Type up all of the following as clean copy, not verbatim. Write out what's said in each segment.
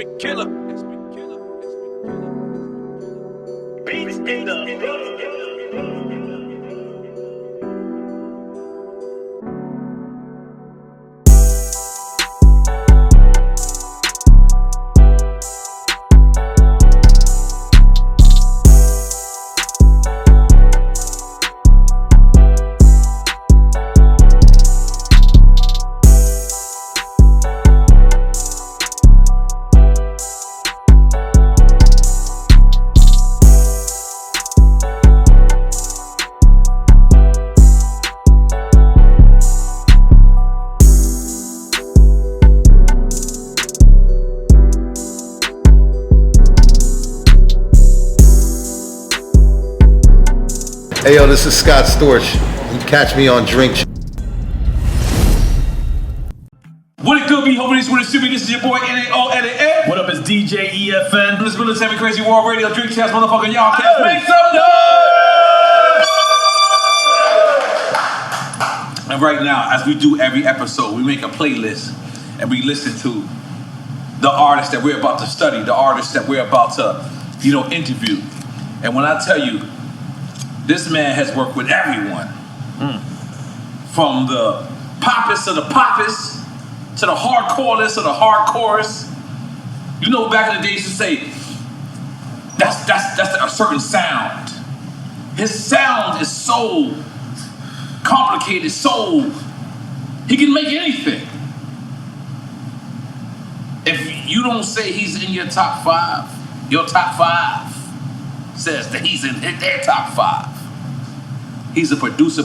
been killer. Beats in the Hey yo, this is Scott Storch. You catch me on Drink. What it could be, hoping it's what it should be. This is your boy N.O.R.E. What up, it's DJ EFN. This is Military Crazy World Radio, Drink Chats, motherfucking y'all cats. Make some noise! And right now, as we do every episode, we make a playlist and we listen to the artists that we're about to study, the artists that we're about to, interview. And when I tell you, this man has worked with everyone. From the poppiest of the poppiest to the hardcorest of the hardcorest. Back in the days, you say, that's a certain sound. His sound is so complicated, he can make anything. If you don't say he's in your top five, your top five says that he's in their top five. He's a producer,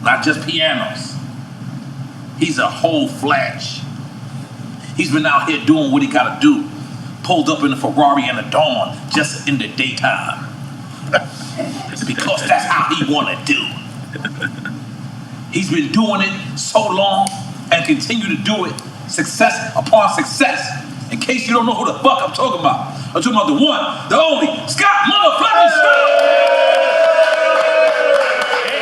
not just pianos. He's a whole flash. He's been out here doing what he gotta do. Pulled up in a Ferrari and a Dawn just in the daytime. Because that's how he wanna do. He's been doing it so long and continue to do it, success upon success. In case you don't know who the fuck I'm talking about the one, the only, Scott motherfucking Storch!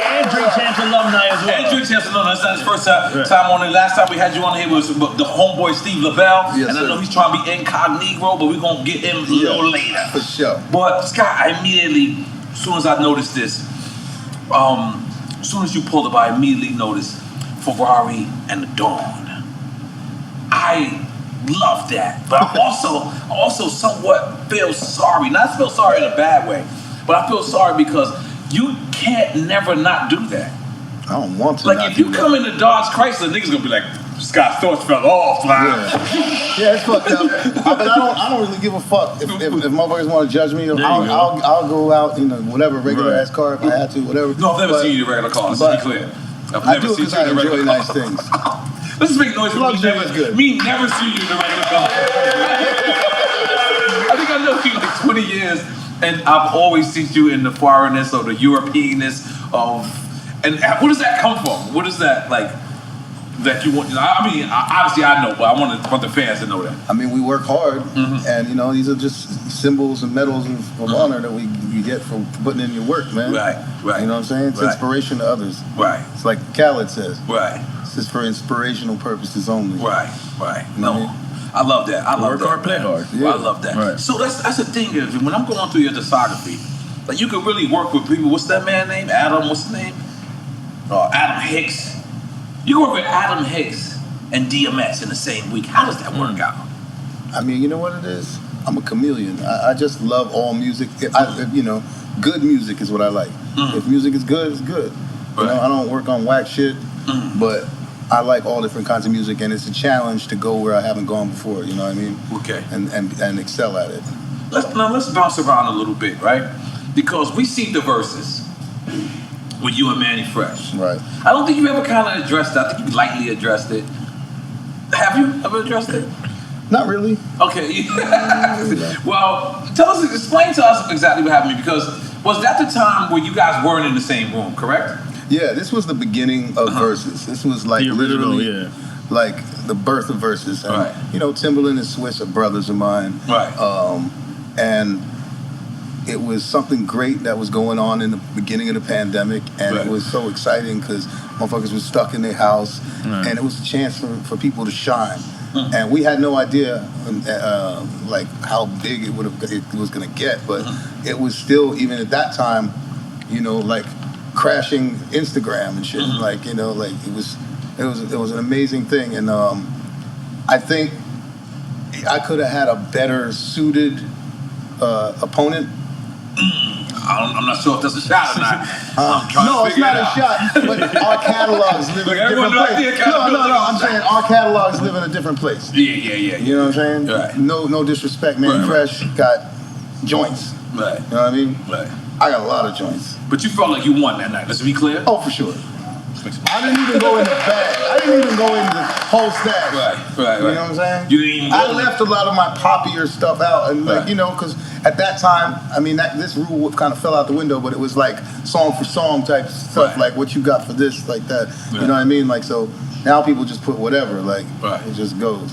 And Drink Champs alumni as well. And Drink Champs alumni. That's not his first time on it. Last time we had you on here was the homeboy Steve Lobel. Yes, and sir. I know he's trying to be incognito, but we're going to get him a little later. For sure. But Scott, I immediately, as soon as I noticed this, as soon as you pulled up, I immediately noticed Ferrari and the Dawn. I love that, but I also somewhat feel sorry. Not feel sorry in a bad way, but I feel sorry because you can't never not do that. I don't want to. Like if you come into Dodge Chrysler, niggas gonna be like, Scott Storch fell off. Yeah, it's fucked up. But I don't really give a fuck if motherfuckers want to judge me. I'll go out in whatever regular ass car if I had to, whatever. No, I've never seen you in a regular car. Let's be clear. I do it because I enjoy nice things. Let's make noise for me never see you in a regular car. I think I know you like 20 years, and I've always seen you in the foreignness or the Europeanness of. And where does that come from? What is that like? That you want? I mean, obviously I know, but I want the fans to know that. I mean, we work hard, and these are just symbols and medals of honor that we get from putting in your work, man. Right. You know what I'm saying? It's inspiration to others. Right. It's like Khaled says. Right. It's just for inspirational purposes only. Right. You know what I mean? I love that. I love work that. hard, play hard. Yeah. I love that. Right. So that's the thing is when I'm going through your discography, like you can really work with people. What's that man's name? Adam. What's his name? Adam Hicks. You can work with Adam Hicks and DMX in the same week. How does that work out? I mean, you know what it is? I'm a chameleon. I just love all music. Good music is what I like. If music is good, it's good. Right. I don't work on whack shit, but I like all different kinds of music, and it's a challenge to go where I haven't gone before. You know what I mean? Okay. And excel at it. Let's bounce around a little bit, right? Because we see the verses with you and Manny Fresh. Right. I don't think you ever kind of addressed it. I think you lightly addressed it. Have you ever addressed it? Not really. Okay. Well, explain to us exactly what happened, because was that the time where you guys weren't in the same room, correct? Yeah, this was the beginning of Versus. This was like the original, literally like the birth of Versus. And, right. Timbaland and Swiss are brothers of mine. Right. And it was something great that was going on in the beginning of the pandemic, and it was so exciting because motherfuckers were stuck in their house, and it was a chance for people to shine. and we had no idea like how big it was gonna get, but it was still, even at that time, you know, like crashing Instagram and shit. Like, you know, like it was an amazing thing, and I think I could have had a better suited opponent. I'm not sure if that's a shot or not. No, it's not a shot, but our catalogs live in a different place. No, I'm saying our catalogs live in a different place. Yeah. You know what I'm saying? Right. No disrespect, man. Fresh got joints. Right. You know what I mean? Right. I got a lot of joints. But you felt like you won that night. Let's be clear. Oh, for sure. I didn't even go in the bag. I didn't even go in the whole stash. Right. You know what I'm saying? You didn't even I left a lot of my poppier stuff out, and like, you know, because at that time, I mean, this rule kind of fell out the window, but it was like song for song type stuff, like what you got for this, like that. You know what I mean? Like, so now people just put whatever, like it just goes.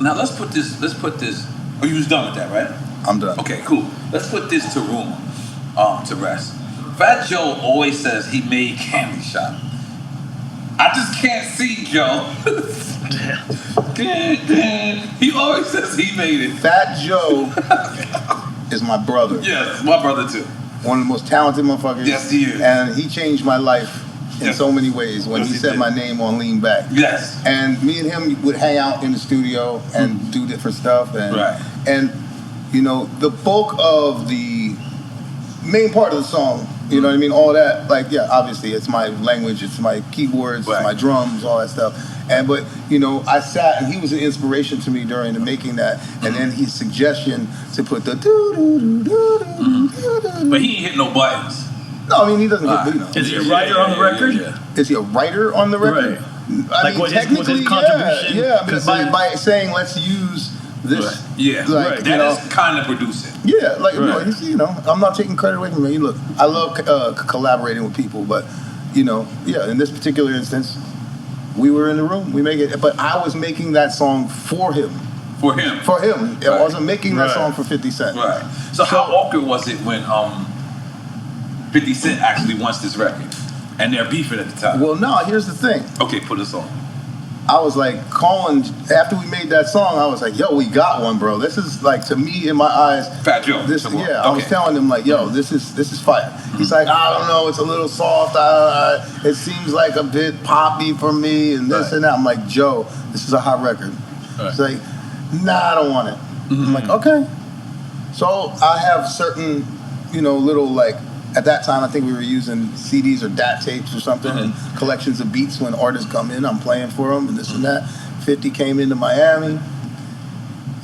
Now let's put this. Oh, you was done with that, right? I'm done. Okay, cool. Let's put this to rumor, to rest. Fat Joe always says he made Candy Shop. I just can't see Joe. He always says he made it. Fat Joe is my brother. Yes, my brother too. One of the most talented motherfuckers. Yes, he is. And he changed my life in so many ways when he said my name on Lean Back. Yes. And me and him would hang out in the studio and do different stuff. And, and, you know, the bulk of the main part of the song, you know what I mean? All that, like, yeah, obviously it's my language, it's my keyboards, it's my drums, all that stuff. But, you know, I sat, and he was an inspiration to me during the making that, and then his suggestion to put the doo-doo-doo-doo-doo-doo-doo. But he ain't hit no buttons. No, I mean, he doesn't get, you know. Is he a writer on the record? Is he a writer on the record? Right. Like, was his contribution? Yeah, by saying, let's use this. Yeah, like, that is kind of producing. Yeah, like, you know, I'm not taking credit away from him. Look, I love collaborating with people, but, you know, yeah, in this particular instance, we were in the room, we make it, but I was making that song for him. For him? For him. I wasn't making that song for 50 Cent. Right. So how awkward was it when 50 Cent actually wants this record? And they're beefing at the time. Well, no, here's the thing. Okay, put us on. I was like calling, after we made that song, I was like, yo, we got one, bro. This is like, to me, in my eyes, Fat Joe. I was telling him like, yo, this is fire. He's like, I don't know, it's a little soft. It seems like a bit poppy for me and this and that. I'm like, Joe, this is a hot record. He's like, nah, I don't want it. I'm like, okay. So I have certain, you know, little like, at that time, I think we were using CDs or DAT tapes or something, and collections of beats when artists come in, I'm playing for them, and this and that. 50 came into Miami,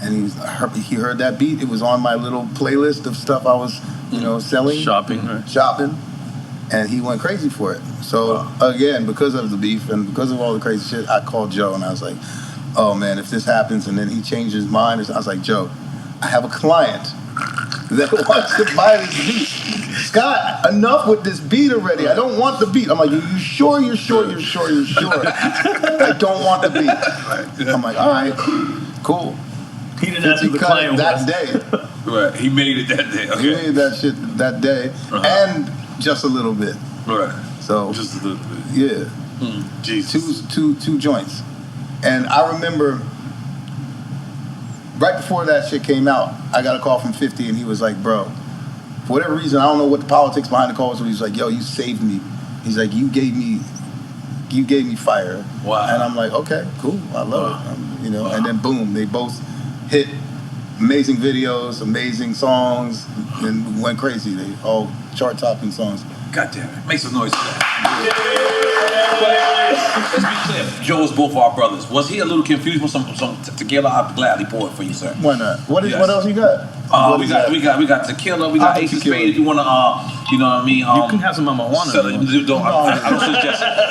and he heard that beat. It was on my little playlist of stuff I was, you know, selling. Shopping. And he went crazy for it. So, again, because of the beef and because of all the crazy shit, I called Joe, and I was like, oh, man, if this happens, and then he changed his mind, I was like, Joe, I have a client that wants to buy this beat. Scott, enough with this beat already. I don't want the beat. I'm like, you sure? I don't want the beat. I'm like, all right, cool. He didn't ask who the client that day. Right, he made it that day. Okay. He made that shit that day, and just a little bit. Right. So just a little bit. Yeah. Jesus. Two joints, and I remember. Right before that shit came out, I got a call from 50, and he was like, bro, for whatever reason, I don't know what the politics behind the call was, but he was like, yo, you saved me. He's like, you gave me fire. Wow. And I'm like, okay, cool, I love it. You know, and then boom, they both hit amazing videos, amazing songs, and went crazy. They all chart-topping songs. God damn it. Make some noise for that. Let's be clear. Joe is both our brothers. Was he a little confused with some tequila? I'd gladly pour it for you, sir. Why not? What else you got? We got tequila. We got Ace of Spades. If you want to, you know what I mean? You can have some marijuana. I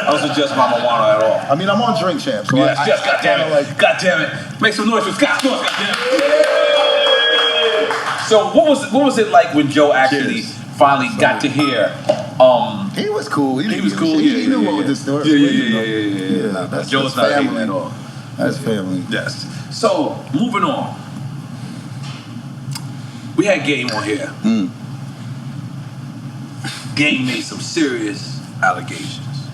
don't suggest marijuana at all. I mean, I'm on Drink Champ. So yes, God damn it. Make some noise for Scott. God damn it. So what was it like when Joe actually finally got to hear? He was cool. He was cool. He knew what was the story. Yeah. Joe's not family at all. That's family. Yes. So moving on, we had Game on here. Game made some serious allegations.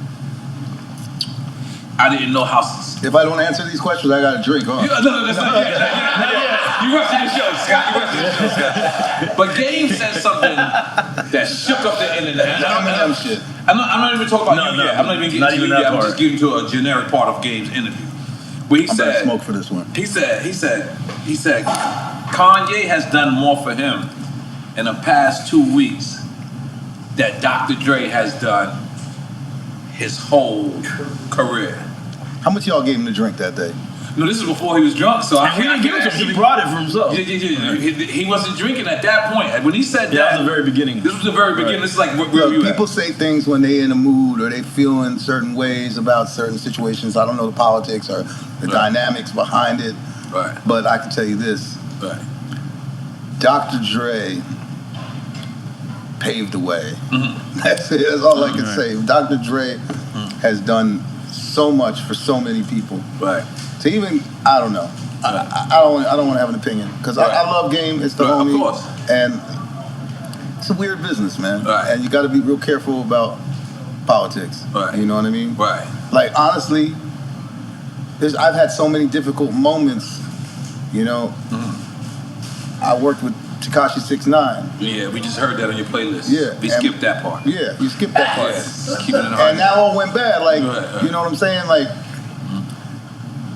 I didn't know how. If I don't answer these questions, I got to drink, huh? No, that's not yet. You rushing the show, Scott. You rushing the show, Scott. But Game said something that shook up the internet. I'm not even talking about you yet. I'm not even getting to you yet. I'm just getting to a generic part of Game's interview. Where he said, smoke for this one. He said, Kanye has done more for him in the past 2 weeks that Dr. Dre has done his whole career. How much y'all gave him to drink that day? No, this is before he was drunk, so I can't give it to him. He brought it for himself. He wasn't drinking at that point. When he said that, was the very beginning. This was the very beginning. This is like where Look, you at. people say things when they in a mood or they feeling certain ways about certain situations. I don't know the politics or the dynamics behind it. Right. But I can tell you this. Right. Dr. Dre paved the way. Mm-hmm. That's it. That's all I can say. Dr. Dre has done so much for so many people. Right. To even, I don't know. I don't want to have an opinion because I love Game. It's the homie. Of course. And it's a weird business, man. Right. And you got to be real careful about politics. Right. You know what I mean? Right. Like, honestly, I've had so many difficult moments, you know. Mm-hmm. I worked with Tekashi 6ix9ine. Yeah, we just heard that on your playlist. Yeah. We skipped that part. Yeah, you skipped that part. Yeah. Keep it in the And that all went bad. Like, right. You know what I'm saying? Like,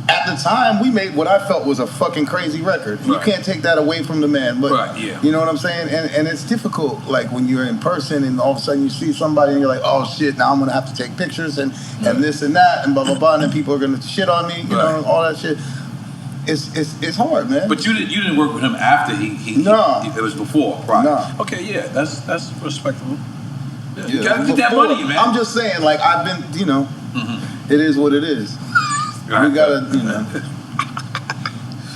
at the time, we made what I felt was a fucking crazy record. You can't take that away from the man. But you know what I'm saying? And it's difficult, like, when you're in person and all of a sudden you see somebody and you're like, oh, shit, now I'm going to have to take pictures and this and that and blah, blah, blah, and then people are going to shit on me, you know, all that shit. It's hard, man. But you didn't work with him after it was before, right? No. Okay, yeah, that's respectable. Yeah. Yeah. You gotta get that money, man. I'm just saying, like, I've been, you know, it is what it is. Right. We gotta, you know.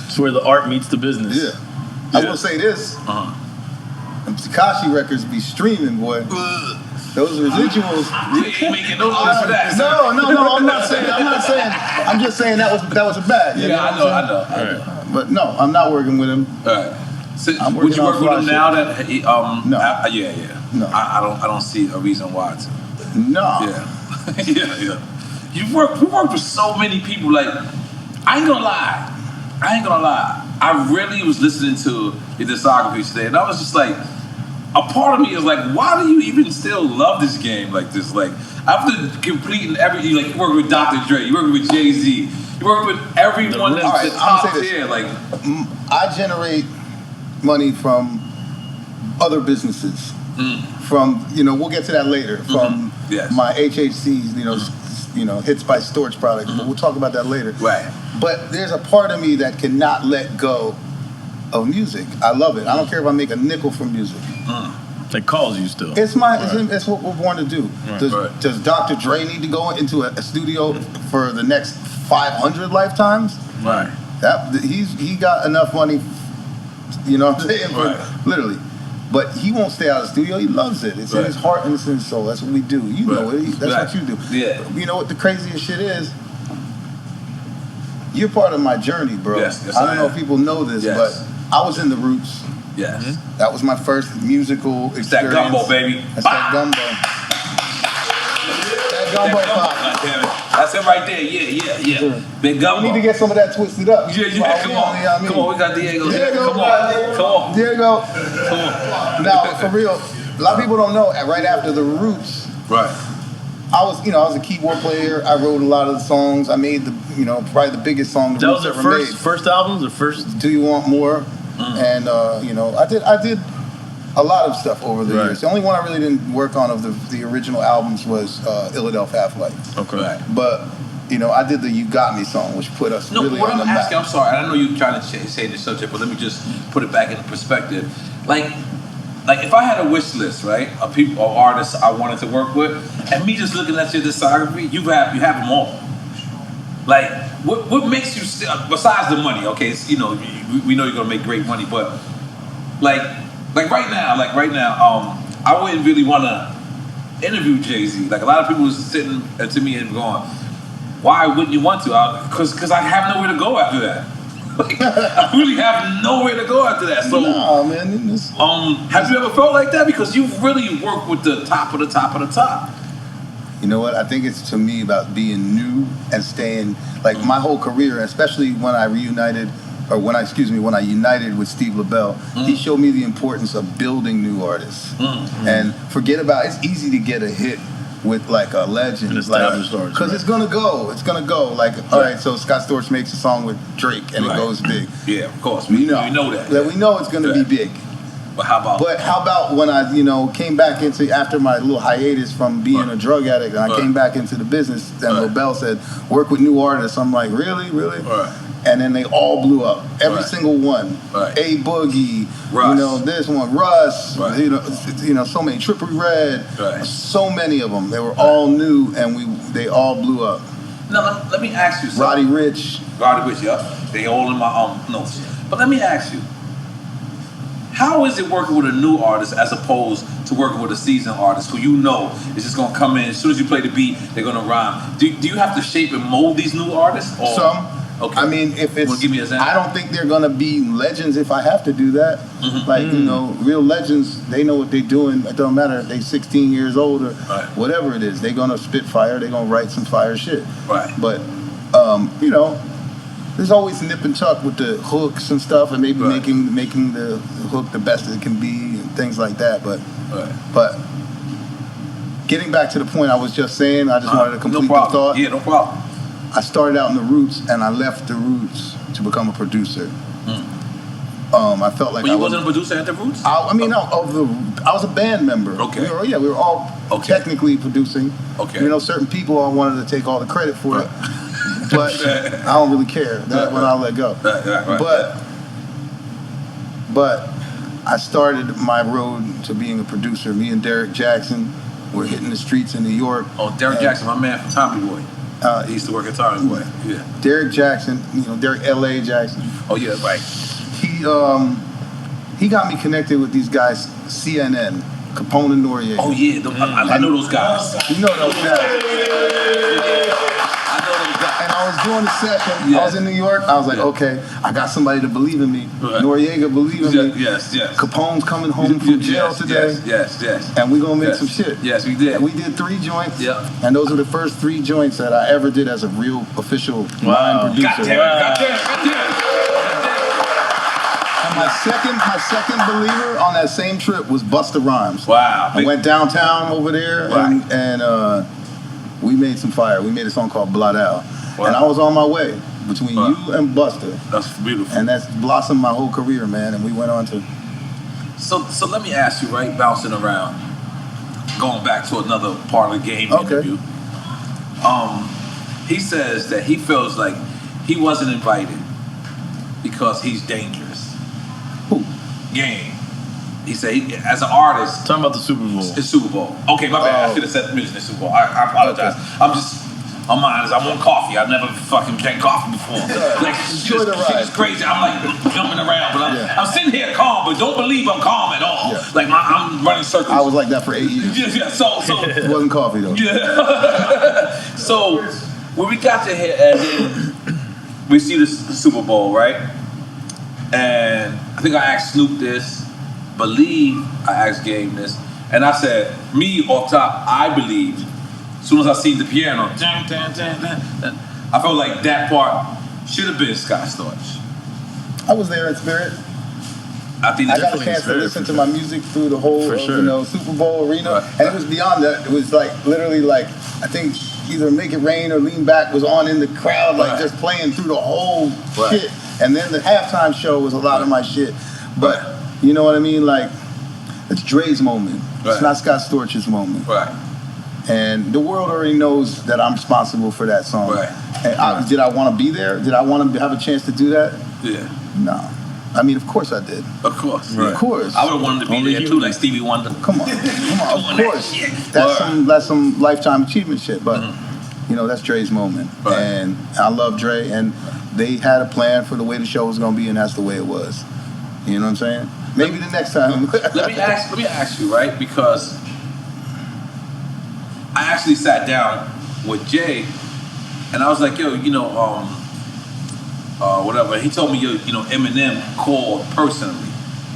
It's where the art meets the business. Yeah. I will say this. Them Tekashi records be streaming, boy. Those residuals. You ain't making no noise for that. No, I'm not saying. I'm just saying that was a bad. Yeah, I know. But no, I'm not working with him. All right. So, I'm would you working work on with him fly now shit. that he, No. No. I don't see a reason why to. No. Yeah. yeah. You worked with so many people. Like, I ain't gonna lie. I really was listening to your discography today, and I was just like, a part of me is like, why do you even still love this game like this? Like, after completing everything, like, you worked with Dr. Dre, you worked with Jay-Z, you worked with everyone that's the top tier. Like, I generate money from other businesses. From, you know, we'll get to that later. From my HHCs, you know, Hits by Storch product. But we'll talk about that later. Right. But there's a part of me that cannot let go of music. I love it. I don't care if I make a nickel from music. It calls you still. It's it's what we're born to do. Right. Does Dr. Dre need to go into a studio for the next 500 lifetimes? Right. He got enough money, you know what I'm saying? Literally. But he won't stay out of the studio. He loves it. It's in his heart and it's in his soul. That's what we do. You know it. That's what you do. Yeah. You know what the craziest shit is? You're part of my journey, bro. Yes, I don't know if people know this, but I was in the Roots. Yes. That was my first musical experience. It's that gumbo, baby. That's that gumbo. That gumbo pop. That's it right there. Yeah. Sure. Big gumbo. We need to get some of that twisted up. Yeah. Come on. We got Diego. Come on. Diego. Come on. Now, for real, a lot of people don't know. Right after the Roots, I was a keyboard player. I wrote a lot of the songs. I made probably the biggest song the Roots ever made. First albums, the first. Do You Want More? And I did a lot of stuff over the years. The only one I really didn't work on of the original albums was Philadelphia Half-Life. Okay. But I did the You Got Me song, which put us really on the map. I'm sorry, I know you're trying to say this subject, but let me just put it back into perspective. Like if I had a wish list, right, of people or artists I wanted to work with, and me just looking at your discography, you have them all. Like, what makes you still, besides the money? Okay, it's, we know you're gonna make great money, but like right now, I wouldn't really want to interview Jay-Z. Like, a lot of people was sitting to me and going, why wouldn't you want to? Because I have nowhere to go after that. Like, I really have nowhere to go after that. So, no, man. Have you ever felt like that? Because you've really worked with the top of the top of the top. You know what? I think it's to me about being new and staying, like my whole career, especially when I reunited, or when I united with Steve Lobel, he showed me the importance of building new artists. And forget about, it's easy to get a hit with like a legend, because it's gonna go. Like, all right, so Scott Storch makes a song with Drake and it goes big. Yeah, of course, we know that. Yeah, we know it's gonna be big. But how about when I, came back into, after my little hiatus from being a drug addict, and I came back into the business, and Lobel said, work with new artists. I'm like, really? And then they all blew up. Every single one. A Boogie, Russ. This one, Russ, so many, Trippie Redd, so many of them. They were all new, and they all blew up. Now, let me ask you something. Roddy Ricch, yeah. They all in my notes. But let me ask you, how is it working with a new artist as opposed to working with a seasoned artist who is just going to come in, as soon as you play the beat, they're going to rhyme? Do you have to shape and mold these new artists? Or? Some. Okay. I mean, if it's, give me an example. I don't think they're gonna be legends if I have to do that. Real legends, they know what they're doing. It don't matter if they're 16 years old or whatever it is. They're gonna spit fire. They're gonna write some fire shit. But there's always nip and tuck with the hooks and stuff, and maybe making the hook the best it can be and things like that. But getting back to the point I was just saying, I just wanted to complete the thought. Yeah, no problem. I started out in the Roots, and I left the Roots to become a producer. I felt like but you wasn't a producer at the Roots? I was a band member. Okay. We were all technically producing. Okay. Certain people all wanted to take all the credit for it, but I don't really care. That's when I let go. But I started my road to being a producer. Me and Derek Jackson were hitting the streets in New York. Oh, Derek Jackson, my man from Tommy Boy. He used to work at Tommy Boy. Yeah. Derek Jackson, Derek L.A. Jackson. Oh yeah, right. He got me connected with these guys, CNN, Capone-N-Noreaga. Oh yeah, I know those guys. You know those guys. I know those guys. And I was doing a session. I was in New York. I was like, okay, I got somebody to believe in me. Noriega believe in me. Yes. Capone's coming home from jail today. Yes. And we're gonna make some shit. Yes, we did. And we did 3 joints. Yeah. And those were the first 3 joints that I ever did as a real official line producer. Goddamn. And my second believer on that same trip was Busta Rhymes. Wow. I went downtown over there and we made some fire. We made a song called Bladal. Wow. And I was on my way between you and Busta. That's beautiful. And that's blossomed my whole career, man. And we went on to. So let me ask you, right, bouncing around, going back to another part of the game interview. He says that he feels like he wasn't invited because he's dangerous. Who? Game. He said, as an artist. Talking about the Super Bowl. It's Super Bowl. Okay, my bad. I should have mentioned the Super Bowl. I apologize. Okay. I'm honest. I want coffee. I've never fucking drank coffee before. Like, shit is crazy. I'm like jumping around, but I'm sitting here calm, but don't believe I'm calm at all. Yeah. Like I'm running circles. I was like that for 8 years. Yeah. So it wasn't coffee though. Yeah. So when we got to here, and then we see the Super Bowl, right? And I think I asked Snoop this. Believe I asked Game this, and I said, me off top, I believed. As soon as I seen the piano, I felt like that part should have been Scott Storch. I was there in spirit. I think I got a chance to listen to my music through the whole Super Bowl arena, and it was beyond that. It was like literally like I think either Make It Rain or Lean Back was on in the crowd, like just playing through the whole shit. And then the halftime show was a lot of my shit, but you know what I mean? Like it's Dre's moment. It's not Scott Storch's moment. Right. And the world already knows that I'm responsible for that song. Right. And did I want to be there? Did I want to have a chance to do that? Yeah. No. I mean, of course I did. Of course. Right. Of course. I would have wanted to be there too, like Stevie Wonder. Come on. Of course. That's some lifetime achievement shit. But that's Dre's moment. Right. And I love Dre. And they had a plan for the way the show was gonna be, and that's the way it was. You know what I'm saying? Maybe the next time. Let me ask you, right? Because I actually sat down with Jay, and I was like, yo, whatever. He told me, Eminem called personally.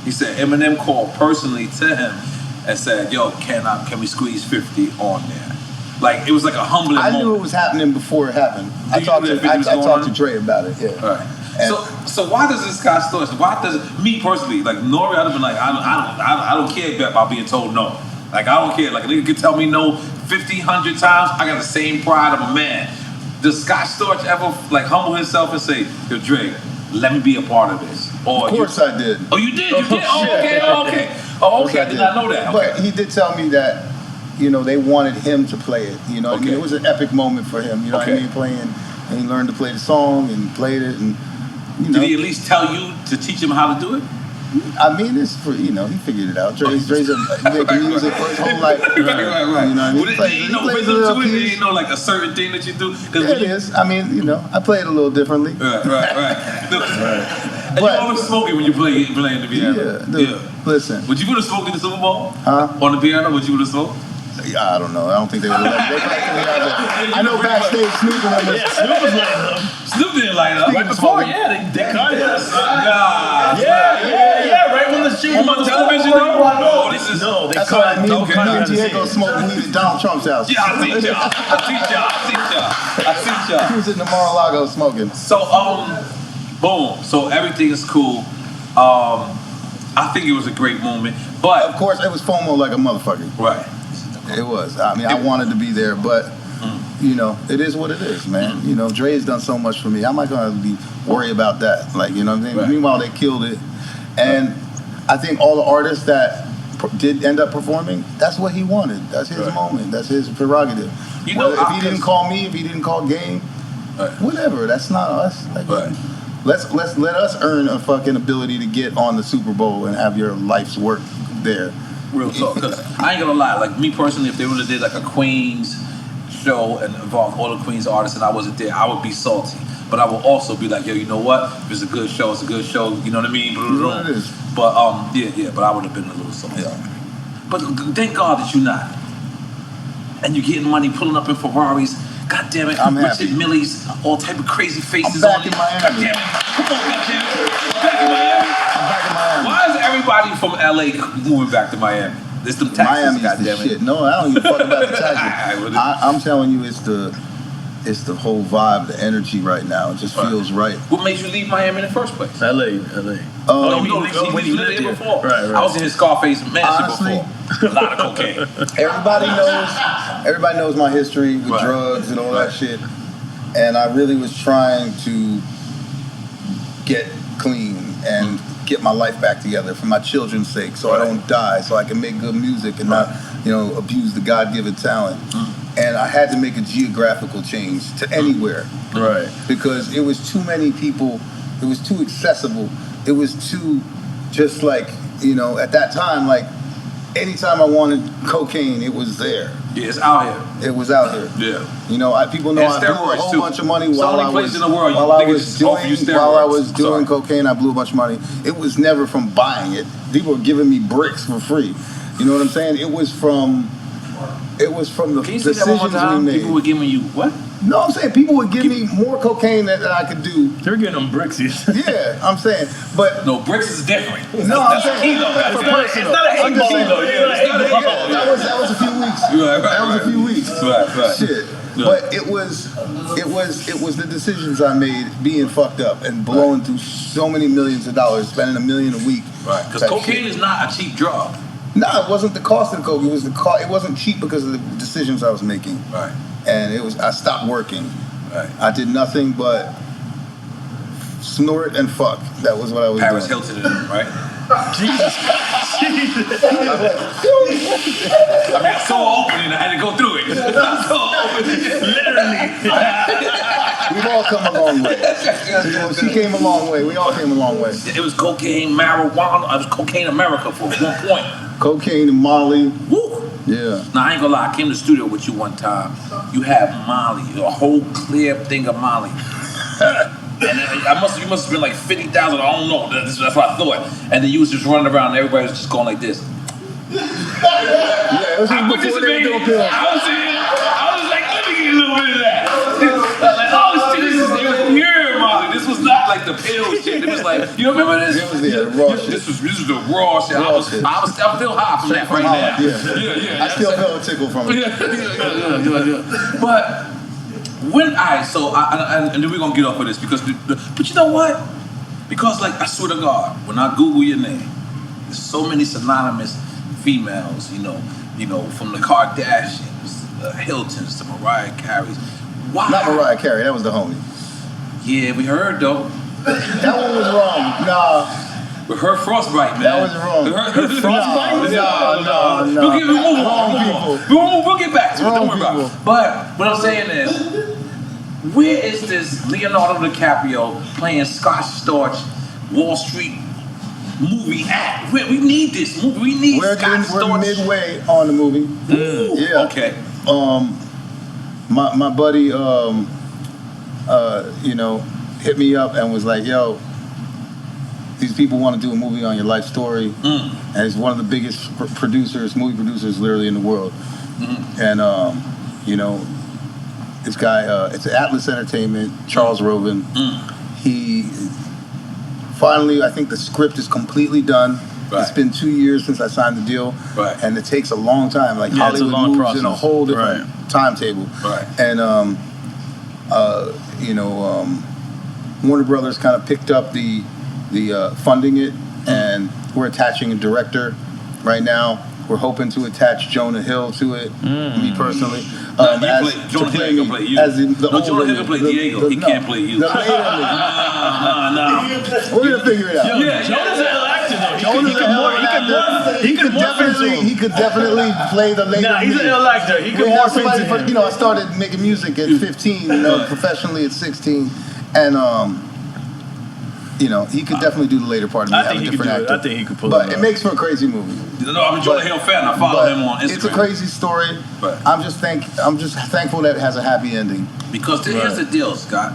He said Eminem called personally to him and said, yo, can we squeeze 50 on there? Like it was like a humbling moment. I knew it was happening before it happened. I talked to Dre about it. Yeah. Right. So why does this guy Storch? Why does me personally like N.O.R.E? I'd have been like I don't care about being told no. Like I don't care. Like a nigga can tell me no 50, 100 times. I got the same pride of a man. Does Scott Storch ever like humble himself and say, "Yo, Dre, let me be a part of this"? Or of course I did. Oh, you did. You did. Oh, okay. Oh, okay. Oh, okay. I did not know that. Okay. But he did tell me that, you know, they wanted him to play it. You know, what I mean, it was an epic moment for him. You know what I mean? Playing, and he learned to play the song and played it, and you know. Did he at least tell you to teach him how to do it? I mean, it's for, you know, he figured it out. Dre's making music for his whole life. Right. You know what I mean? He plays you know, like a certain thing that you do. Yeah, it is. I mean, you know, I play it a little differently. Right. And you always smoking when you playing the piano. Yeah, dude. Yeah. Listen. Would you put a smoke in the Super Bowl? Huh? On the piano? Would you put a smoke? Yeah, I don't know. I don't think they would have let me. I know backstage Snoop and them. Snoop was lighting up. Snoop didn't light up. Right before, they cut it. Yeah. Right when the shoot was on the television. No, this is that's why me and Diego smoked weed at Donald Trump's house. Yeah, I see y'all. He was in the Mar-a-Lago smoking. So, boom. So everything is cool. I think it was a great moment, but of course it was FOMO like a motherfucker. Right. It was. I mean, I wanted to be there, but you know, it is what it is, man. You know, Dre's done so much for me. How am I going to be worried about that? Like, you know what I'm saying? Right. Meanwhile, they killed it, and I think all the artists that did end up performing, that's what he wanted. That's his moment. That's his prerogative. You know, if he didn't call me, if he didn't call Game, whatever. That's not us. Like, let us earn a fucking ability to get on the Super Bowl and have your life's work there. Real talk, because I ain't gonna lie, like me personally, if they would have did like a Queens show and involved all the Queens artists and I wasn't there, I would be salty. But I will also be like, yo, you know what? If it's a good show, it's a good show. You know what I mean? It is. But but I would have been a little salty. Yeah. But thank God that you're not. And you're getting money, pulling up in Ferraris. God damn it, I'm Richard Millie's, all type of crazy faces I'm back on in it. Miami. God damn it. Come on, goddammit. Back in Miami? I'm back in Miami. Why is everybody from LA moving back to Miami? It's them taxes, Miami's the shit. No, I don't even fuck about the taxes. I'm telling you, it's the whole vibe, the energy right now. It just feels right. What made you leave Miami in the first place? LA. When you lived there before. Right. I was in his Scarface mansion before. A lot of cocaine. Everybody knows my history with drugs and all that shit. And I really was trying to get clean and get my life back together for my children's sake, so I don't die, so I can make good music and not, you know, abuse the God-given talent. And I had to make a geographical change to anywhere. Right. Because it was too many people, it was too accessible, it was too just like, you know, at that time, like, anytime I wanted cocaine, it was there. Yeah, it's out here. It was out here. Yeah. You know, people know I blew a whole bunch of money while I was doing cocaine. I blew a bunch of money. It was never from buying it. People were giving me bricks for free. You know what I'm saying? It was from the decisions we made. People were giving you what? No, I'm saying people would give me more cocaine than I could do. They're getting them bricksies. Yeah, I'm saying, but no, bricks is different. No, I'm saying it's not a hate ball though. That was a few weeks. That was a few weeks. Right. Shit. Yeah. But it was the decisions I made being fucked up and blowing through so many millions of dollars, spending $1 million a week. Right. Because cocaine is not a cheap drug. No, it wasn't the cost of the coke. It was it wasn't cheap because of the decisions I was making. Right. And I stopped working. Right. I did nothing but snort and fuck. That was what I was Paris doing. Hilton, right? Jesus. I mean, I saw her opening. I had to go through it. Literally. We've all come a long way. She came a long way. We all came a long way. It was cocaine, marijuana. It was cocaine America for 1 point. Cocaine and Molly. Woo! Yeah. Now, I ain't gonna lie. I came to the studio with you one time. You had Molly, a whole clear thing of Molly. And you must have been like 50,000. I don't know. That's what I thought. And then you was just running around and everybody was just going like this. Yeah, it was before they were doing pills. I was like, let me get a little bit of that. Like, oh shit, it was pure Molly. This was not like the pill shit. It was like, you remember this? It was the raw shit. This was the raw shit. I was still high from that right now. Yeah. I still feel a tickle from it. Yeah. But when and then we're gonna get off of this because, but you know what? Because like I swear to God, when I Google your name, there's so many synonymous females, you know, from the Kardashians, Hiltons to Mariah Carey's. Why? Not Mariah Carey, that was the homie. Yeah, we heard though. That one was wrong. Nah. With her frostbite, man. That was wrong. Her frostbite? No. We'll get back to it. Don't worry about it. But what I'm saying is, where is this Leonardo DiCaprio playing Scott Storch, Wall Street movie at? We need this movie. We need Scott Storch. We're midway on the movie. Yeah. Okay. My buddy, you know, hit me up and was like, yo, these people want to do a movie on your life story. And it's one of the biggest movie producers literally in the world. And, you know, this guy, it's Atlas Entertainment, Charles Robin. He finally, I think the script is completely done. Right. It's been 2 years since I signed the deal. Right. And it takes a long time. Like Hollywood moves process. In a whole different timetable. Right. And, you know, Warner Brothers kind of picked up the funding it, and we're attaching a director right now. We're hoping to attach Jonah Hill to it, me personally. Jonah Hill can play you. Jonah Hill can play Diego. He can't play you. No. We're going to figure it out. Yeah, Jonah's an actor though. He could definitely play the later. Nah, he's an ill actor. He could morph into him. You know, I started making music at 15, you know, professionally at 16. And, you know, he could definitely do the later part of me. I think he could do it. I think he could pull it off. But it makes for a crazy movie. No, I'm a Jonah Hill fan. I follow him on Instagram. It's a crazy story. Right. I'm just thankful that it has a happy ending. Because here's the deal, Scott.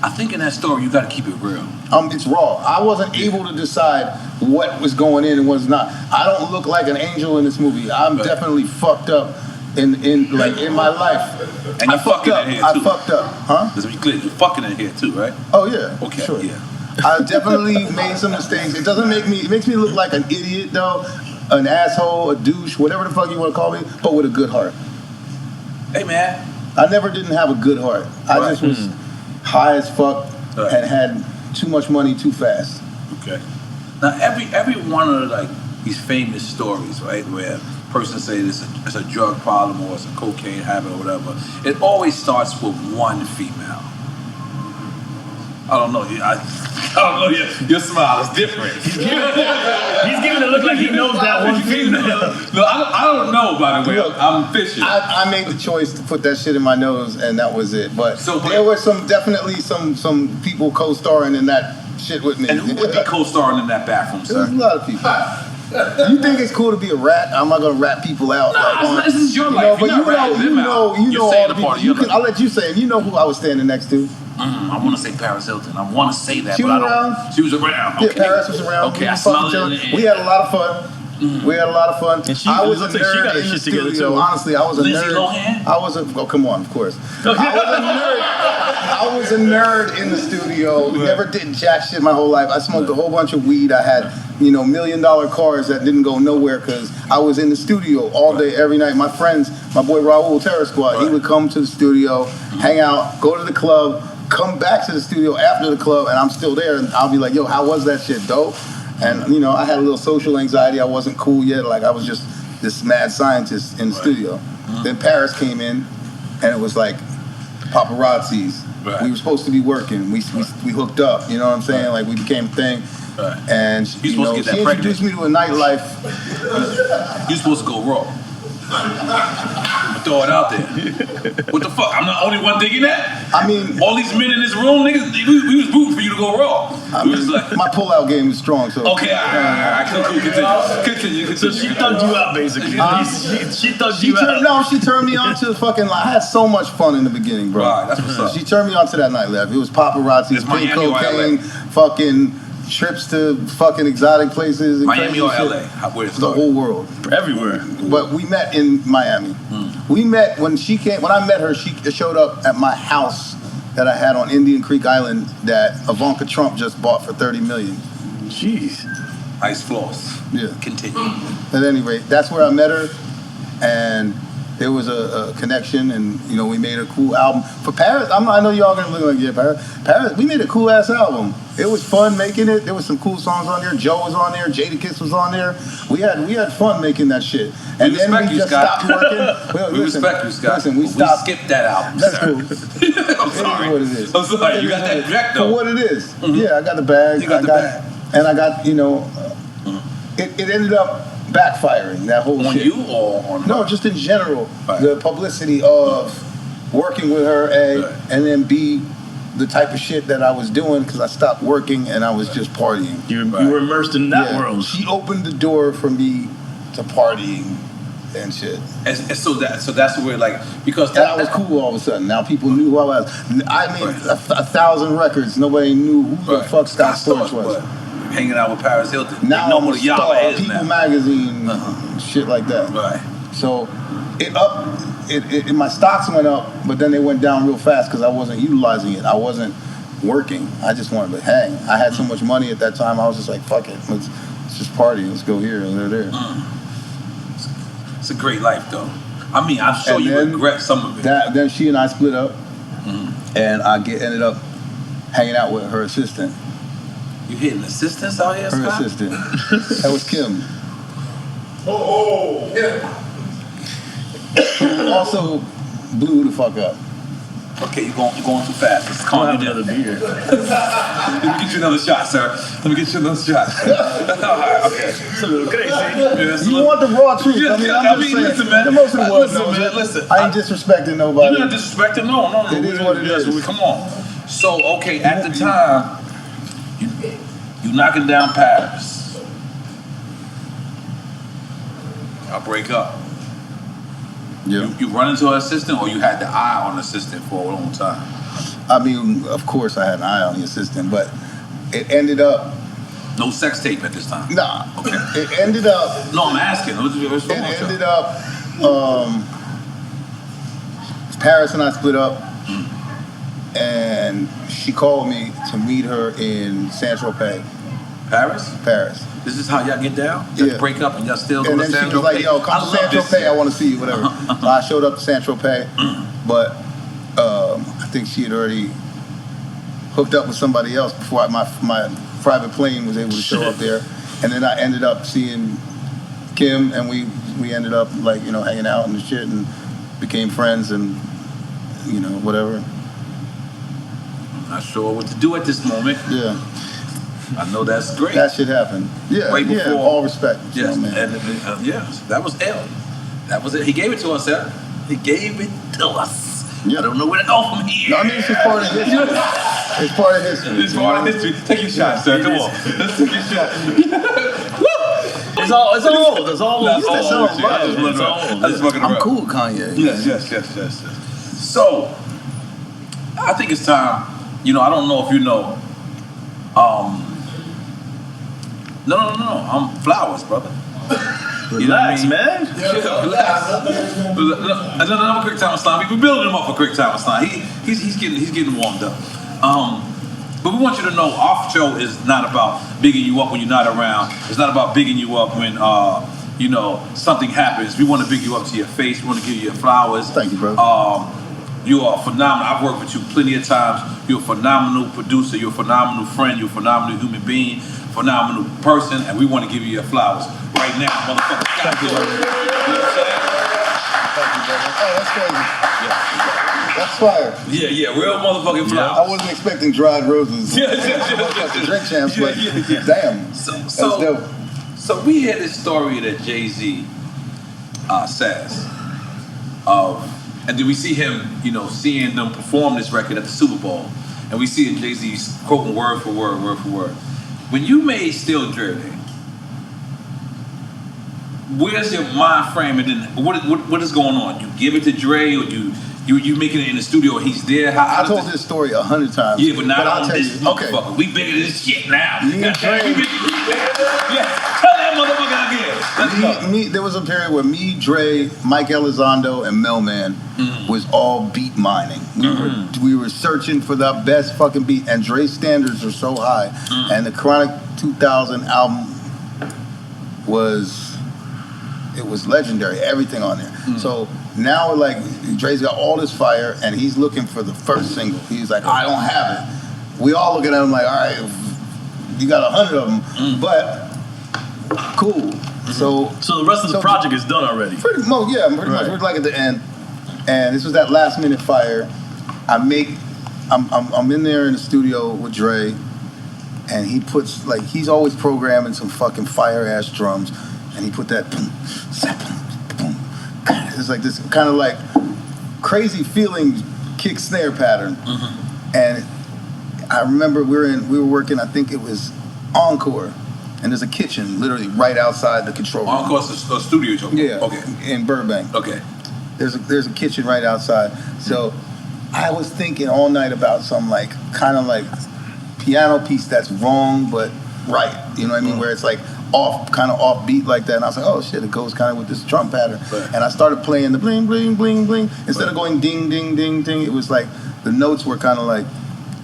I think in that story you got to keep it real. It's raw. I wasn't able to decide what was going in and what's not. I don't look like an angel in this movie. I'm definitely fucked up in my life. And you fucking in here too. I fucked up, huh? Let's be clear. You fucking in here too, right? Oh yeah. Okay. Sure. Yeah. I definitely made some mistakes. It makes me look like an idiot though, an asshole, a douche, whatever the fuck you want to call me, but with a good heart. Hey man. I never didn't have a good heart. I just was high as fuck and had too much money too fast. Okay. Now every one of like these famous stories, right, where person say it's a drug problem or it's a cocaine habit or whatever, it always starts with one female. I don't know. I don't know. Your smile is different. He's giving it look like he knows that one female. No, I don't know. By the way, I'm fishing. I made the choice to put that shit in my nose, and that was it. But there were definitely some people co-starring in that shit with me. And who would be co-starring in that bathroom, sir? There's a lot of people. You think it's cool to be a rat? I'm not gonna rat people out. No, this is your life. But you know all the people. I'll let you say it. You know who I was standing next to. I want to say Paris Hilton. I want to say that, she but was around. She was around. Okay. Yeah, Paris was around. Okay, I smelled it. We had a lot of fun. We had a lot of fun. And I was a nerd in the studio. Honestly, I was a Lindsay nerd. Lohan? Come on, of course. I was a nerd in the studio. Never did jack shit my whole life. I smoked a whole bunch of weed. I had, $1 million cars that didn't go nowhere because I was in the studio all day, every night. My friends, my boy Raul, Terror Squad, he would come to the studio, hang out, go to the club, come back to the studio after the club, and I'm still there. And I'll be like, yo, how was that shit, dope? And, I had a little social anxiety. I wasn't cool yet. Like, I was just this mad scientist in the studio. Then Paris came in, and it was like paparazzis. We were supposed to be working. We hooked up, you know what I'm saying? Like, we became a thing. And, she introduced me to a nightlife. You're supposed to go raw. I'm gonna throw it out there. What the fuck? I'm the only one thinking that? I mean, all these men in this room, niggas, we was rooting for you to go raw. My pullout game is strong, so. Okay, all right. Continue. So she thugged you out, basically. She thugged you out. No, she turned me on to the fucking, I had so much fun in the beginning, bro. Right, that's what's up. She turned me on to that nightlife. It was paparazzi, pink cocaine, fucking trips to fucking exotic places. And Miami or LA? The whole world. Everywhere. But we met in Miami. We met when I met her, she showed up at my house that I had on Indian Creek Island that Ivanka Trump just bought for $30 million. Jeez. Ice floss. Yeah. Continue. At any rate, that's where I met her, and there was a connection, and you know we made a cool album for Paris. I know y'all gonna look like yeah, Paris. We made a cool ass album. It was fun making it. There was some cool songs on there. Joe was on there. Jadakiss was on there. We had fun making that shit. And then we just stopped working. Well, we respect you, Scott. Listen, we stopped. We skipped that album. That's sir. cool. I'm sorry. It is what it is. I'm sorry. You got that direct though. For what it is. Yeah, I got the bag. You got the bag. And I got it ended up backfiring, that whole on shit. You or on her? No, just in general. Right. The publicity of working with her, Right. and then B, the type of shit that I was doing because I stopped working and I was just partying. You were immersed in that world. She opened the door for me to partying and shit. And so that's where like because And I was cool all of a sudden. Now people knew who I was. I mean, Right. 1,000 records. Nobody knew who the Right. fuck Scott Storch was. But hanging out with Paris Hilton. Now know I'm what a a Yama star, is People now. Magazine, shit like that. Right. So my stocks went up, but then they went down real fast because I wasn't utilizing it. I wasn't working. I just wanted to hang. I had so much money at that time. I was just like, fuck it, let's just party. Let's go here and there. It's a great life though. I mean, I'm sure And you then regret some of it. Then she and I split up, and I ended up hanging out with her assistant. You hitting assistants out here, Her Scott? assistant. That was Kim. Also blew the fuck up. Okay, you're going too fast. Let's I'll calm have you down. another beer. Let me get you another shot, sir. Let me get you another shot. All right, okay. It's a little crazy. You want the raw truth? Yeah, I'm just saying, listen, man. the most of the world Listen, knows man, it. listen. I ain't disrespecting nobody. You're not disrespecting. No. It is what it is. Come on. So, okay, at the time, you knocking down Paris. Y'all break up. Yeah. You run into her assistant, or you had the eye on the assistant for a long time? I mean, of course I had an eye on the assistant, but it ended up. No sex tape at this time. Nah. Okay. It ended up. No, I'm asking. What's It wrong with ended you? up. Paris and I split up, and she called me to meet her in Saint-Tropez, Paris? Paris. This is how y'all get down? Y'all Yeah. break up and y'all still go And to then San she was like, Tropez? yo, come I to love this Saint-Tropez, shit. I want to see you, whatever. So I showed up to Saint-Tropez, but I think she had already hooked up with somebody else before my private plane was able to show up there. And then I ended up seeing Kim, and we ended up like, hanging out and shit and became friends and, whatever. Not sure what to do at this moment. Yeah. I know that's great. That shit happened. Yeah, Right yeah, before- all respect. Yes, man. and yes, that was L. That was it. He gave it to us, sir. He gave it to us. Yeah. I don't know where to go from here. No, I mean, it's just part of history. It's part of history. It's part of history. Take your shot, sir. Come on. Let's take your shot. It's all old. It's all old. That's all It's old shit. I just old. fucking around. I just fucking I'm around. cool with Kanye. Yes. So, I think it's time. I don't know if you know. No. I'm Flowers, brother. Relax, man. Yeah, relax. Another quick time Islam. We're building him up for quick time Islam. He's getting warmed up. But we want you to know our show is not about bigging you up when you're not around. It's not about bigging you up when something happens. We want to big you up to your face. We want to give you your flowers. Thank you, bro. You are phenomenal. I've worked with you plenty of times. You're a phenomenal producer. You're a phenomenal friend. You're a phenomenal human being. Phenomenal person. And we want to give you your flowers right now, motherfucker. Thank you, brother. You know what I'm saying? Thank you, brother. Oh, that's crazy. That's fire. Yeah, real motherfucking flowers. I wasn't expecting dried roses. Yeah. Drink champs, but Yeah. damn. That's dope. So we hear this story that Jay-Z says and then we see him, seeing them perform this record at the Super Bowl, and we see Jay-Z quoting word for word. When you made Still Drifting, where's your mind frame, and then what is going on? You give it to Dre, or you making it in the studio, or he's there? I told this story 100 times. Yeah, but not I'll on tell this you. Okay. motherfucker. We bigger than this shit now. Me and Dre- Yeah, tell that motherfucker again. There was a period where me, Dre, Mike Elizondo, and Melman was all beat mining. We were searching for the best fucking beat, and Dre's standards are so high. And the Chronic 2000 album was legendary. Everything on there. So now, like, Dre's got all this fire, and he's looking for the first single. He's like, I don't have it. We all looking at him like, all right, you got 100 of them, but cool. So the rest of the project is done already. Pretty much. We're like at the end, and this was that last minute fire. I'm in there in the studio with Dre, and he puts, like, he's always programming some fucking fire ass drums, and he put that boom, boom. It's like this kind of like crazy feeling kick snare pattern, and I remember we were working. I think it was Encore. And there's a kitchen literally right outside the control room. Encore's a studio joke. Yeah. Okay. In Burbank. Okay. There's a kitchen right outside. So I was thinking all night about some like kind of like piano piece that's wrong but right. You know what I mean? Where it's like kind of off beat like that. And I was like, oh shit, it goes kind of with this drum pattern. Right. And I started playing the bling bling bling bling instead of going ding ding ding ding. It was like the notes were kind of like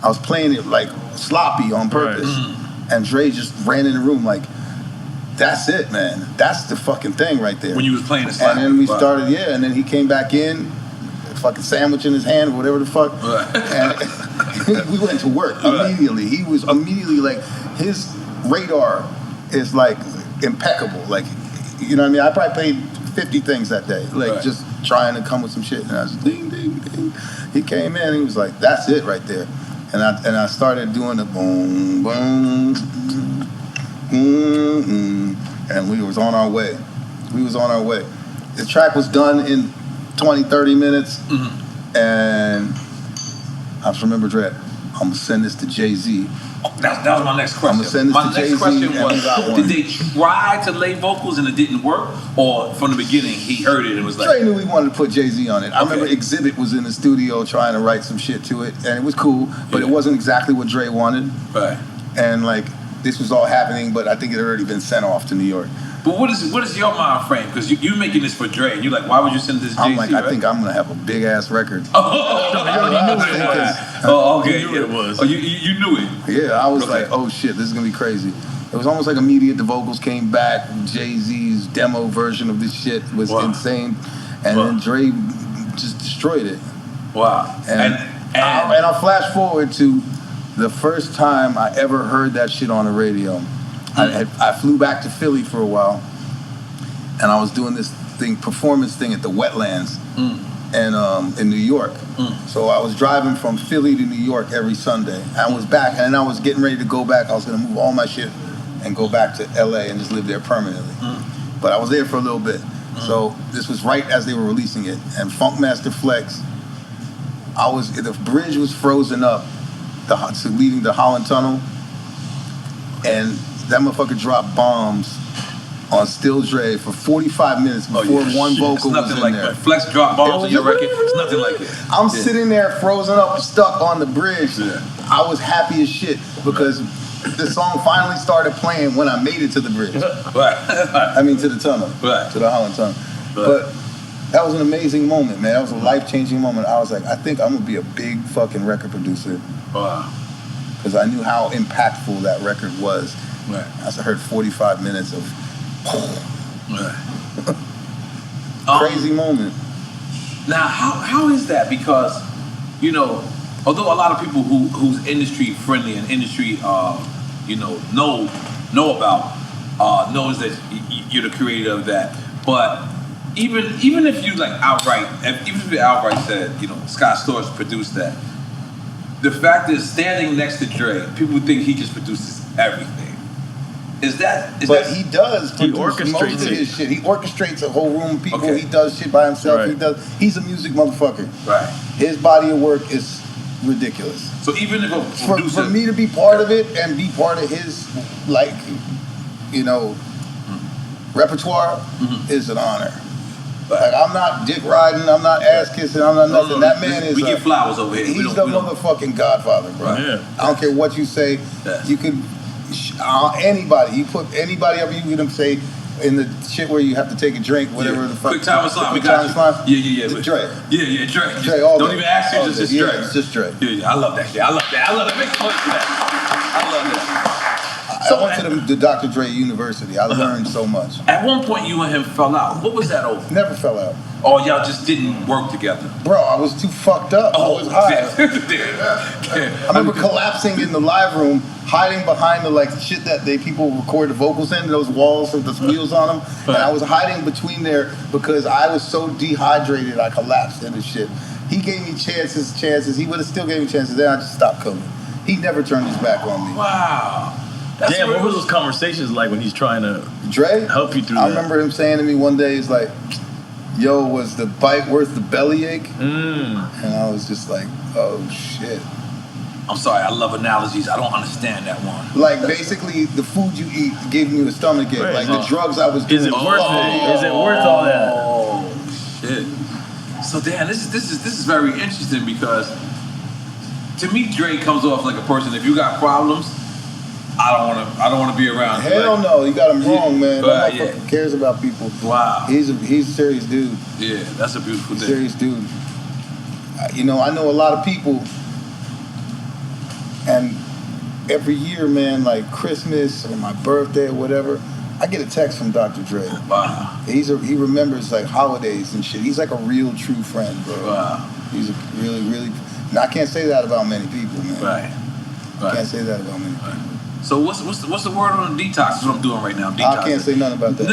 I was playing it like sloppy on purpose. And Dre just ran in the room like, that's it, man. That's the fucking thing right there. When you was playing the slap. And then we started, and then he came back in, fucking sandwich in his hand, whatever the fuck. And we went to work immediately. He was immediately like, his radar is like impeccable. Like, you know what I mean? I probably played 50 things that day, like just trying to come with some shit. And I was ding, ding, ding. He came in and he was like, that's it right there. And I started doing the boom, boom, and we was on our way. The track was done in 20, 30 minutes, and I just remember Dre, I'm going to send this to Jay-Z. That was my next question. I'm gonna send this to Jay-Z. My next question was, did they try to lay vocals and it didn't work? Or from the beginning, he heard it and was like... Dre knew he wanted to put Jay-Z on it. I remember Exhibit was in the studio trying to write some shit to it, and it was cool, but it wasn't exactly what Dre wanted. Right. And, like, this was all happening, but I think it had already been sent off to New York. But what is your mind frame? Because you're making this for Dre, and you're like, why would you send this to Jay-Z? I'm like, I think I'm going to have a big-ass record. Oh, you already knew what it was. Oh, okay. You knew what it was. Oh, you knew it. Yeah, I was like, oh shit, this is going to be crazy. It was almost like immediate. The vocals came back. Jay-Z's demo version of this shit was insane. And then Dre just destroyed it. Wow. And I'll flash forward to the first time I ever heard that shit on the radio. I flew back to Philly for a while, and I was doing this performance thing at the Wetlands and in New York. So I was driving from Philly to New York every Sunday. I was back, and I was getting ready to go back. I was going to move all my shit and go back to L.A. and just live there permanently. But I was there for a little bit. So this was right as they were releasing it. And Funkmaster Flex, the bridge was frozen up, leading the Holland Tunnel, and that motherfucker dropped bombs on Still Dre for 45 minutes before one vocal was in there. Flex dropped bombs on your record. It's nothing like it. I'm sitting there frozen up, stuck on the bridge. I was happy as shit because the song finally started playing when I made it to the bridge. I mean, to the tunnel, to the Holland Tunnel. But that was an amazing moment, man. That was a life-changing moment. I was like, I think I'm gonna be a big fucking record producer. Wow. Because I knew how impactful that record was. Right. I heard 45 minutes of crazy moment. Now, how is that? Because, you know, although a lot of people who's industry friendly and industry, know about, knows that you're the creator of that. But even if you like even if you outright said, Scott Storch produced that, the fact is, standing next to Dre, people think he just produces everything. He does produce most of his shit. He orchestrates a whole room of people. He does shit by himself. Right. He's a music motherfucker. Right. His body of work is ridiculous. So even if a producer... For me to be part of it and be part of his, repertoire is an honor. Like, I'm not dick riding, I'm not ass kissing, I'm not nothing. That man is. We get flowers over here. He's the motherfucking godfather, bro. Yeah. I don't care what you say. You could anybody. You put anybody up. You can say in the shit where you have to take a drink, whatever the fuck. Quick time and slime. We Quick time got and you. slime. Yeah. It's Dre. Yeah, Dre. Dre all Don't day. even ask you, All just day. Dre. Yeah, it's just Dre. Yeah, I love that shit. I love that. Make fun of that. I love that. I went to the Dr. Dre University. I learned so much. At one point, you and him fell out. What was that over? Never fell out. Oh, y'all just didn't work together. Bro, I was too fucked up. I was high. I remember collapsing in the live room, hiding behind the like shit that people record the vocals in, those walls with the wheels on them. And I was hiding between there because I was so dehydrated I collapsed into shit. He gave me chances. He would have still gave me chances. Then I just stopped coming. He never turned his back on me. Wow. Damn, what were those conversations like when he's trying to Dre help you through that? I remember him saying to me one day, he's like, yo, was the bite worth the bellyache? And I was just like, oh shit. I'm sorry, I love analogies. I don't understand that one. Like basically the food you eat gave you a stomach ache. Like the drugs I was doing. Is it worth it? Is it worth all that? Oh shit. So damn, this is very interesting because to me Dre comes off like a person, if you got problems, I don't wanna be around. Hell like, no, you got him wrong, man. That yeah. motherfucker cares about people. Wow. He's a serious dude. Yeah, that's a beautiful thing. Serious dude. You know, I know a lot of people, and every year, man, like Christmas or my birthday or whatever, I get a text from Dr. Dre. Wow. He remembers like holidays and shit. He's like a real true friend, bro. Wow. He's a really. And I can't say that about many people, man. Right. I can't say that about many people. So what's the word on the detox? That's what I'm doing right now. Detox. I can't say nothing about that.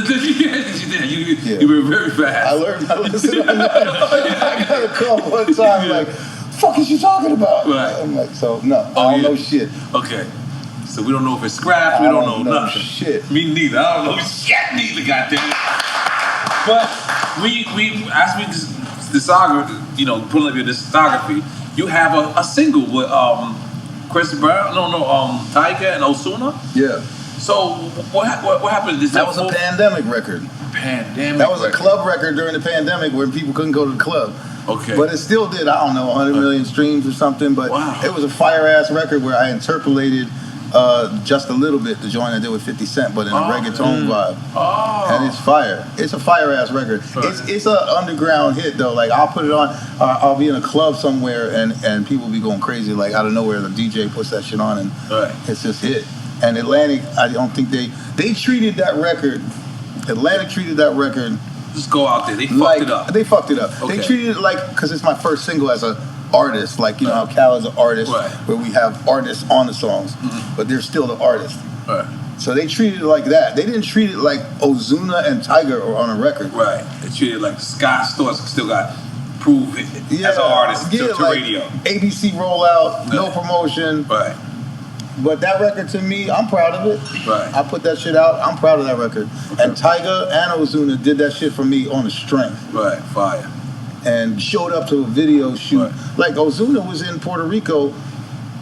You were very fast. I learned how to listen. I got a call one time like, fuck is you talking about? Right. I'm like, so no, I don't know shit. Okay. So we don't know if it's scrapped, we don't know nothing. Shit. Me neither. I don't know shit neither, goddamn it. But we as we discography, pulling up your discography, you have a single with Chris Brown, Tyga and Ozuna. Yeah. So what happened? That was a pandemic record. That was a club record during the pandemic when people couldn't go to the club. Okay. But it still did, 100 million streams or something. But it was a fire ass record where I interpolated just a little bit the joint I did with 50 Cent, but in a reggaeton vibe. And it's fire. It's a fire ass record. It's an underground hit though. Like I'll put it on, I'll be in a club somewhere and people be going crazy. Like out of nowhere, the DJ puts that shit on and it's just hit. And Atlantic, I don't think they treated that record. Atlantic treated that record. Just go out there. They fucked it up. They fucked it up. Okay. They treated it like, because it's my first single as an artist, like you know how Cal is an artist, where we have artists on the songs, but they're still the artist. Right. So they treated it like that. They didn't treat it like Ozuna and Tyga are on a record. Right. They treated it like Scott Storch still got proved as an artist to like radio. ABC rollout, no promotion. Right. But that record to me, I'm proud of it. Right. I put that shit out. I'm proud of that record. Okay. And Tyga and Ozuna did that shit for me on the strength. Right. Fire. And showed up to a video shoot. Right. Like Ozuna was in Puerto Rico,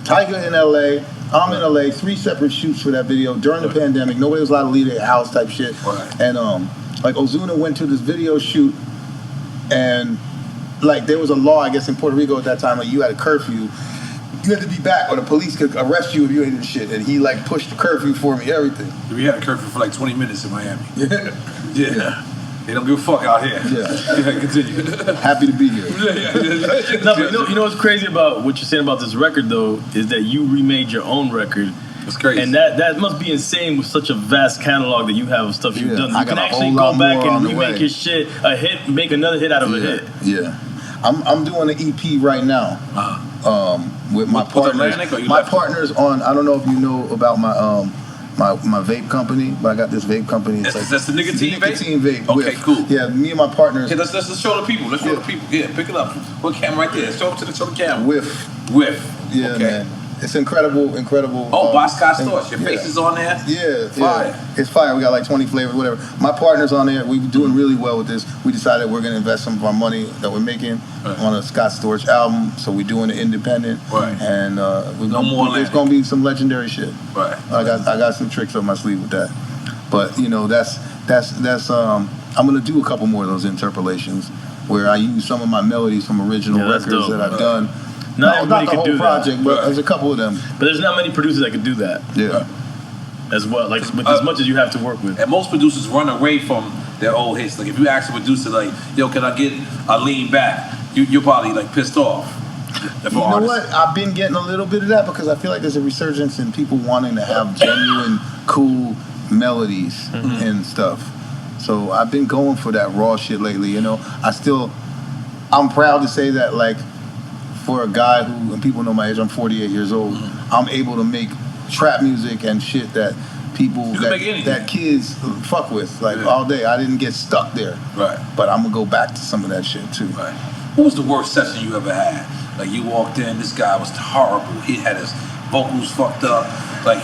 Tyga in LA, I'm in LA, 3 separate shoots for that video during the pandemic. Nobody was allowed to leave their house type shit. Right. And like Ozuna went to this video shoot and like there was a law, I guess, in Puerto Rico at that time, like you had a curfew. You had to be back or the police could arrest you if you ain't shit. And he like pushed the curfew for me, everything. We had a curfew for like 20 minutes in Miami. Yeah. They don't give a fuck out here. Yeah. Continue. Happy to be here. No, but you know what's crazy about what you're saying about this record though is that you remade your own record. That's crazy. And that must be insane with such a vast catalog that you have of stuff you've done. You can actually go back and remake your shit a hit, make another hit out of a hit. Yeah. I'm doing an EP right now. With my partners. My partners on, I don't know if you know about my vape company, but I got this vape company. That's the nicotine vape? Nicotine vape. Okay, cool. Yeah, me and my partners. Okay, let's show the people. Let's show the people. Yeah, pick it up. What camera right there? Show the camera. Whiff. Okay. Yeah, man. It's incredible. Oh, by Scott Storch. Your face is on there? Yeah. Fire. It's fire. We got like 20 flavors, whatever. My partner's on there. We're doing really well with this. We decided we're going to invest some of our money that we're making on a Scott Storch album. So we're doing it independent. Right. And it's going to be some legendary shit. Right. I got some tricks up my sleeve with that. But, you know, that's I'm going to do a couple more of those interpolations where I use some of my melodies from original records that I've done. Not the whole project, but there's a couple of them. But there's not many producers that can do that. Yeah. as well, like with as much as you have to work with. And most producers run away from their old hits. Like if you ask a producer, like, yo, can I get a lean back? You're probably like pissed off. You know what? I've been getting a little bit of that because I feel like there's a resurgence in people wanting to have genuine, cool melodies and stuff. So I've been going for that raw shit lately. You know, I'm proud to say that, like, for a guy who, and people know my age, I'm 48 years old, I'm able to make trap music and shit that people, that kids fuck with, like, all day. I didn't get stuck there. Right. But I'm gonna go back to some of that shit too. Right. What was the worst session you ever had? Like, you walked in, this guy was horrible. He had his vocals fucked up. Like,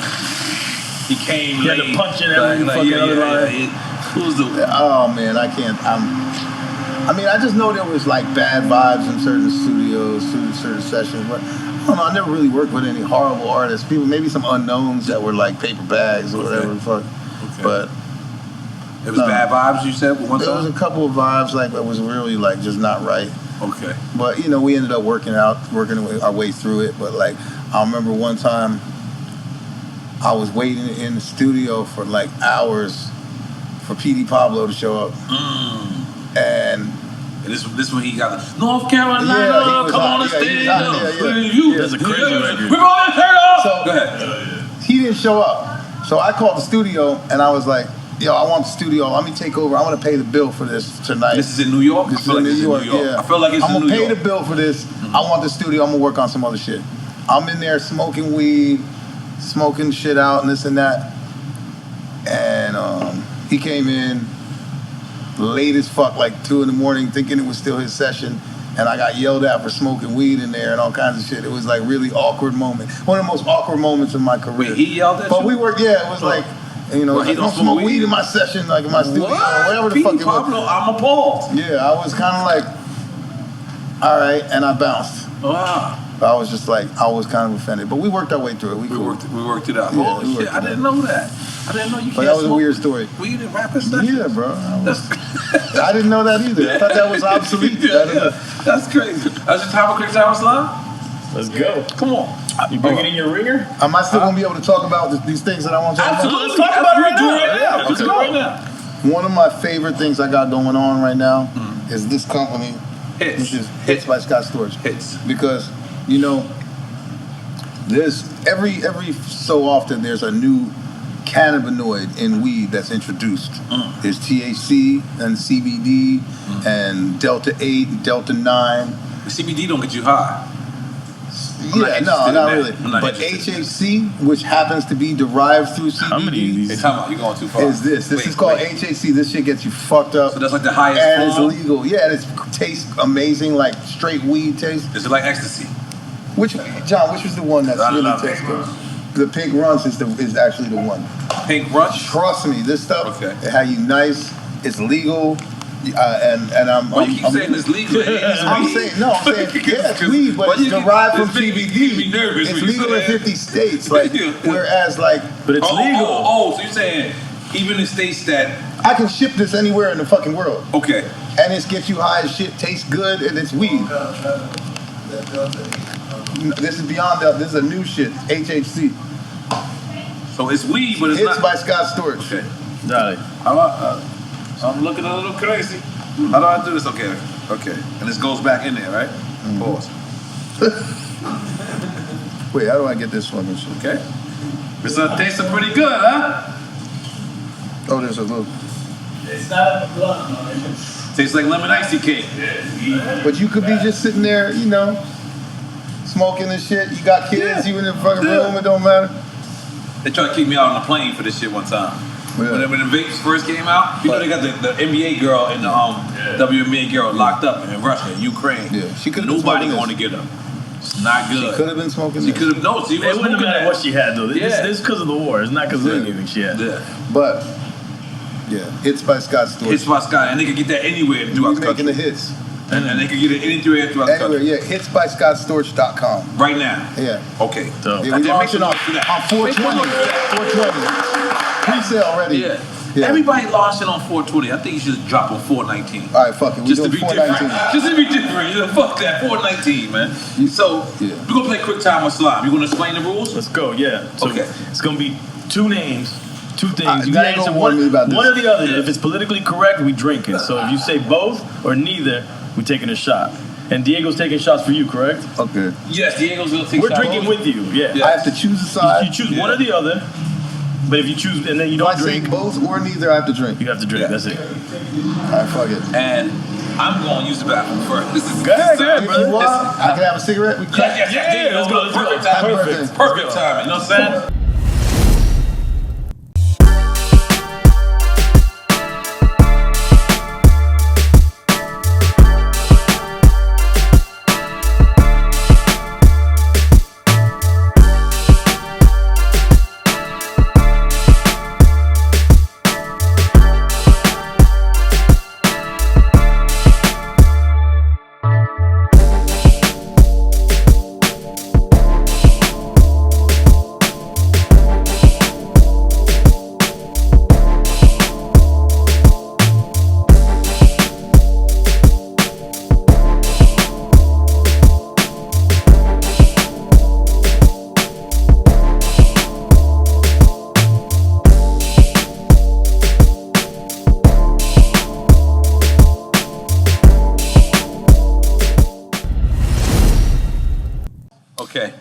he came late. He had to punch in every fucking other line. Who was the... Oh, man, I can't... I mean, I just know there was, like, bad vibes in certain studios, certain sessions, but I don't know, I never really worked with any horrible artists. People, maybe some unknowns that were, like, paper bags or whatever the fuck. Okay. But... It was bad vibes, you said, one time? There was a couple of vibes, like, that was really, like, just not right. Okay. But, you know, we ended up working our way through it. But, like, I remember one time I was waiting in the studio for, like, hours for P.D. Pablo to show up. And this when he got North Carolina, come on and stand up. That's a crazy record. We're on turn off. So, go ahead. He didn't show up. So I called the studio and I was like, yo, I want the studio. Let me take over. I want to pay the bill for this tonight. This is in New York? This is in New York, yeah. I feel like it's in New York. I'm going to pay the bill for this. I want the studio. I'm going to work on some other shit. I'm in there smoking weed, smoking shit out and this and that. And he came in late as fuck, like 2 in the morning, thinking it was still his session. And I got yelled at for smoking weed in there and all kinds of shit. It was like really awkward moment. One of the most awkward moments of my career. Wait, he yelled at you? But we were, yeah, it was like... You know, like, don't smoke weed in my session, like in my studio, or whatever the fuck it was. Pablo, I'm appalled. Yeah, I was kind of like, all right, and I bounced. Wow. I was just like, I was kind of offended, but we worked our way through it. We worked it out. Yeah, Holy shit, I didn't know that. I didn't know you. But that was a weird story. Weed and rapping sessions? Yeah, bro. I didn't know that either. I thought that was obsolete. That's crazy. That's your time of quick time slime. Let's go. Come on. You bring it in your ringer? Am I still gonna be able to talk about these things that I want to talk about? Absolutely. Let's talk about it right now. Let's go right now. One of my favorite things I got going on right now is this company, which is Hits by Scott Storch. Hits. Because, you know, there's every so often there's a new cannabinoid in weed that's introduced. There's THC and CBD and Delta 8, Delta 9. CBD don't get you high. Yeah, no, not really. But HHC, which happens to be derived through CBD. How many of these? Hey, time out. You're going too far. Is this? This is called HHC. This shit gets you fucked up. So that's like the highest and form? it's legal. Yeah, and it tastes amazing, like straight weed taste. Is it like ecstasy? Which was the one that's really tastes good? The Pink Runts is actually the one. Pink Runts? Trust me, this stuff, it had you nice. It's legal. And I'm. Why you keep saying it's legal? I'm saying yeah, it's weed, but it's derived from CBD. It's legal in 50 states, like whereas like. But it's legal. So you're saying even in states that I can ship this anywhere in the fucking world. Okay. And it gets you high as shit, tastes good, and it's weed. This is beyond that. This is a new shit, HHC. So it's weed, but it's not. It's by Scott Storch. Okay. Got it. I'm looking a little crazy. How do I do this? Okay. And this goes back in there, right? Pause. Wait, how do I get this one? Okay. This tastes pretty good, huh? Oh, there's a little. It's not a blunt, man. Tastes like lemon icy cake. But you could be just sitting there, you know, smoking this shit. You got kids, you in the fucking room, it don't matter. They tried to keep me out on the plane for this shit one time. Yeah. When the vapes first came out, you know they got the NBA girl and the WNBA girl locked up in Russia, Ukraine. Yeah, she could. Nobody going to get her. It's not good. She could have been smoking. She could have. No, she it wouldn't matter what she had though. Yeah. This is because of the war. It's not because of anything she had. Yeah. But yeah, Hits by Scott Storch. Hits by Scott, and they could get that anywhere throughout the country. Making the hits. And they could get it anywhere throughout the country. Yeah, hitsbyscottstorch.com. Right now. Yeah. Okay. Yeah, we launching on 420. 420. Pre-sale already. Yeah. Everybody launching on 420. I think you should drop on 419. All right, fuck it. Just to be different. Just to be different. You know, fuck that. 419, man. So, we're going to play Quick Time or Slime. You going to explain the rules? Let's go, yeah. So okay. It's going to be two names, two things. You gotta answer one or the other. If it's politically correct, we drinking. So if you say both or neither, we taking a shot. And Diego's taking shots for you, correct? Okay. Yes, Diego's gonna take shots. We're drinking with you. Yeah. I have to choose a side. You choose one or the other. But if you choose and then you don't drink, say both or neither, I have to drink. You have to drink. That's it. All right, fuck it. And I'm going to use the bathroom first. Go ahead, brother. I can have a cigarette. Yeah. Let's go. Perfect timing. Perfect timing. You know what I'm saying? Okay.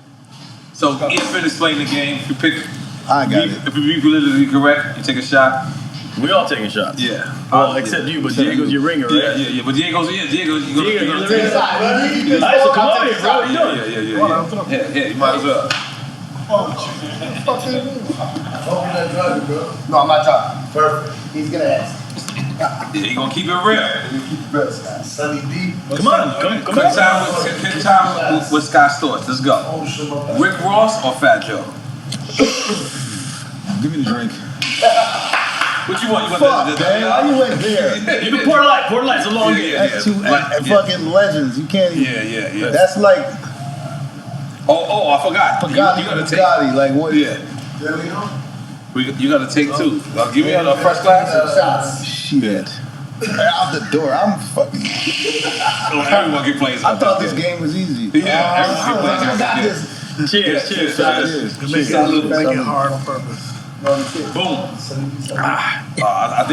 So if it explain the game, you pick. I got it. If you be politically correct, you take a shot. We all taking shots. Yeah. Well, except you, but Diego's your ringer, right? Yeah. But Diego's, Diego, you're gonna take a shot. Alright, so come on here, bro. What you doing? Yeah, you might as well. No, I'm not talking. Perfect. He's gonna ask. Yeah, you gonna keep it real. Sunny D. Come on, come Quick time with Scott Storch. Let's go. Rick Ross or Fat Joe? Give me the drink. What you want? Fuck, man. Why you went there? You can pour light. Pour light's a long game. That's two fucking legends. You can't even. Yeah. That's like. Oh, I forgot. You gotta take. Like what? Yeah. You gotta take two. Give me a first class. Shit. Out the door. I'm fucking. Everyone can play. I thought this game was easy. Yeah, everyone can play. Cheers. Make it hard on purpose. Boom. I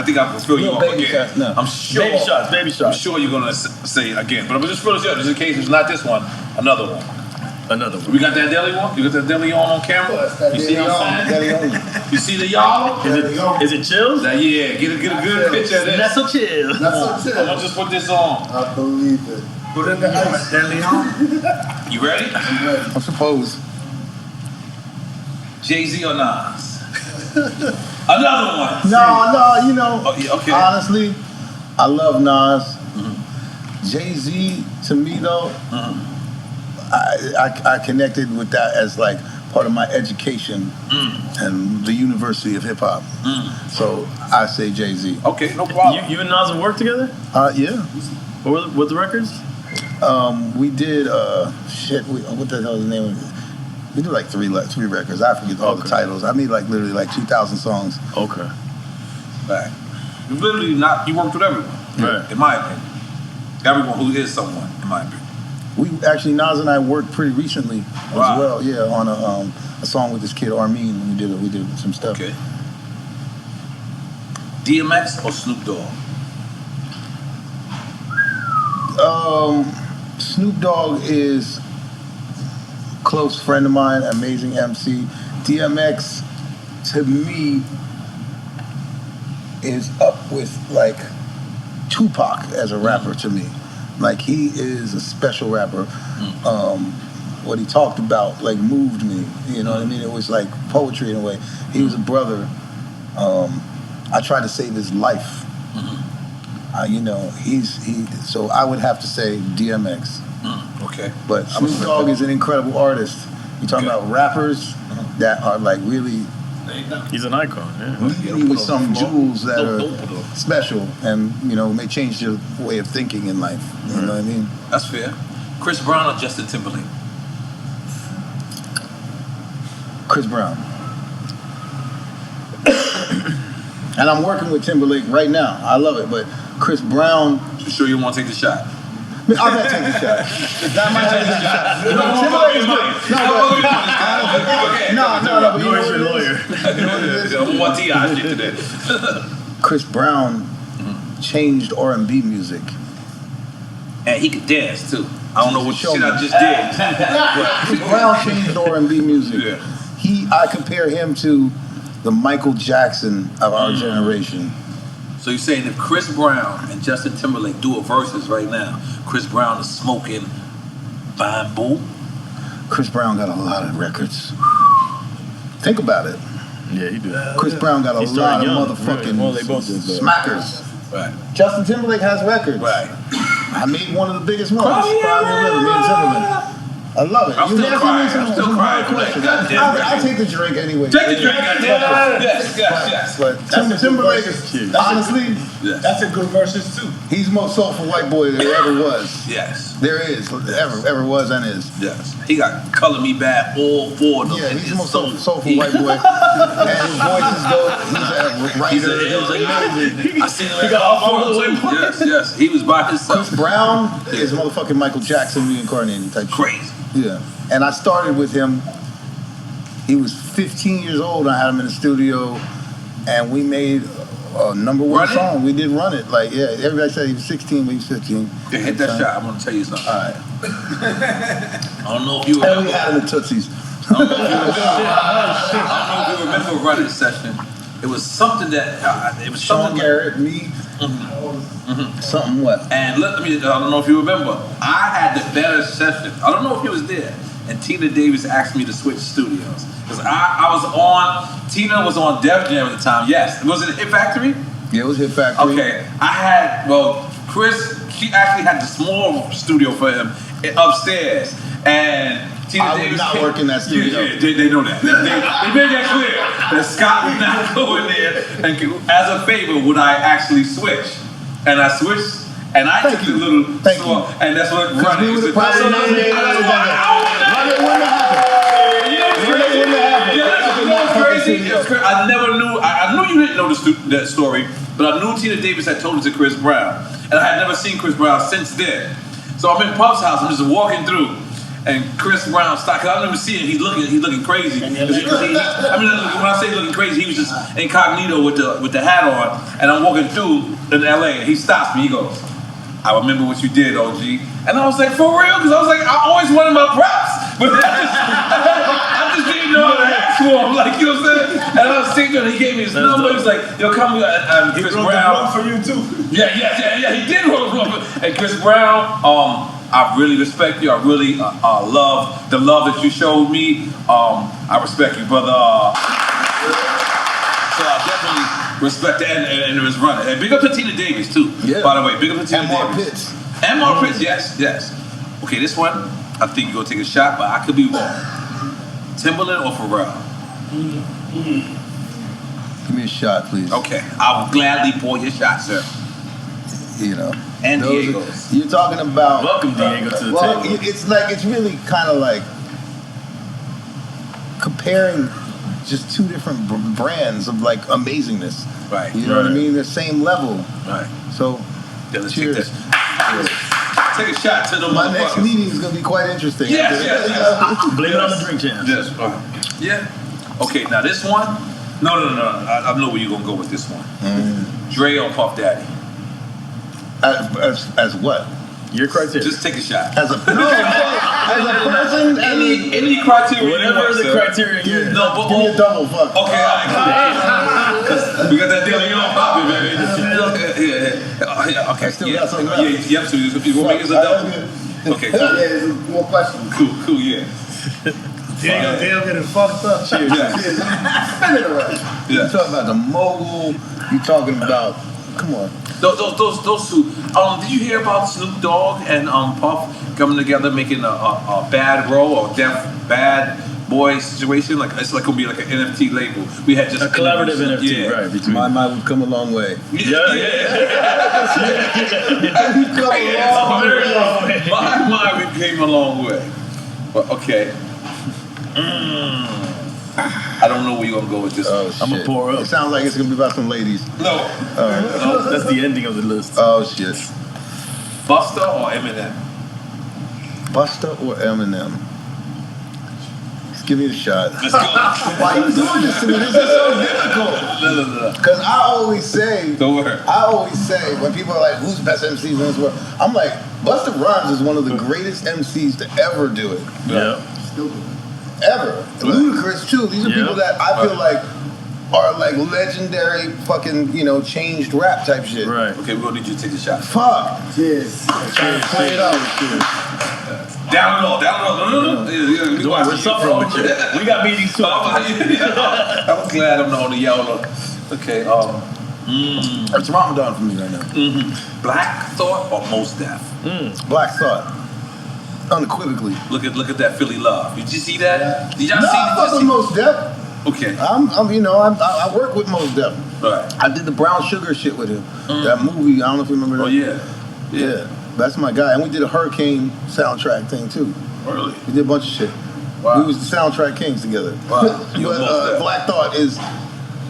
think I can fill you up again. I'm sure. Baby shots. I'm sure you're gonna say it again, but I'm just fill this up just in case it's not this one, another one. We got that deli one? You got that deli on camera? You see what I'm saying? You see the y'all? Is it chills? Yeah, get a good picture of this. That's so chill. I'm gonna just put this on. I believe it. Put in the ice. Deli on. You ready? I'm ready. I suppose. Jay-Z or Nas? Another one. No, you know. Oh, yeah, okay. Honestly, I love Nas. Jay-Z, to me though, I connected with that as like part of my education and the University of Hip Hop. So I say Jay-Z. Okay, no problem. You and Nas have worked together? Yeah. What were the records? We did what the hell is the name of it? We did like three records. I forget all the titles. I made like literally like 2,000 songs. Okay. Right. You literally you worked with everyone. Right. In my opinion. Everyone who is someone, in my opinion. We actually, Nas and I worked pretty recently as well. Yeah, on a song with this kid Armin. We did some stuff. Okay. DMX or Snoop Dogg? Snoop Dogg is a close friend of mine, amazing MC. DMX, to me, is up with like Tupac as a rapper to me. Like he is a special rapper. What he talked about like moved me. You know what I mean? It was like poetry in a way. He was a brother. I tried to save his life. So I would have to say DMX. Okay. But Snoop Dogg is an incredible artist. You're talking about rappers that are like really. He's an icon. Yeah. Really with some jewels that are special and may change your way of thinking in life. You know what I mean? That's fair. Chris Brown or Justin Timberlake? Chris Brown. And I'm working with Timberlake right now. I love it, but Chris Brown. You sure you want to take the shot? I'll bet take a shot. That might take a shot. No, Timberlake is good. No, but you know what it is? What T.I. shit today. Chris Brown changed R&B music. And he could dance too. I don't know what shit I just did. Chris Brown changed R&B music. Yeah. I compare him to the Michael Jackson of our generation. So you're saying if Chris Brown and Justin Timberlake do a versus right now, Chris Brown is smoking bamboo? Chris Brown got a lot of records. Think about it. Yeah, he do. Chris Brown got a lot of motherfucking smackers. Right. Justin Timberlake has records. Right. I made one of the biggest ones. Cry Me a River, me and Timberlake. I love it. I'm still crying. I'll take the drink anyway. Take the drink. Yes. But Timberlake is, honestly, that's a good versus too. He's the most soulful white boy there ever was. Yes. There is. Ever was and is. Yes. He got Color Me Bad all four of them. Yeah, he's the most soulful white boy. And his voice is dope. He's a writer. He's amazing. I seen him. He got all four of those. Yes. He was by himself. Chris Brown is motherfucking Michael Jackson reincarnated type shit. Crazy. Yeah. And I started with him. He was 15 years old. I had him in the studio, and we made a number one song. We did Run It. Like, yeah, everybody said he was 16, but he was 15. Yeah, hit that shot. I'm going to tell you something. All right. I don't know if you remember. And we had him in Tootsies. I don't know if you remember Run It session. It was something that, it was Sean something Garrett, me, something what? And let me, I don't know if you remember, I had the better session. I don't know if he was there. And Tina Davis asked me to switch studios. Because Tina was on Def Jam at the time. Yes. Was it Hit Factory? Yeah, it was Hit Factory. Okay. Chris, she actually had the small studio for him upstairs. And Tina Davis not work in that studio. Yeah, they know that. They made that clear. That Scott would not go in there. And as a favor, would I actually switch? And I switched. And I took the little small, and that's what Run It was. Run It wouldn't have happened. I never knew. I knew you didn't know that story, but I knew Tina Davis had told it to Chris Brown, and I had never seen Chris Brown since then. So I'm in Puff's house. I'm just walking through, and Chris Brown stopped. Cause I never see him. He's looking crazy. When I say looking crazy, he was just incognito with the hat on, and I'm walking through in LA, and he stops me. He goes, "I remember what you did, OG." And I was like, "For real?" Because I was like, I always wanted my props, but I just didn't know how to ask for him. Like, you know what I'm saying? And I was sitting there, and he gave me his number. He was like, "Yo, come here." And Chris Brown for you too. Yeah. He did roll the blunt. And Chris Brown, I really respect you. I really love the love that you showed me. I respect you, brother. So I definitely respect it, and it was running. And big up to Tina Davis too. Yeah. By the way, big up to Tina Davis. N.O.R.E. Yes. Okay, this one, I think you're gonna take a shot, but I could be wrong. Timberland or Pharrell? Give me a shot, please. Okay, I will gladly pour your shot, sir. You know. And Diego's. You're talking about. Welcome, Diego, to the table. It's really kind of like comparing just two different brands of like amazingness. Right. You know what I mean? The same level. Right. So, cheers. Take a shot to the My next meeting is going to be quite interesting. Yes. Blame it on the drink champ. Yes. Yeah. Okay, now this one. No. I know where you're going to go with this one. Dre or Puff Daddy? As what? Your criteria. Just take a shot. As a person, any criteria. Whatever the criteria is. No, but give me a double fuck. Okay, all right. We got that deal on popping, baby. Yeah. Okay. I still got something else. Yep. So you gonna make it a double? Okay. Cool. Yeah, more questions. Cool. Yeah. Damn, getting fucked up. Cheers. Yeah. You talking about the mogul? You talking about? Come on. Those two. Did you hear about Snoop Dogg and Puff coming together, making a bad row or bad boy situation? Like it's like gonna be like an NFT label. We had just a collaborative NFT, right? Between my mind would come a long way. Yeah. My mind came a long way. But okay. I don't know where you're gonna go with this. I'm gonna pour up. It sounds like it's gonna be about some ladies. No. No, that's the ending of the list. Oh shit. Busta or Eminem? Busta or Eminem? Just give me a shot. Let's go. Why are you doing this to me? This is so difficult. No. Because I always say, Don't when people are like, who's the best MCs in this world? I'm like, Busta Rhymes is one of the greatest MCs to ever do it. Yeah. Still do it. Ever. Ludacris too. These are people that I feel like are like legendary fucking, changed rap type shit. Right. Okay, we're gonna need you to take the shot. Fuck. Cheers. Play it out. Down low. No. We're suffering with you. We got meetings too. I'm glad I'm the only yellow. Okay, It's Ramadan for me right now. Black Thought or Mos Def? Black Thought. Unequivocally. Look at that Philly love. Did you see that? Did y'all No, see I fuck with Mos Def. Okay. I work with Mos Def. Right. I did the Brown Sugar shit with him. That movie, I don't know if you remember that. Oh yeah. That's my guy. And we did a Hurricane soundtrack thing too. Really? We did a bunch of shit. Wow. We was the soundtrack kings together. Wow. But Black Thought is,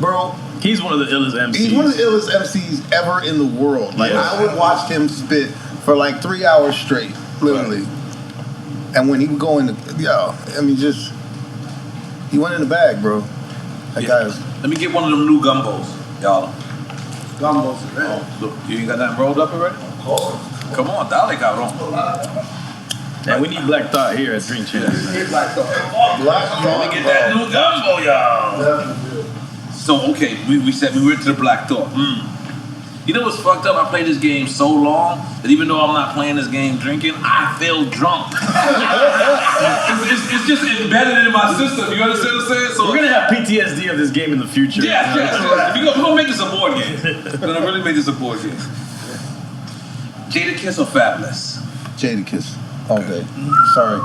bro. He's one of the illest MCs. He's one of the illest MCs ever in the world. Like I would watch him spit for like 3 hours straight, literally. And when he would go into, he went in the bag, bro. That guy was. Let me get one of them new gumbos, y'all. Gumbos. Look, you ain't got nothing rolled up already? Come on, dale cabrón. And we need Black Thought here at Drink Champs. Black Thought. Let me get that new gumbo, y'all. So, okay, we said we went to the Black Thought. You know what's fucked up? I played this game so long that even though I'm not playing this game drinking, I feel drunk. it's just embedded in my system. You understand what I'm saying? So we're gonna have PTSD of this game in the future. Yes. We're gonna make this a board game. We're gonna really make this a board game. Jadakiss or Fabulous? Jadakiss. All day. Sorry.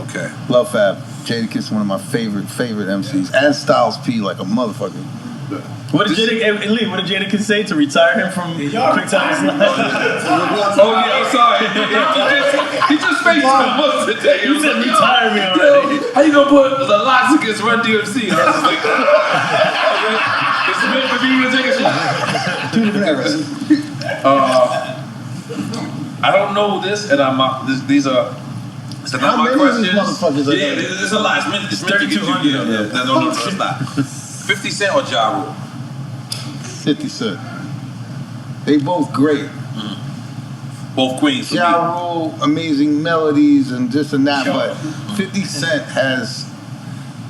Okay. Love Fab. Jadakiss is one of my favorite MCs. And Styles P like a motherfucker. What did Jadakiss say to retire him from QuickTime Live? Oh yeah, I'm sorry. He just faced most today. You said retire me already. Yo, how you gonna put the locks against Run DMC? I was just like, it's meant for me to take a shot. 2 different eras. I don't know this, and these are. It's not my questions. Yeah, there's a lot. It's meant to get you. No, it's not. 50 Cent or Ja Rule? 50 Cent. They both great. Both queens. Ja Rule, amazing melodies and this and that, but 50 Cent has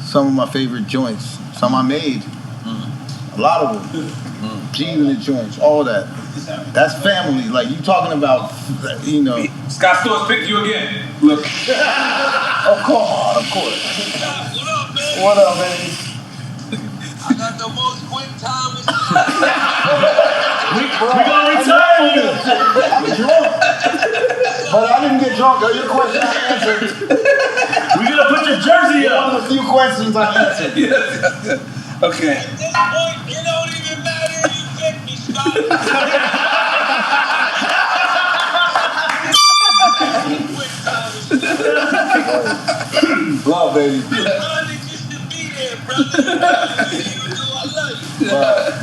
some of my favorite joints. Some I made. A lot of them. G-Unit joints, all that. That's family. Like, you talking about, Scott Storch picked you again. Look. Oh, come on, of course. What up, baby? I got the most quick time. We gonna retire you. I'm drunk. But I didn't get drunk. Your question I answered. We gonna put your jersey up. One of the few questions I answered. Yes. Okay. At this point, it don't even matter if you pick me, Scott. Quick time. Love, baby.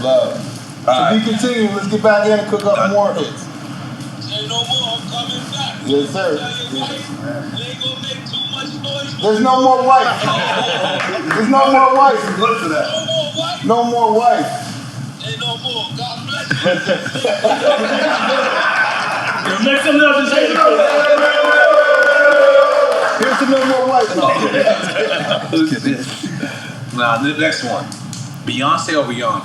Love. To be continued, let's get back in and cook up more hits. Say no more, I'm coming back. Yes, sir. We ain't gonna make too much noise. There's no more wife. There's no more wife. Look for that. No more what? No more wife. Ain't no more. God bless you. Make something else and say Here's the no more wife. Nah, the next one. Beyonce or Rihanna?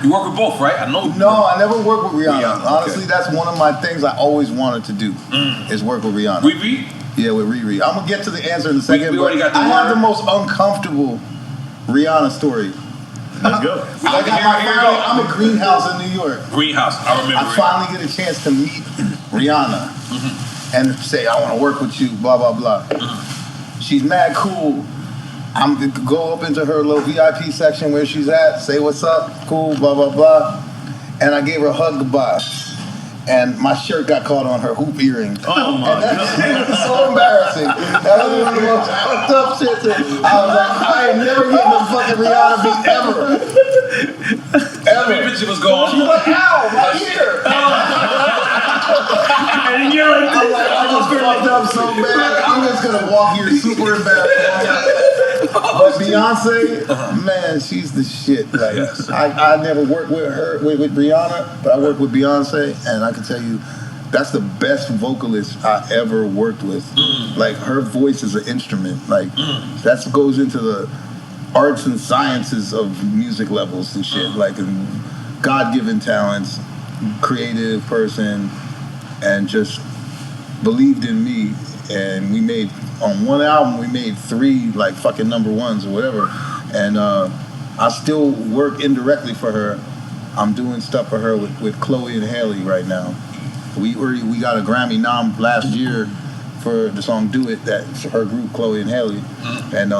You work with both, right? I know. No, I never worked with Rihanna. Rihanna, Honestly, okay. that's one of my things I always wanted to do, is work with Rihanna. Riri? Yeah, with Riri. I'm going to get to the answer in a second, We but already got the I have word. the most uncomfortable Rihanna story. Let's go. I'm a greenhouse in New York. Greenhouse, I remember I it. finally get a chance to meet Rihanna and say, I want to work with you, blah, blah, blah. She's mad cool. I'm going to go up into her little VIP section where she's at, say what's up, cool, blah, blah, blah. And I gave her a hug goodbye. And my shirt got caught on her hoop earring. Oh my God. It was so embarrassing. That was one of the most fucked up shit. I was like, I ain't never getting a fucking Rihanna beat ever. Every picture was gone. She was like, ow, my ear. And you're like, I'm like, I just fucked up so bad. I'm just gonna walk here super embarrassed. But Beyonce, man, she's the shit. Like, I never worked with her, with Rihanna, but I worked with Beyonce, and I can tell you, that's the best vocalist I ever worked with. Like, her voice is an instrument. Like, that goes into the arts and sciences of music levels and shit. Like, God-given talents, creative person, and just believed in me. And we made, on one album, we made 3 like fucking #1s or whatever. And I still work indirectly for her. I'm doing stuff for her with Chloe and Haley right now. We got a Grammy nom last year for the song "Do It." That's her group, Chloe and Haley, and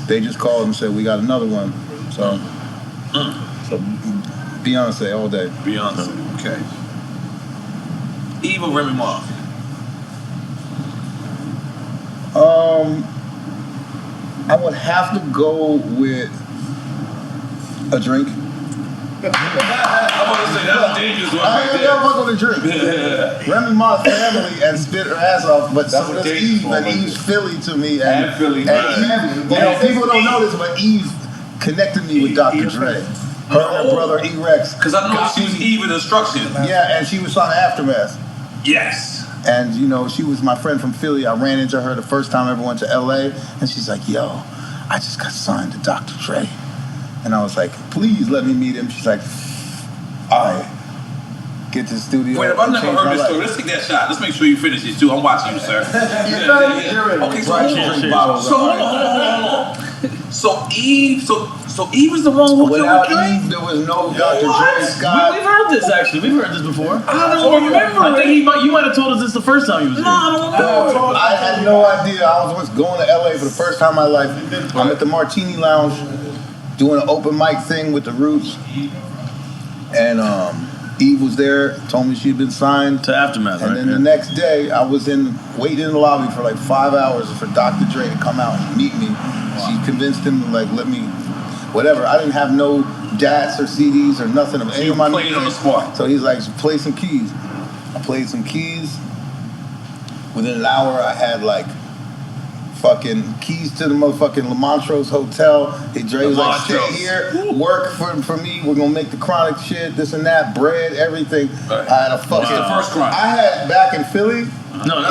they just called and said we got another one. So Beyonce all day. Beyonce, okay. Eve or Remy Ma? I would have to go with a drink. I'm about to say that's a dangerous one right there. I'm fuck with a drink. Remy Ma's family and spit her ass off, but that's what Eve, and Eve's Philly to me. And Philly. And Eve, people don't know this, but Eve connected me with Dr. Dre. Her and her brother E-Rex. Because I know she was Eve in Instruction. Yeah, and she was on Aftermath. Yes. And, you know, she was my friend from Philly. I ran into her the first time I ever went to L.A. And she's like, yo, I just got signed to Dr. Dre. And I was like, please let me meet him. She's like, all right. Get to the studio. Wait, if I've never heard this story, let's take that shot. Let's make sure you finish it too. I'm watching you, sir. Okay, so hold on. So Eve, so Eve is the one who without killed Eve, there was no Dr. Dre, Scott. We've heard this actually. We've heard this before. I don't remember. I think you might have told us this the first time he was here. I had no idea. I was once going to LA for the first time in my life. I'm at the Martini Lounge doing an open mic thing with the Roots. And Eve was there, told me she'd been signed to Aftermath, and then the next day, I was waiting in the lobby for like 5 hours for Dr. Dre to come out and meet me. She convinced him to like let me, whatever. I didn't have no DATs or CDs or nothing of any of my music. On the spot. So he's like, play some keys. I played some keys. Within an hour, I had like fucking keys to the motherfucking La Montrose Hotel. Dre was like, stay here, work for me. We're gonna make the Chronic shit, this and that, bread, everything. Right. I had a fucking. What's the first Chronic? I had back in Philly.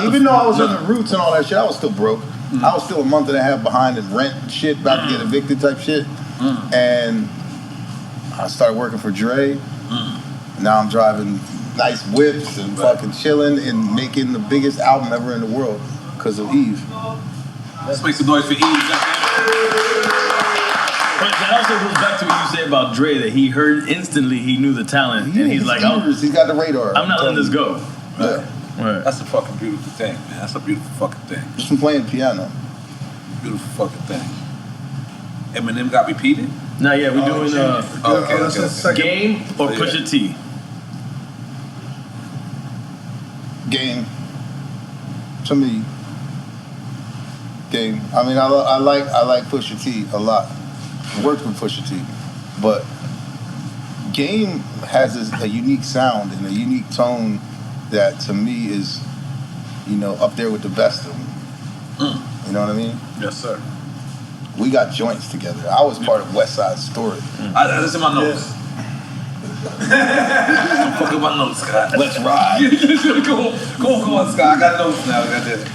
Even though I was in the Roots and all that shit, I was still broke. I was still a month and a half behind in rent and shit, about to get evicted type shit. And I started working for Dre. Now I'm driving nice whips and fucking chilling and making the biggest album ever in the world because of Eve. Let's make some noise for Eve. But that also goes back to what you said about Dre, that he heard instantly, he knew the talent, and he's like, he's got the radar. I'm not letting this go. Yeah. Right. That's a fucking beautiful thing, man. That's a beautiful fucking thing. Just from playing piano. Beautiful fucking thing. Eminem got repeated? Not yet. We're doing okay. Game or Pusha T? Game. To me. Game. I mean, I like Pusha T a lot. I worked with Pusha T, but Game has a unique sound and a unique tone that to me is, you know, up there with the best of them. You know what I mean? Yes, sir. We got joints together. I was part of West Side Story. That's in my notes. I'm fucking my notes, Scott. Let's ride. Go on, Scott. I got notes now. I got that.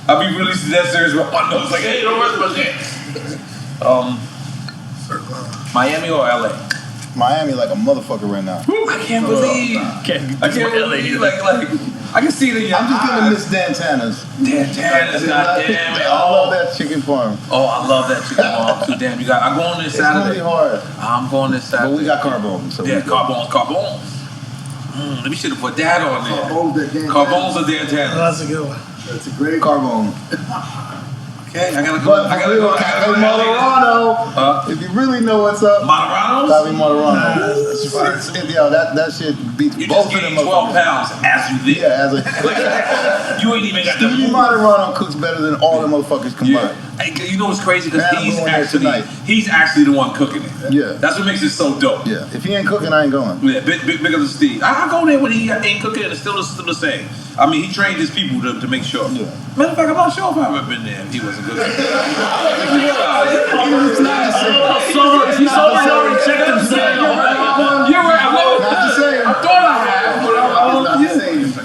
I'll be releasing that series with my notes. Like, hey, don't rest my shit. Miami or LA? Miami like a motherfucker right now. I can't believe. I can't believe. Like, I can see it in your I'm just eyes. gonna miss Dantana's. Dantana's, goddamn it. I love that chicken farm. Oh, I love that chicken farm too. Damn, I'm going this Saturday. It's gonna be hard. I'm going this Saturday. But we got Carbone. So yeah, Carbone. We should have put that on there. Carbone's a Dantana's. That's a good one. That's a great Carbone. Okay, I gotta go. Cafe Moderano. If you really know what's up, Moderanos? Cafe Moderano. that shit beats You both just of them. gained 12 pounds as you did. Yeah, as a you ain't even got the Stevie Moderano cooks better than all them motherfuckers combined. Hey, you know what's crazy? Because Man, I'm going there tonight. he's actually the one cooking it. Yeah. That's what makes it so dope. Yeah. If he ain't cooking, I ain't going. Yeah, big up to Steve. I go there when he ain't cooking and it's still the same. I mean, he trained his people to make sure. Yeah. Matter of fact, I'm not sure if I've ever been there if he wasn't good. It's not the same. He already checked himself. You're right. Not the same. I thought I had, but I don't know.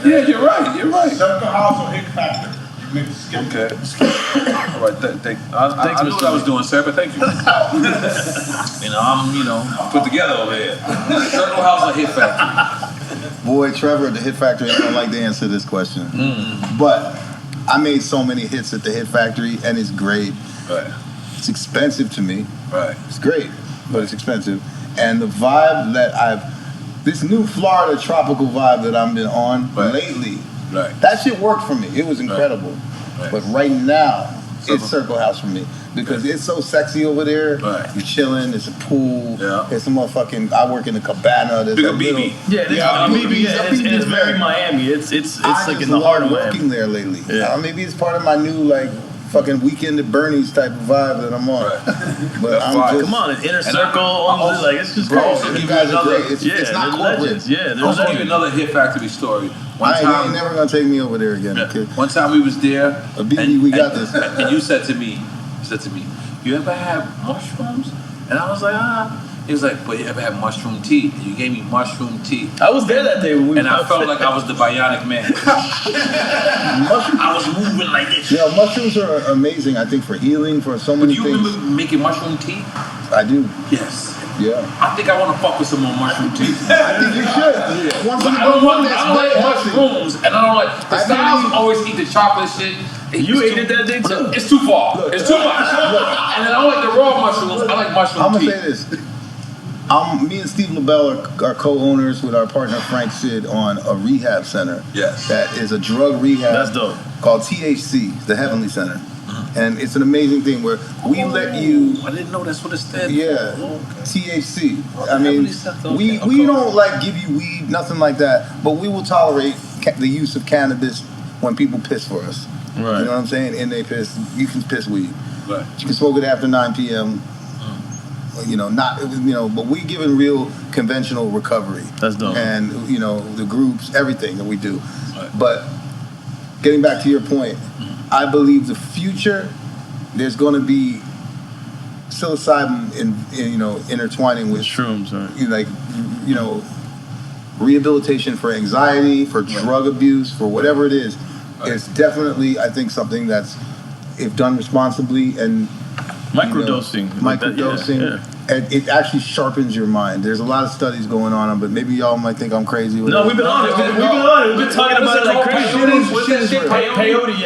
Yeah, you're right. Circle House or Hit Factor. You make the skip. Okay. All right, I knew what I was doing, sir, but thank you. I'm put together over here. Circle House or Hit Factory? Boy, Trevor at the Hit Factory, I don't like to answer this question. But I made so many hits at the Hit Factory, and it's great. Right. It's expensive to me. Right. It's great, but it's expensive. And the vibe that this new Florida tropical vibe that I've been on lately, that shit worked for me. It was incredible. Right. But right now, it's Circle House for me. Because it's so sexy over there. Right. You're chilling, there's a pool, there's some motherfucking, I work in a cabana. There's Big a little, BB. It's very Miami. It's like in the heart of Miami. Working there lately. Yeah. Maybe it's part of my new fucking Weekend at Bernie's type of vibe that I'm on. But I'm just, come on, it's inner circle. It's just crazy. You guys are great. It's not corporate. Legends. Yeah, I'll give you another Hit Factory story. You ain't never gonna take me over there again. Okay? One time we was there, we got this. And you said to me, you ever have mushrooms? And I was like, He was like, but you ever had mushroom tea? And you gave me mushroom tea. I was there that day when we and I felt like I was the bionic man. I was moving like this. Yeah, mushrooms are amazing, I think, for healing, for so many things. Do you remember making mushroom tea? I do. Yes. Yeah. I think I want to fuck with some more mushroom tea. I think you should. Yeah. I don't like mushrooms, and I don't like. The styles always eat the chocolate shit. You ate it that day too. It's too far. It's too much. And then I don't like the raw mushrooms. I like mushroom tea. I'm gonna say this. Me and Steve Lobel are co-owners with our partner Frank Sid on a rehab center. Yes. That is a drug rehab. That's dope. Called THC, the Heavenly Center. And it's an amazing thing where we let you. I didn't know that's what it stands for. Yeah, THC. I mean, we don't give you weed, nothing like that, but we will tolerate the use of cannabis when people piss for us. Right. You know what I'm saying? And they piss. You can piss weed. Right. You can smoke it after 9 p.m. But we give it real conventional recovery. That's dope. And the groups, everything that we do. Right. But getting back to your point. I believe the future, there's going to be psilocybin intertwining with shrooms, rehabilitation for anxiety, for drug abuse, for whatever it is. It's definitely, I think, something that's, if done responsibly and microdosing, it actually sharpens your mind. There's a lot of studies going on, but maybe y'all might think I'm crazy. No, we've been on it. We've been talking about it like crazy.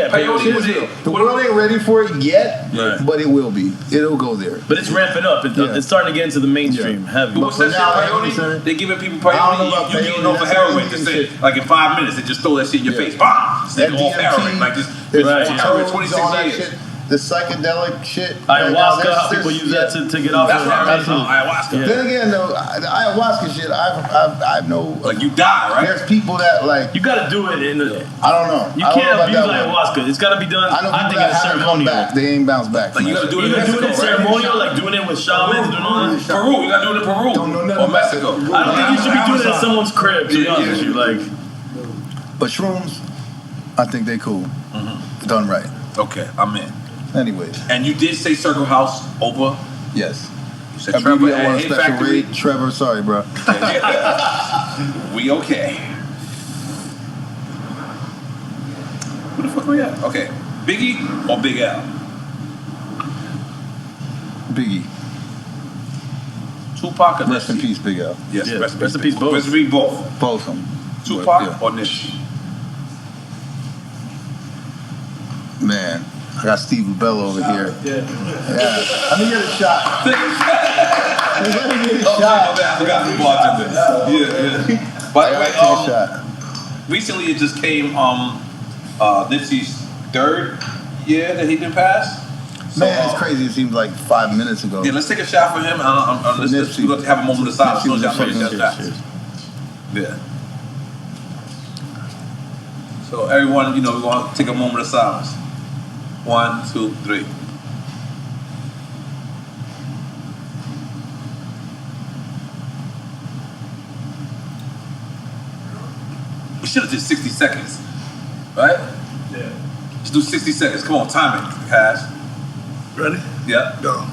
Peyote. The world ain't ready for it yet, but it will be. It'll go there. But it's ramping up. It's starting to get into the mainstream heavy. But what's that shit, peyote? They giving people peyote. You getting off of heroin. Just say, like in 5 minutes, they just throw that shit in your face. Bam! Stick off heroin. Like just 26 years. The psychedelic shit. Ayahuasca, people use that to get off of ayahuasca. Yeah. Then again, though, the ayahuasca shit, I know. Like you die, right? There's people that You gotta do it in the. I don't know. You can't abuse ayahuasca. It's gotta be done. I think it's ceremonial. They ain't bounced back. Like you gotta do it in Mexico, ceremonial, like doing it with shamans, doing all that. Peru, you gotta do it in Peru. Don't know nothing or Mexico. I don't think you should be doing it at someone's crib. To be honest with you, But shrooms, I think they cool. Done right. Okay, I'm in. Anyways. And you did say Circle House over? Yes. You said Trevor at Hit Factory. Trevor, sorry, bro. We okay. Who the fuck we at? Okay. Biggie or Big L? Biggie. Tupac or Nipsey? Rest in peace, Big L. Yes, Yeah, rest rest in peace, both. Rest in peace, both. Both of them. Tupac or Nipsey? Man. I got Steve Lobel over here. Yeah. Let me get a shot. Let me get a shot. I forgot the bartender. Yeah. By the way, recently it just came Nipsey's 3rd year that he been passed. Man, it's crazy. It seems like 5 minutes ago. Yeah, let's take a shot for him. Let's have a moment of silence. Yeah. So everyone, we want to take a moment of silence. 1, 2, 3. We should have did 60 seconds, right? Yeah. Let's do 60 seconds. Come on, time it, Cash. Ready? Yeah. Go.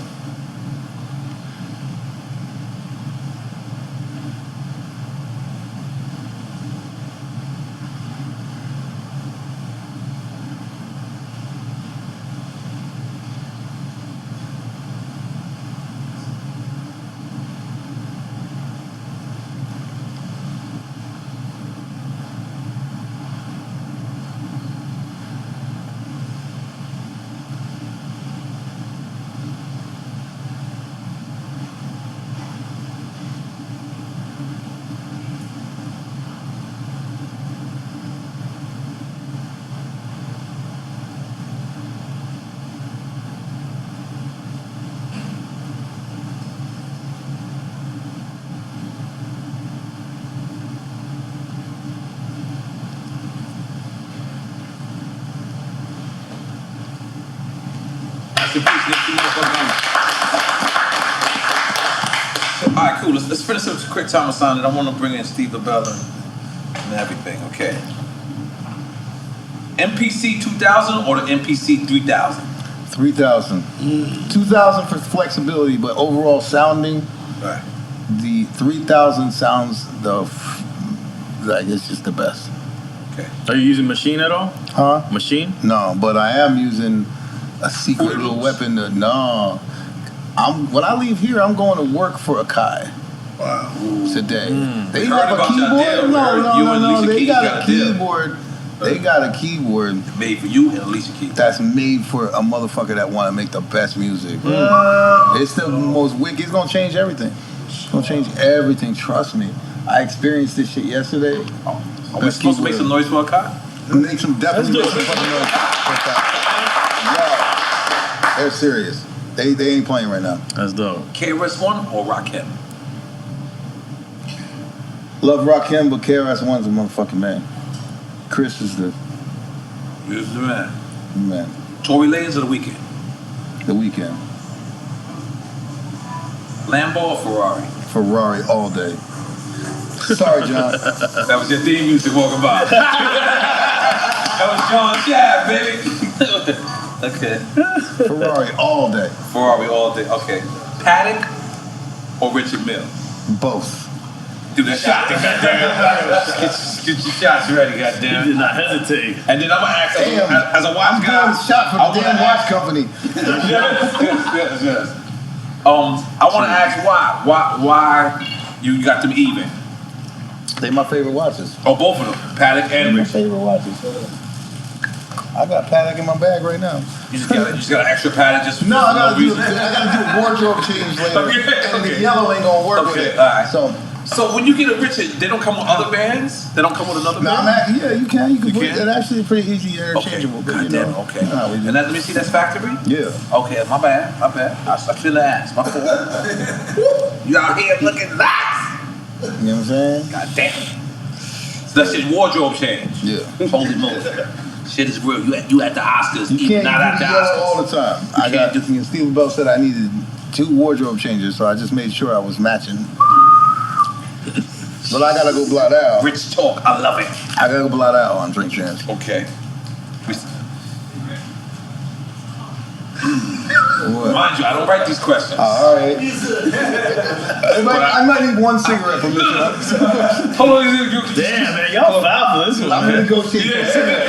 All right, cool. Let's finish up with a quick time assignment. I want to bring in Steve Lobel and everything. Okay. MPC 2000 or the MPC 3000? 3000. 2000 for flexibility, but overall sounding, right. The 3000 sounds like it's just the best. Okay. Are you using Machine at all? Huh? Machine? No, but I am using a secret little weapon. When I leave here, I'm going to work for Akai. Wow. Today. They We have heard a about keyboard? that deal. No. They Keys got got a a deal. keyboard. They got a keyboard made for you and Alicia Keys. that's made for a motherfucker that want to make the best music. It's the most wicked. It's gonna change everything. It's gonna change everything. Trust me. I experienced this shit yesterday. Are we supposed to make some noise for Akai? Make some definitely make some fucking noise. Yeah. They're serious. They ain't playing right now. That's dope. KRS-One or Rakim? Love Rakim, but KRS-One's a motherfucking man. Chris is the man. Tory Lanez or The Weeknd? The Weeknd. Lambo or Ferrari? Ferrari all day. Sorry, John. That was your theme music walking by. That was John Shaft, baby. Okay. Ferrari all day. Ferrari all day. Okay. Paddock or Richard Mille? Both. Do that shot. Goddamn. Get your shots ready, goddamn. He did not hesitate. And then I'm gonna ask as a watch guy. I'm doing a shot for the damn watch company. Yes. I want to ask why you got them even. They my favorite watches. Oh, both of them, Paddock and My Richard. favorite watches. I got Paddock in my bag right now. You just got an extra Paddock just for No, I gotta do reason. a wardrobe change later. Okay. And the yellow ain't gonna work with it. All right. So when you get a Richard, they don't come with other bands? They don't come with another band? yeah, you can. You can. You can? It's actually pretty easy interchangeable. Okay. But, you know, Okay. you know how we do. And let me see that's factory? Yeah. Okay, my bad. I feel the ass. My fault. You out here looking nice. You know what I'm saying? God damn. So that's your wardrobe change. Yeah. Holy moly. Shit is real. You at the Oscars, You can't not at do the yellow Oscars. all the time. Steve Lobel said I needed 2 wardrobe changes, so I just made sure I was matching. But I gotta go blot out. Rich talk, I love it. I gotta go blot out on Drink Champs. Okay. What? Mind you, I don't write these questions. All right. I might need 1 cigarette from this one. Hold on. Damn, man, y'all foul for this one. I'm gonna negotiate for a cigarette.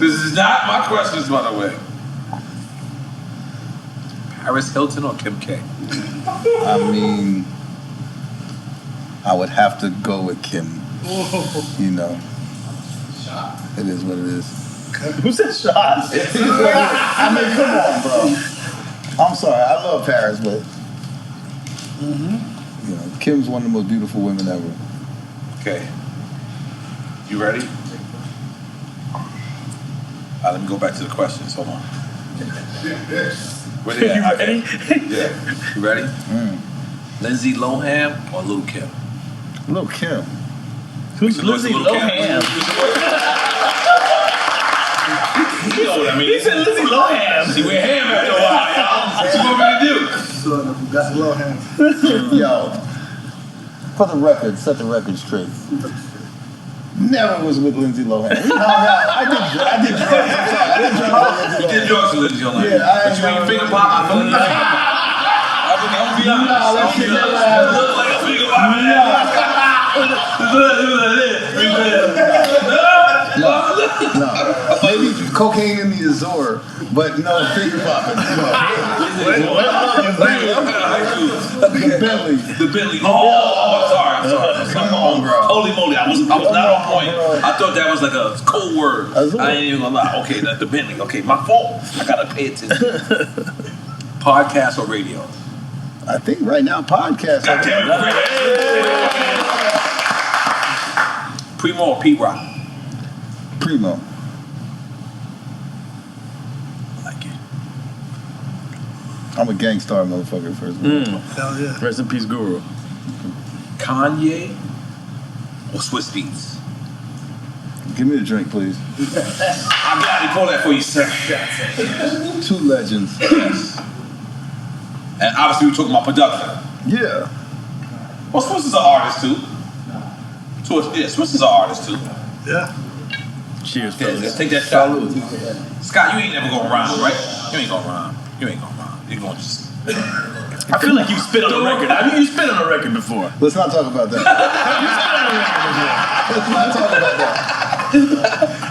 This is not my questions, by the way. Paris Hilton or Kim K? I mean, I would have to go with Kim. You know. It is what it is. Who said shots? I mean, come on, bro. I'm sorry. I love Paris, but you know, Kim's one of the most beautiful women ever. Okay. You ready? Let me go back to the questions. Hold on. Where they You at? ready? Yeah. You ready? Lindsay Lohan or Lil Kim? Lil Kim. Who's Lindsay Lohan? You know what I mean? He said Lindsay Lohan. See, we're ham after a while, y'all. What you want me to do? That's low hands. Yo, for the record, set the record straight. Never was with Lindsay Lohan. We hung out. I did drugs. I'm sorry. I did drugs with Lindsay You did Lohan. drugs with Lindsay Lohan. Yeah, I But you ain't finger pop. I'm gonna be honest. Nah, that shit never happened. Look like a finger pop. No. Maybe cocaine in the Azor, but no finger popping. The Bentley. The Bentley. Oh, I'm sorry. Come on, bro. Holy moly, I was not on point. I thought that was like a code word. I ain't even gonna lie. Okay, the Bentley. Okay, my fault. I gotta pay attention. Podcast or radio? I think right now podcast. God damn it. Primo or Pete Rock? Primo. I like it. I'm a gangstar motherfucker first of all. Hell yeah. Rest in peace, Guru. Kanye or Swiss Beats? Give me a drink, please. I'm glad to pull that for you, sir. Two legends. Yes. And obviously we're talking about production. Yeah. Well, Swiss is an artist too. Swiss is an artist too. Yeah. Cheers, Okay, fellas. let's take that shot. Scott, you ain't never gonna rhyme, right? You ain't gonna rhyme. You're gonna just. I feel like you spit on the record. I mean, you spit on the record before. Let's not talk about that. Let's not talk about that. I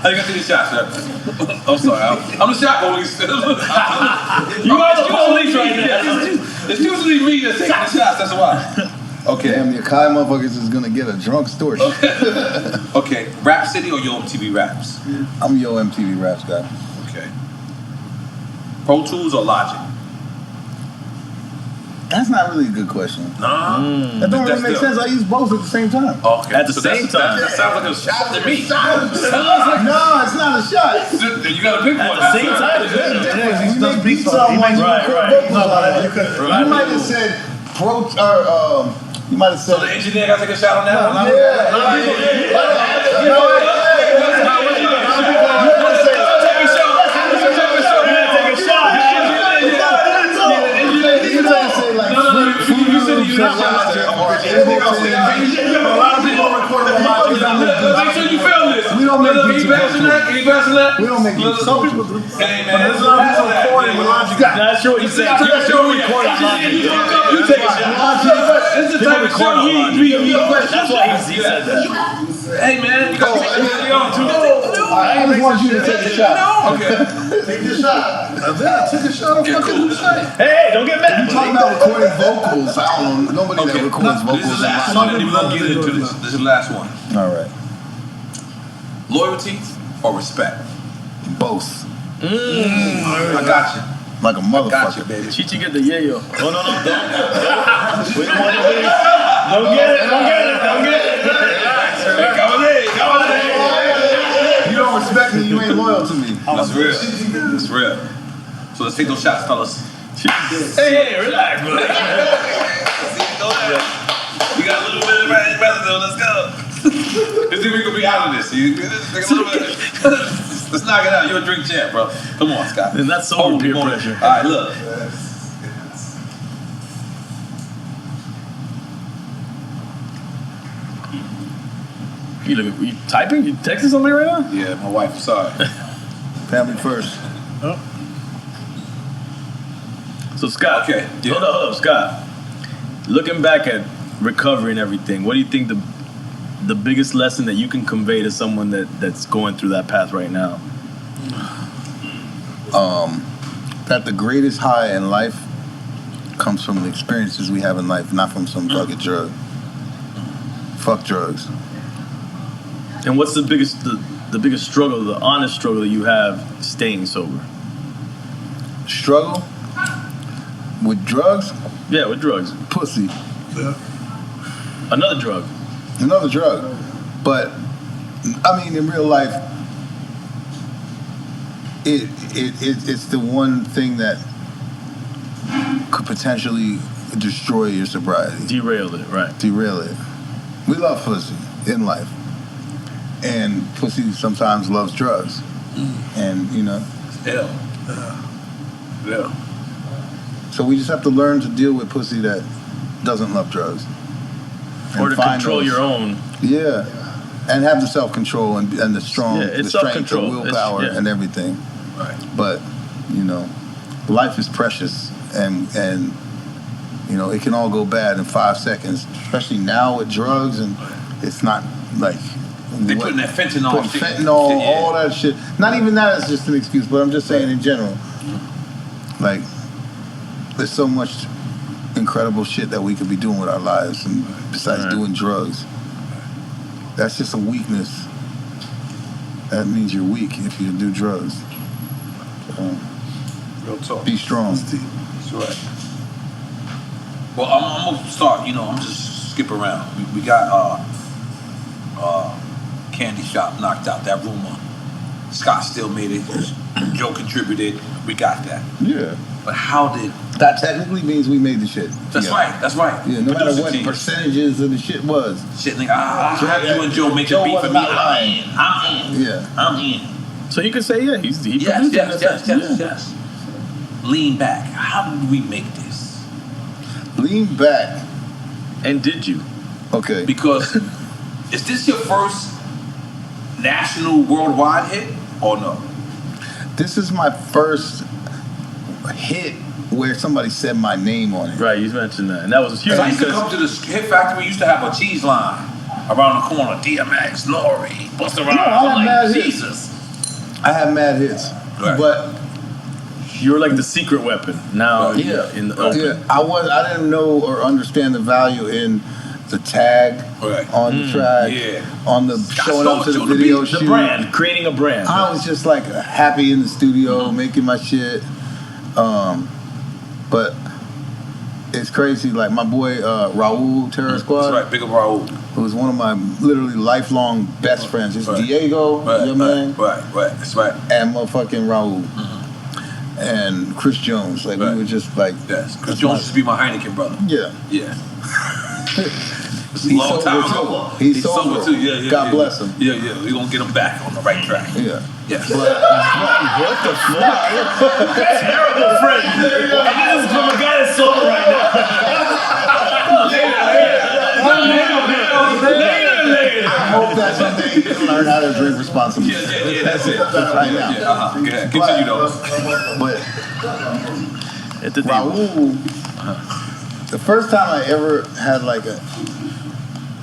gotta take the shot, sir. I'm sorry. I'm the shot police. You are the police right now. It's usually me that's taking the shots. That's why. Okay, and the Akai motherfuckers is gonna get a drunk Storch. Okay, Rap City or Yo MTV Raps? I'm Yo MTV Raps guy. Okay. Pro Tools or Logic? That's not really a good question. Nah. That don't really make sense. I use both at the same time. Okay. At the same time. That sounds like a shot to me. No, it's not a shot. You gotta pick one. At the same time. You make beats on one, you Right, put right. vocals on it. You might have said you might have said. So the engineer gotta take a shot on that one? Make sure you feel this. We don't make beats. Can you pass that? We don't make beats. Some people do. Hey man, there's a lot of people recording with Logic. Not sure what you said. You take a shot. This is the type of show That's why he said that. Hey man, you got to take it on too. I just want you to take a shot. Okay. Take your shot. I took a shot. Okay, cool. Hey, don't get mad. You talking about recording vocals? I don't know. Nobody that records vocals. This is the last one, and then we're gonna get into this. This is the last one. All right. Loyalty or respect? Both. I got you. Like a motherfucker. Got you, baby. Chichi get the yayo. Oh, no. We don't want to Don't get it. Come on in. You don't respect me, you ain't loyal to me. That's real. That's real. So let's take those shots, fellas. Hey, relax, bro. We got a little bit of brother though. Let's go. Let's see if we can be out of this. Take a little bit. Let's knock it out. You're a drink champ, bro. Come on, Scott. And that's so peer pressure. All right, look. You typing? You texting somebody right now? Yeah, my wife. Sorry. Family first. So Scott, Okay, yeah. hold up, Scott. Looking back at recovery and everything, what do you think the biggest lesson that you can convey to someone that's going through that path right now? That the greatest high in life comes from the experiences we have in life, not from some drug or drug. Fuck drugs. And what's the biggest struggle, the honest struggle that you have staying sober? Struggle with drugs? Yeah, with drugs. Pussy. Yeah. Another drug. Another drug. But I mean, in real life, it's the one thing that could potentially destroy your sobriety. Derail it, right? Derail it. We love pussy in life, and pussy sometimes loves drugs, and you know. Yeah. So we just have to learn to deal with pussy that doesn't love drugs. Or to control your own. Yeah. And have the self-control and the strong, the strength, the willpower, and everything. Right. But, you know, life is precious, and you know, it can all go bad in 5 seconds, especially now with drugs, and it's not like... They putting that fentanyl shit. Fentanyl, all that shit. Not even that is just an excuse, but I'm just saying in general. Like, there's so much incredible shit that we could be doing with our lives, and besides doing drugs. That's just a weakness. That means you're weak if you do drugs. Real talk. Be strong. That's right. Well, I'm gonna start. You know, I'm just skip around. We got Candy Shop knocked out. That rumor. Scott still made it. Joe contributed. We got that. Yeah. But how did... That technically means we made the shit. That's right. That's right. Yeah, no matter what percentages of the shit was. Shit, nigga, you and Joe make a beat for me. I'm in. Yeah. I'm in. So you can say, yeah, he produced Yes. Lean back. How did we make this? Lean back. And did you? Okay. Because is this your first national worldwide hit or no? This is my first hit where somebody said my name on it. Right, you mentioned that. And that was huge. I used to come to the Hit Factory, we used to have a cheese line around the corner. DMX, N.O.R.E, Busta Rhymes. I'm like, Jesus. I had mad hits. Right. But you were like the secret weapon. Now in the open. Yeah, I didn't know or understand the value in the tag on the track, on the showing up to the video shoot. The brand, creating a brand. I was just like happy in the studio, making my shit. But it's crazy. Like my boy Raul Terror Squad. That's right, big up Raul. Who was one of my literally lifelong best friends. It's Diego, your man. Right, that's right. And motherfucking Raul. And Chris Jones. Like we were just like. Yes, Chris Jones used to be my Heineken brother. Yeah. Yeah. He's long time ago. He's sober too. Yeah. God bless him. Yeah. We're gonna get him back on the right track. Yeah. Yes. What the fuck? Terrible friend. And this is from a guy that's sober right later. I hope that someday you can learn how to drink responsibly. Yeah, that's it. Right now. Yeah, Go ahead. Continue though. But Raul, the first time I ever had like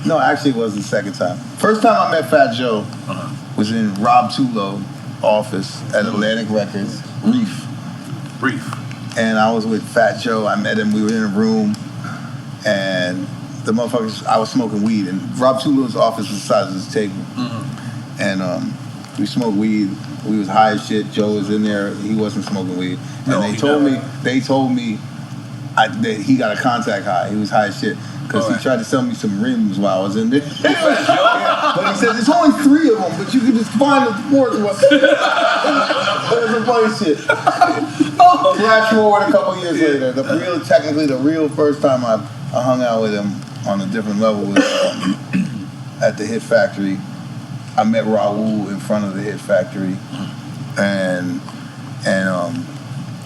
no, actually it was the second time. First time I met Fat Joe was in Rob Tulo's office at Atlantic Records, Reef. And I was with Fat Joe. I met him. We were in a room, and the motherfuckers. I was smoking weed, and Rob Tulo's office was the size of this table. And we smoked weed. We was high as shit. Joe was in there. He wasn't smoking weed. And they told me that he got a contact high. He was high as shit. Because he tried to sell me some rims while I was in there. But he said, there's only 3 of them, but you can just find the 4th one. It was some funny shit. Flash forward a couple years later, the real first time I hung out with him on a different level was at the Hit Factory. I met Raul in front of the Hit Factory, and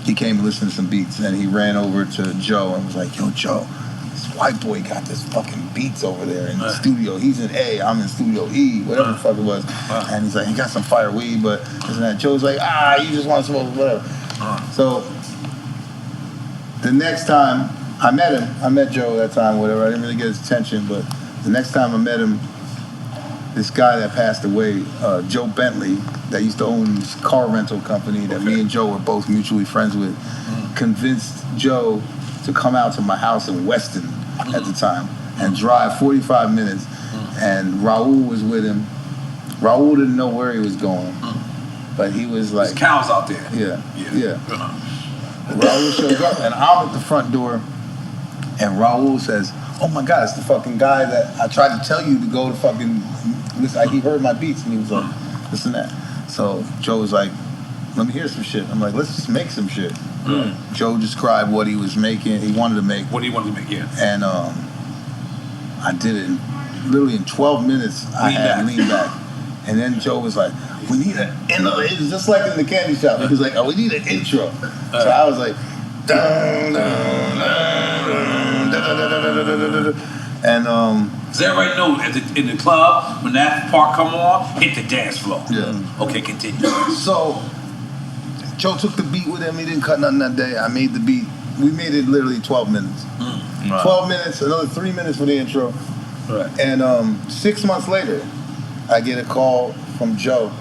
he came to listen to some beats, and he ran over to Joe and was like, yo, Joe, this white boy got this fucking beats over there in the studio. He's in A, I'm in Studio E, whatever the fuck it was. And he's like, he got some fire weed, but isn't that? Joe's like, you just want to smoke, whatever. So the next time I met Joe that time, whatever. I didn't really get his attention, but the next time I met him, this guy that passed away, Joe Bentley, that used to own this car rental company that me and Joe were both mutually friends with, convinced Joe to come out to my house in Weston at the time and drive 45 minutes. And Raul was with him. Raul didn't know where he was going, but he was like... There's cows out there. Yeah. Raul shows up, and I'm at the front door, and Raul says, oh my God, it's the fucking guy that I tried to tell you to go to fucking listen. He heard my beats, and he was like, listen to that. So Joe was like, let me hear some shit. I'm like, let's just make some shit. Joe described what he was making. He wanted to make. What he wanted to make, yeah. And I did it literally in 12 minutes. I had lean back. And then Joe was like, we need an intro. It was just like in the candy shop. He was like, oh, we need an intro. So I was like, dun, dun, dun, dun, dun, dun, and does everybody know in the club when that part come on, hit the dance floor? Yeah. Okay, continue. So Joe took the beat with him. He didn't cut nothing that day. I made the beat. We made it literally 12 minutes. 12 minutes, another 3 minutes for the intro. Right. And 6 months later, I get a call from Joe.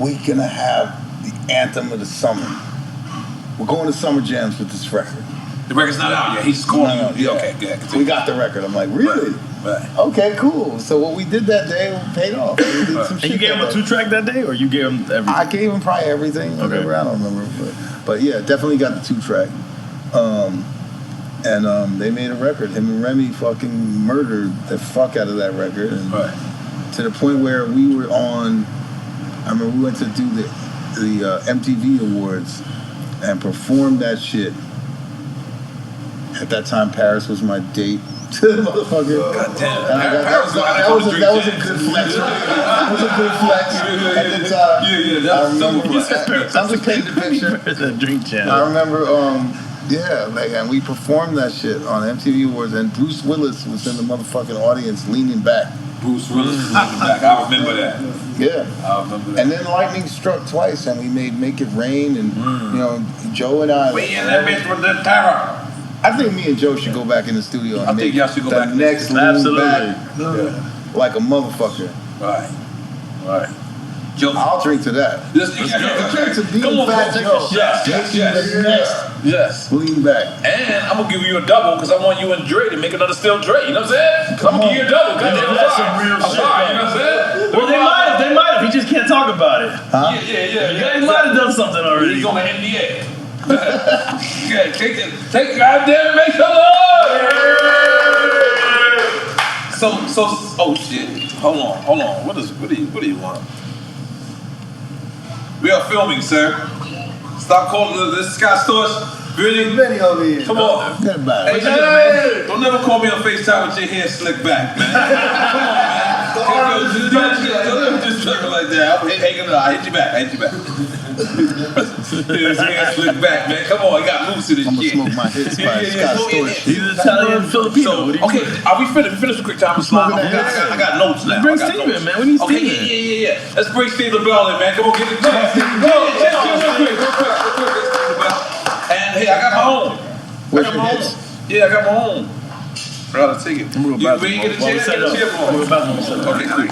We're gonna have the anthem of the summer. We're going to summer jams with this record. The record's not out yet. He's calling you. Yeah. Okay, good. We got the record. I'm like, really? Right. Okay, cool. So what we did that day paid off. We did some And shit you gave him a 2-track that day, or you gave him everything? I gave him probably everything. Okay. Whatever, I don't remember. But yeah, definitely got the 2-track. And they made a record. Him and Remy fucking murdered the fuck out of that record. And to the point where we were on, I remember we went to do the MTV Awards and performed that shit. At that time, Paris was my date. Motherfucker. God damn. That was a good flex. That was a good flex at the time. I remember. I'm just painting the picture. I remember, and we performed that shit on MTV Awards, and Bruce Willis was in the motherfucking audience leaning back. Bruce Willis was leaning back. I remember that. Yeah. I remember that. And then lightning struck twice, and we made Make It Rain, and you know, Joe and I. We in that bitch with the terror. I think me and Joe should go back in the studio and make y'all should go back. next lean back like a motherfucker. Right. Joe, I'll drink to that. Drink to being Fat Joe. Yes. Lean back. And I'm gonna give you a double because I want you and Dre to make another Still Dre. You know what I'm saying? I'm gonna give you a double. Goddamn, that's some real shit. You know what I'm saying? Well, they might have. He just can't talk about it. Huh? Yeah. He might have done something already. He's on the NBA. Yeah, take goddamn make some love. So, oh shit. Hold on. What do you want? We are filming, sir. Stop calling this guy Storch. Benny over here. Come on. Get about it. Hey, don't never call me on FaceTime with your hair slicked back, man. Come on, man. Don't just look like that. I hit you back. His hair slicked back, man. Come on, I got moves to this shit. I'm gonna smoke my hits by Scott Storch. He's Italian Filipino. Okay, are we finished with quick time? I got notes now. Bring Steve in, man. We need Steve in. Yeah. Let's bring Steve Lobel in, man. Come on, get it. Go. Real quick. And hey, I got my own. Where's your hits? Yeah, I got my own. Bro, take it. You get a chair? Get a chair for me. Okay, cool.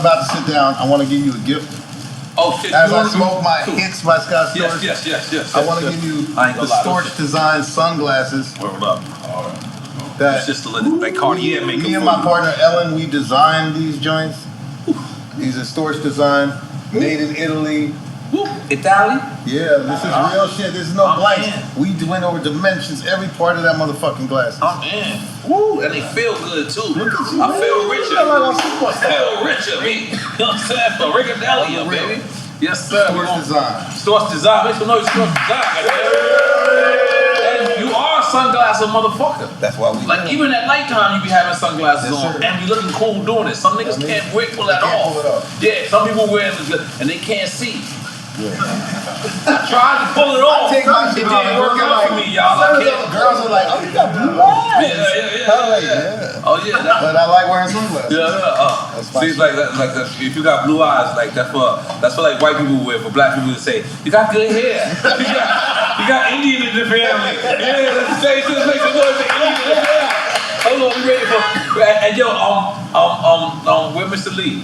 About to sit down, I want to give you a gift. Oh shit! As I smoke my hits by Scott Storch, yes. I want to give you the Storch design sunglasses. Word up. That just to let Cartier make me and my partner Ellen, we designed these joints. These are Storch design, made in Italy. Italy? Yeah, this is real shit. This is no blanks. We went over dimensions, every part of that motherfucking glass. I'm in. Woo, and they feel good too. I feel richer. Me. You know what I'm saying? For Rigadelia, baby. Yes, sir. Storch design. Storch design. Make some noise, Storch design. And you are a sunglasses motherfucker. That's why we like even at nighttime you be having sunglasses on and be looking cool doing it. Some niggas can't pull that off. Yeah, some people wear it and they can't see. I tried to pull it off. I take my shit It didn't work out for me, y'all. Girls are like, oh, you got blue eyes. Yeah. Oh yeah. But I like wearing sunglasses. See, it's like if you got blue eyes, like that's for like white people wear. For black people to say, you got good hair. You got Indian in the family. Yeah, let's say to make some noise. Indian in the family. Hold on, we ready for? And yo, where Mr. Lee?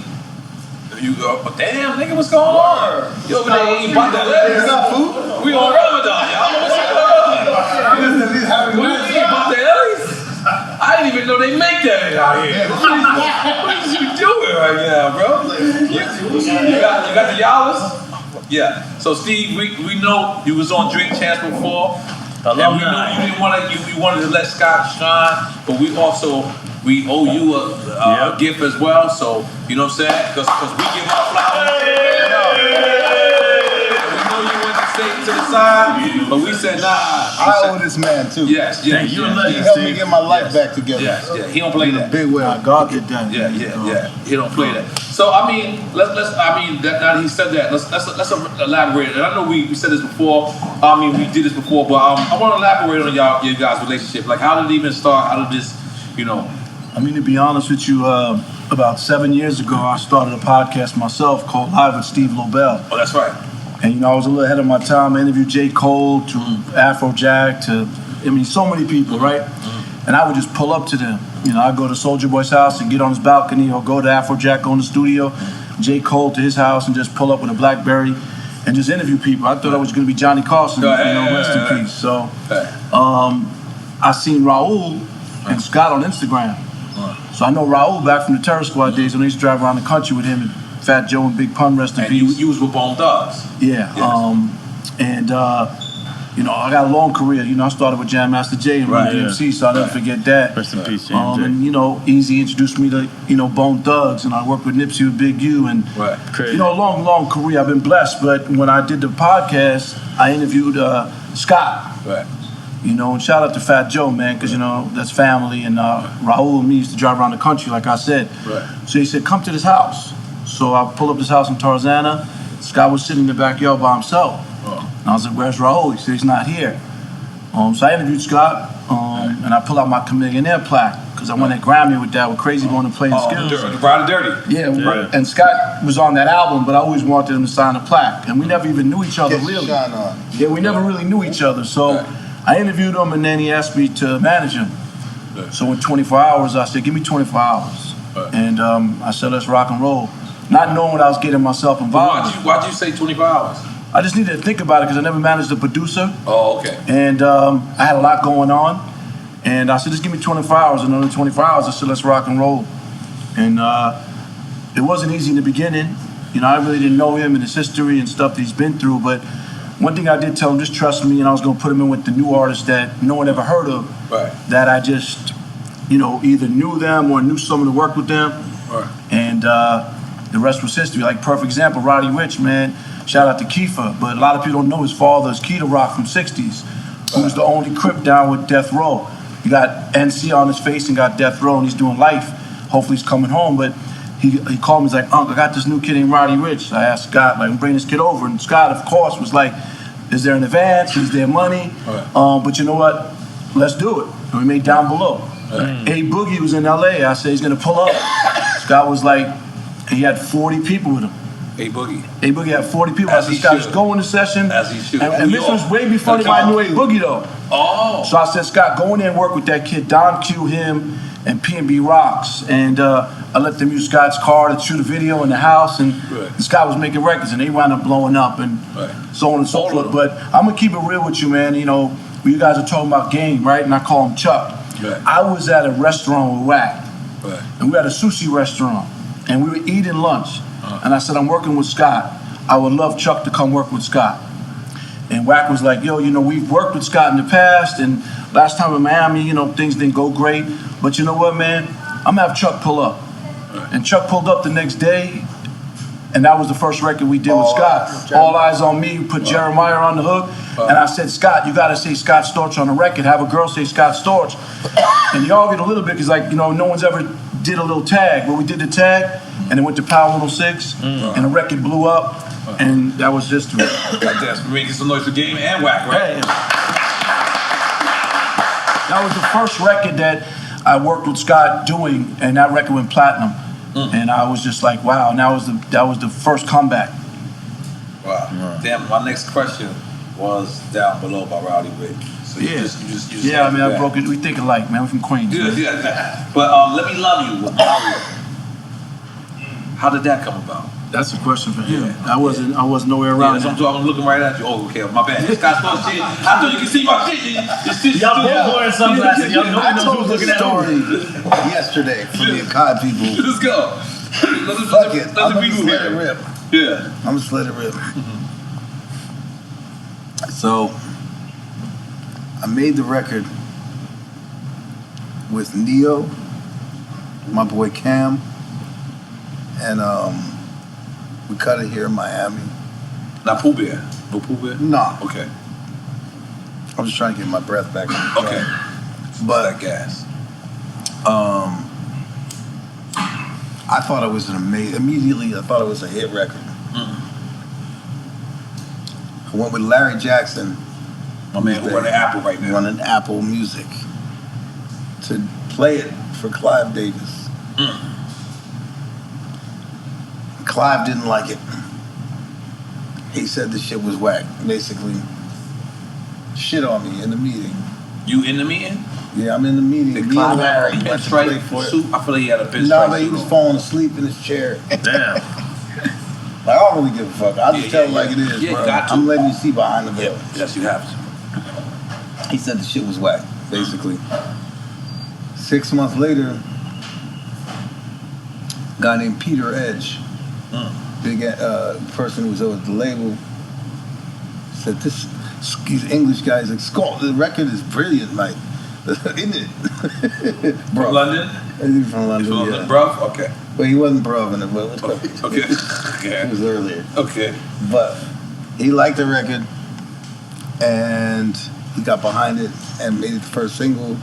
You go, damn, nigga, what's going on? You over there eating about that lettuce? It's not food. We on Ramadan, y'all. What's going on? We eating about that lettuce? I didn't even know they make that out here. What is you doing right now, bro? You got the Yalas? Yeah. So Steve, we know you was on Drink Champs before. And we know you didn't want to. You wanted to let Scott shine, but we owe you a gift as well. So you know what I'm saying? Because we give our flowers. And we know you went to stay to the side, but we said nah. I owe this man too. Yes. He helped me get my life back together. Yes. He don't play that. Big way. God did that. Yeah. He don't play that. So I mean, let's. I mean, now that he said that, let's elaborate. And I know we said this before. I mean, we did this before, but I want to elaborate on your guys' relationship. Like, how did it even start? How did this, I mean, to be honest with you, about 7 years ago, I started a podcast myself called Live with Steve Lobel. Oh, that's right. And I was a little ahead of my time. I interviewed J. Cole to Afrojack to, so many people, right? And I would just pull up to them. I'd go to Soulja Boy's house and get on his balcony, or go to Afrojack, go in the studio, J. Cole to his house, and just pull up with a BlackBerry and just interview people. I thought I was going to be Johnny Carson, rest in peace. So I seen Raul and Scott on Instagram. So I know Raul back from the Terror Squad days when I used to drive around the country with him and Fat Joe and Big Pun, rest in peace. You was with Bone Thugs. Yeah. Yes. I got a long career. I started with Jam Master Jay and Run DMC, so I'll never forget that. Rest in peace, Jam J. And Easy introduced me to Bone Thugs, and I worked with Nipsey with Big U, and Crazy. long career. I've been blessed. But when I did the podcast, I interviewed Scott. Right. And shout out to Fat Joe, man, because that's family. And Raul and me used to drive around the country, like I said. Right. So he said, come to this house. So I pulled up this house in Tarzana. Scott was sitting in the backyard by himself. And I was like, where's Raul? He said, he's not here. So I interviewed Scott, and I pulled out my Chameleonaire plaque, because I won that Grammy with that, with Crazy Bone and Playing Skills. The Bride of Dirty. Yeah, and Scott was on that album, but I always wanted him to sign a plaque. And we never even knew each other, really. Yeah, we never really knew each other. So I interviewed him, and then he asked me to manage him. So in 24 hours, I said, give me 24 hours. And I said, let's rock and roll. Not knowing what I was getting myself involved with. Why'd you say 24 hours? I just needed to think about it because I never managed a producer. Oh, okay. And I had a lot going on. And I said, just give me 24 hours. And in 24 hours, I said, let's rock and roll. And it wasn't easy in the beginning. I really didn't know him and his history and stuff that he's been through. But one thing I did tell him, just trust me, and I was going to put him in with the new artists that no one ever heard of. Right. That I just, either knew them or knew someone to work with them. Right. And the rest was history. Like, perfect example, Roddy Ricch, man. Shout out to Kiefer, but a lot of people don't know his father is Key to Rock from 60s, who was the only Crip down with Death Row. He got NC on his face and got Death Row, and he's doing life. Hopefully he's coming home, but he called me, he's like, Unc, I got this new kid named Roddy Ricch. I asked Scott, bring this kid over, and Scott, of course, was like, is there an advance? Is there money? Right. But you know what? Let's do it. And we made Down Below. Right. A Boogie was in LA. I said, he's gonna pull up. Scott was like, he had 40 people with him. A Boogie had 40 people. I said, Scott, just go in the session. As he should. And this was way before anybody knew A Boogie, though. Oh. So I said, Scott, go in there and work with that kid, Don Q, him, and P&B Rocks. And I let them use Scott's car to shoot a video in the house. And Scott was making records, and they wound up blowing up, and so on and so forth. But I'm going to keep it real with you, man. You guys are talking about game, right? And I call him Chuck. Right. I was at a restaurant with Wack. Right. And we had a sushi restaurant. And we were eating lunch. And I said, I'm working with Scott. I would love Chuck to come work with Scott. And Wack was like, yo, we've worked with Scott in the past, and last time in Miami, things didn't go great. But you know what, man? I'm gonna have Chuck pull up. And Chuck pulled up the next day, and that was the first record we did with Scott. All Eyes on Me, we put Jeremiah on the hook. And I said, Scott, you gotta say Scott Storch on the record. Have a girl say Scott Storch. And he argued a little bit, because no one's ever did a little tag where we did the tag, and it went to Power 106, and the record blew up, and that was history. That's making some noise for Game and Whack, right? That was the first record that I worked with Scott doing, and that record went platinum. And I was just like, wow, and that was the first comeback. Wow. Damn, my next question was Down Below by Rowdy Rig. So you just I mean, I broke it. We think alike, man. We're from Queens. Yeah. But Let Me Love You with Mario. How did that come about? That's a question for him. I wasn't nowhere around. Yeah, I'm looking right at you. Oh, okay, my bad. This guy's supposed to see. I thought you could see my shit. Y'all both wearing sunglasses. Y'all I told the story yesterday for the COD people. Let's go. Fuck it. I'm gonna just let it rip. Yeah. I'm just let it rip. So, I made the record with Neo, my boy Cam, and we cut it here in Miami. Not Pooh Bear. No Pooh Bear? Nah. Okay. I'm just trying to get my breath back. Okay. But that gas. I thought it was immediately I thought it was a hit record. I went with Larry Jackson, my man who running Apple right now. Running Apple Music, to play it for Clive Davis. Clive didn't like it. He said the shit was whack, basically. Shit on me in the meeting. You in the meeting? Yeah, I'm in the meeting. Did Clive have a pinstripe suit? I feel like he had a pinstripe suit. No, but he was falling asleep in his chair. Damn. Like, I don't really give a fuck. I'll just tell it like it is, bro. You got to. I'm letting you see behind the veil. Yes, you have to. He said the shit was whack, basically. 6 months later, a guy named Peter Edge, big person who was over at the label, said these English guys like, Skull, the record is brilliant, like, isn't it? From London? He's from London, yeah. Bruv? Okay. But he wasn't bruv in it, but okay. It was earlier. Okay. But he liked the record, and he got behind it and made it the first single.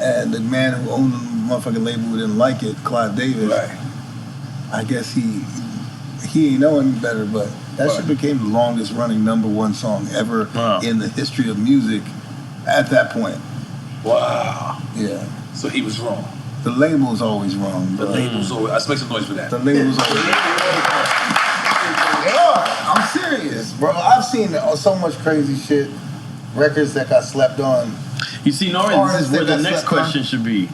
And the man who owned the motherfucking label who didn't like it, Clive Davis, I guess he ain't know any better, but that shit became the longest running #1 song ever in the history of music at that point. Wow. Yeah. So he was wrong. The label's always wrong. The label's always. Let's make some noise for that. The label's always wrong. They are. I'm serious, bro. I've seen so much crazy shit. Records that got slept on. You see, N.O.R.E, this is where the next question should be.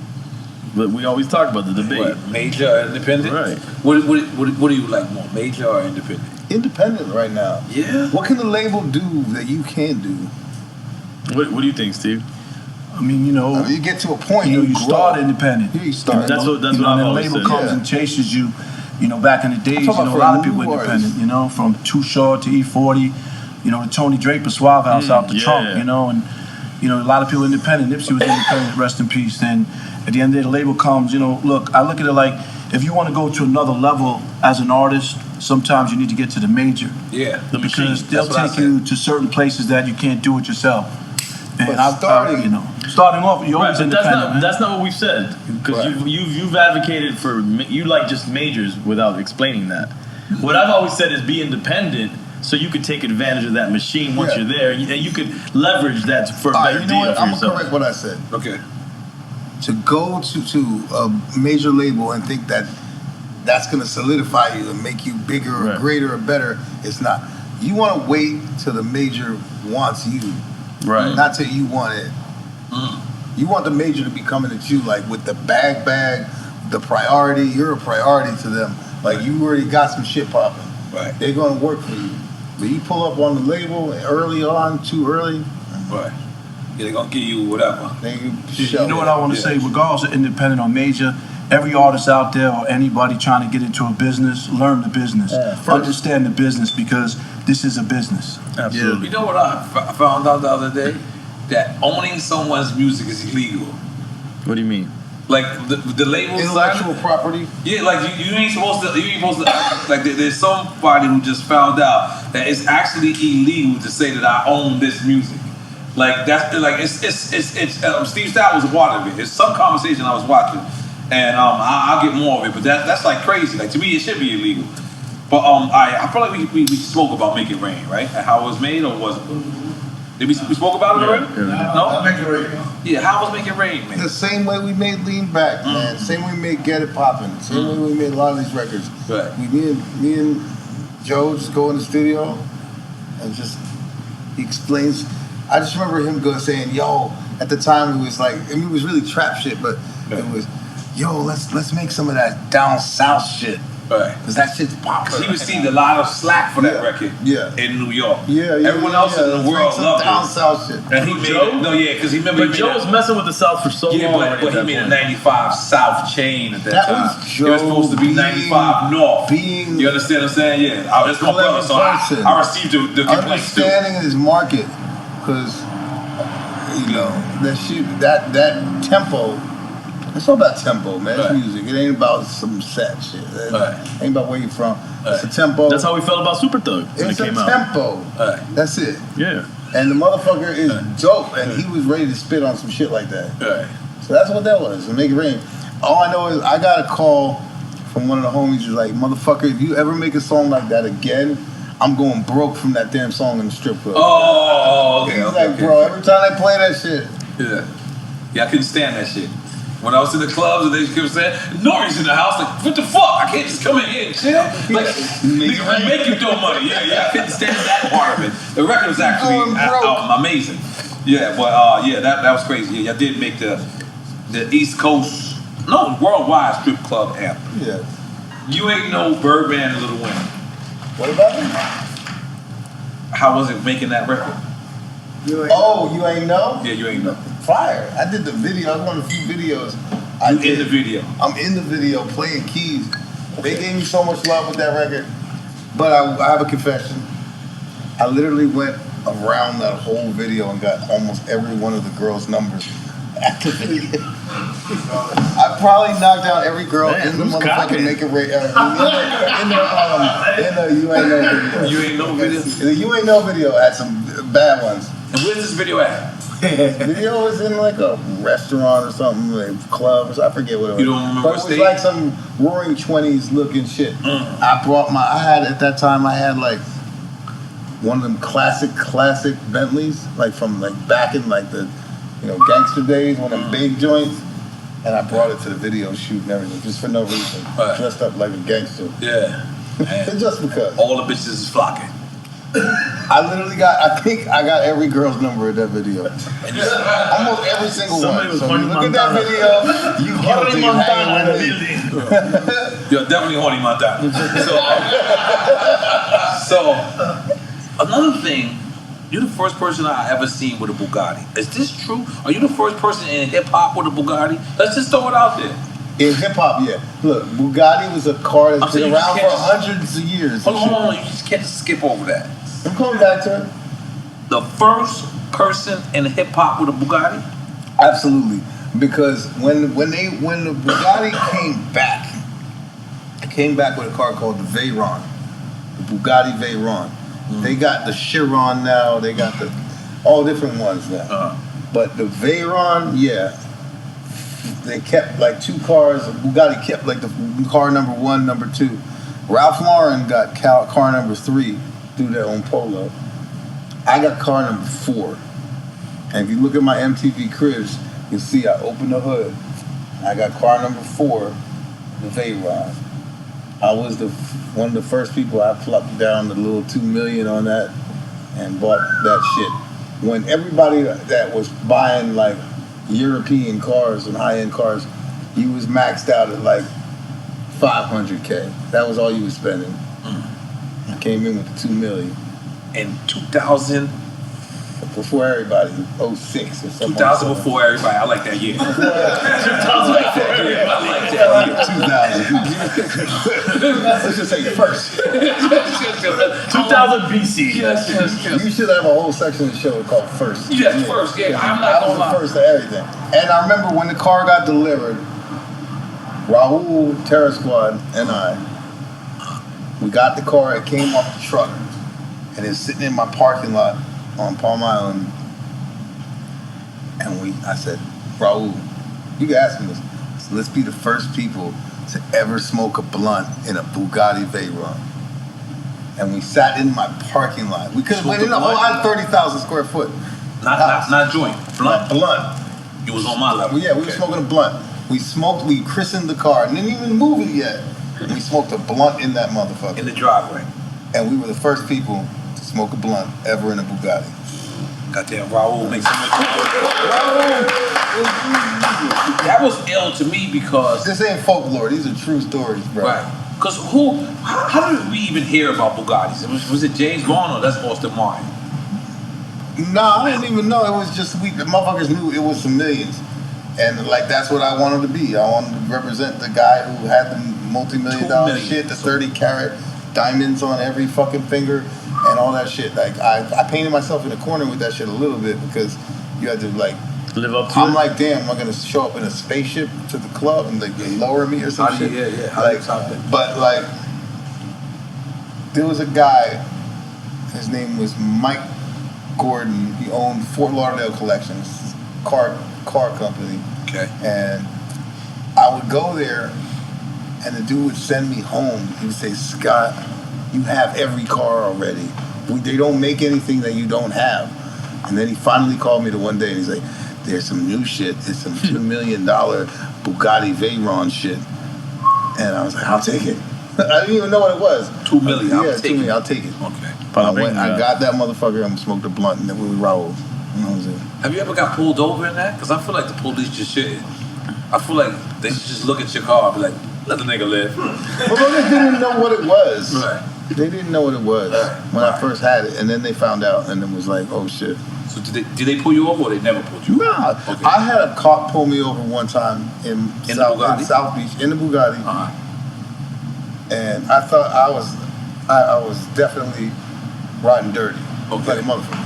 But we always talk about the debate. What, major or independent? Right. What do you like more, major or independent? Independent right now. Yeah. What can the label do that you can't do? What do you think, Steve? I mean, you get to a point. You start independent. You start. That's what I've the always label said. comes and chases you. Back in the days, a about for lot of people new were independent. From Too Short to E40, the Tony Draper Suave House out the trunk. And a lot of people independent. Nipsey was independent. Rest in peace. And at the end of the day, the label comes. Look, I look at it like if you want to go to another level as an artist, sometimes you need to get to the major. Yeah. Because they'll take you to certain places that you can't do it yourself. And starting off, you're always independent. That's not what we've said. Because you've advocated for just majors without explaining that. What I've always said is be independent, so you could take advantage of that machine once you're there, and you could leverage that for a better deal for yourself. I'm gonna correct what I said. Okay. To go to a major label and think that that's gonna solidify you and make you bigger or greater or better, it's not. You want to wait till the major wants you. Right. Not till you want it. You want the major to be coming at you like with the bag, the priority. You're a priority to them. Like you already got some shit popping. Right. They're gonna work for you. But you pull up on the label early on, too early. Right. Yeah, they're gonna give you whatever. You know what I want to say? Regardless of independent or major, every artist out there or anybody trying to get into a business, learn the business. Understand the business because this is a business. Absolutely. You know what I found out the other day? That owning someone's music is illegal. What do you mean? Like the label intellectual property. Yeah, like you ain't supposed to. Like there's somebody who just found out that it's actually illegal to say that I own this music. Like that's like it's Steve Stout was a part of it. It's some conversation I was watching, And I'll get more of it, but that's like crazy. Like to me, it should be illegal. But I feel like we spoke about Make It Rain, right? And how it was made, or was it? Did we spoke about it already? No? Make It Rain. Yeah, how was Make It Rain, man? The same way we made Lean Back, man. Same way we made Get It Poppin'. Same way we made a lot of these records. Right. Me and Joe just go in the studio and just he explains. I just remember him saying, "Yo," at the time it was like, I mean, it was really trap shit, but it was, "Yo, let's make some of that down south shit." Right. Because that shit's popular. He received a lot of slack for that record. Yeah. In New York. Yeah. Everyone else in the world loved down it. south shit. And he made it. Because he remember. But Joe was messing with the South for so long. But he made a 95 South chain at that time. Was Joe it was supposed to be 95 North. You understand what I'm saying? Yeah. That's my brother. So I received the complaints too. Understanding his market, because that shit, that tempo. It's all about tempo, man. It's music. It ain't about some sad shit. It ain't about where you from. It's a tempo. That's how we felt about Super Thug when it's it came a out. tempo. That's it. Yeah. And the motherfucker is dope, and he was ready to spit on some shit like that. So that's what that was. Make It Rain. All I know is I got a call from one of the homies who's like, "Motherfucker, if you ever make a song like that again, I'm going broke from that damn song in the strip club." Oh, okay. He's like, "Bro, every time they play that shit." Yeah, I couldn't stand that shit. When I was in the clubs and they kept saying, "N.O.R.E's in the house," like, what the fuck? I can't just come in here and chill. Like, nigga, make you throw money. Yeah, I couldn't stand that part of it. The record was actually amazing. Yeah, but that was crazy. Yeah, y'all did make the East Coast, worldwide strip club anthem. Yeah. You Ain't No Birdman and Lil Wayne. What about it? How was it making that record? You ain't know? Yeah, You Ain't Know. Fire. I did the video. I was one of the few videos. In the video. I'm in the video playing keys. They gave me so much love with that record. But I have a confession. I literally went around that whole video and got almost every one of the girls' numbers at the video. I probably knocked down every girl in the motherfucking Make It Rain. In the You Ain't Know video. You Ain't Know video? The You Ain't Know video had some bad ones. And where's this video at? The video was in like a restaurant or something, like clubs. I forget what it was. You don't remember but it was like some roaring 20s looking shit. I had like one of them classic Bentleys, like from like back in like the gangster days, one of them big joints. And I brought it to the video shoot and everything, just for no reason. Dressed up like a gangster. Yeah. Just because. All the bitches is flocking. I think I got every girl's number in that video. Almost every single one. So you look at that video, you guilty of hanging with me. You're definitely horny Montana. So another thing, you're the first person I ever seen with a Bugatti. Is this true? Are you the first person in hip hop with a Bugatti? Let's just throw it out there. In hip hop, yeah. Look, Bugatti was a car that's been around for hundreds of years. Hold on, you just can't skip over that. I'm coming back to it. The first person in hip hop with a Bugatti? Absolutely. Because when the Bugatti came back with a car called the Veyron. The Bugatti Veyron. They got the Chiron now, they got all different ones now. But the Veyron, they kept like two cars. Bugatti kept like the car number 1, number 2. Ralph Lauren got car number 3 through their own Polo. I got car number 4. And if you look at my MTV cribs, you'll see I opened the hood. I got car number 4, the Veyron. I was one of the first people. I plucked down the little $2 million on that and bought that shit. When everybody that was buying like European cars and high-end cars, you was maxed out at like $500K. That was all you was spending. I came in with the $2 million. In 2000? Before everybody, 06 or something. 2000 before everybody. I like that year. 2000 before everybody. I like that year. 2000. Let's just say first. 2000 BC. Yes. You should have a whole section of the show called First. Yes, First. Yeah, I'm not I was the first of everything. And I remember when the car got delivered, Raul, Terror Squad, and we got the car. It came off the truck, and it's sitting in my parking lot on Palm Island. And I said, Raul, you can ask him this. I So let's be the first people to ever smoke a blunt in a Bugatti Veyron. And we sat in my parking lot. We could have went in the whole. I had 30,000 square foot. Not joint. Blunt. Blunt. You was on my level. Yeah, we were smoking a blunt. We christened the car, and didn't even move it yet. We smoked a blunt in that motherfucker. In the driveway. And we were the first people to smoke a blunt ever in a Bugatti. Goddamn, Raul makes so much That was ill to me because... This ain't folklore. These are true stories, bro. Right. Because how did we even hear about Bugattis? Was it James Bond or that's Austin Martin? No, I didn't even know. It was just, the motherfuckers knew it was some millions. And like, that's what I wanted to be. I wanted to represent the guy who had the multi-million-dollar shit, the 30-carat diamonds on every fucking finger and all that shit. Like, I painted myself in a corner with that shit a little bit because you had to like, live up to I'm it. like, damn, am I gonna show up in a spaceship to the club and like they lower me or some shit? Yeah. Like, but like, there was a guy. His name was Mike Gordon. He owned Fort Lauderdale Collections, car company. Okay. And I would go there, and the dude would send me home. He would say, Scott, you have every car already. They don't make anything that you don't have. And then he finally called me the one day and he's like, there's some new shit. It's some $2 million Bugatti Veyron shit. And I was like, I'll take it. I didn't even know what it was. $2 million. Yeah, $2 million. I'll take it. Okay. I got that motherfucker and smoked a blunt and then we Raul. You know what I'm saying? Have you ever got pulled over in that? Because I feel like the police just shit. I feel like they should just look at your car and be like, let the nigga live. Well, they didn't know what it was. Right. They didn't know what it was when I first had it, and then they found out, and it was like, oh shit. So did they pull you over or they never pulled you over? Nah, Okay. I had a cop pull me over one time in South Beach in the Bugatti, and I thought I was definitely riding dirty, like a motherfucker.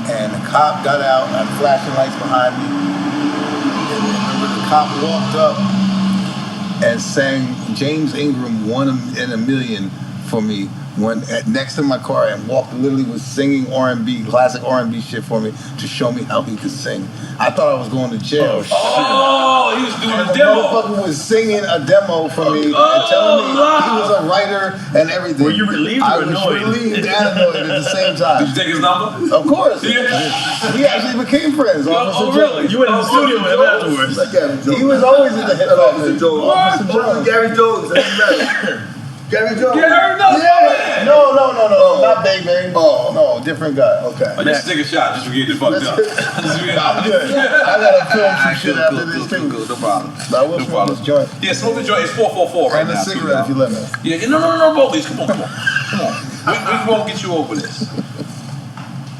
And the cop got out, had flashing lights behind me, and then the cop walked up and sang James Ingram, 1 in a Million for me next to my car, and literally was singing R&B, classic R&B shit for me to show me how he could sing. I thought I was going to jail. Oh, he was doing and a the demo. motherfucker was singing a demo for me and telling me he was a writer and everything. Were you relieved or annoyed? I was relieved and annoyed at the same time. Did you take his number? Of course. Yeah. We actually became friends. Oh, really? You went in the studio with him afterwards. He was always in the hip hop. Officer Jones. Gary Jones. Gary Jones. Gary, no. Yeah. No, not Bang Bang. Oh, no, different guy. Okay. Just take a shot, just forget the fucked up. I'm good. I gotta film some shit after this too. Good, no problem. I will smoke this joint. Yeah, smoke the joint. It's 444 right And now. a cigarette if you let me. Yeah, no, Bogies, come on. We won't get you over this.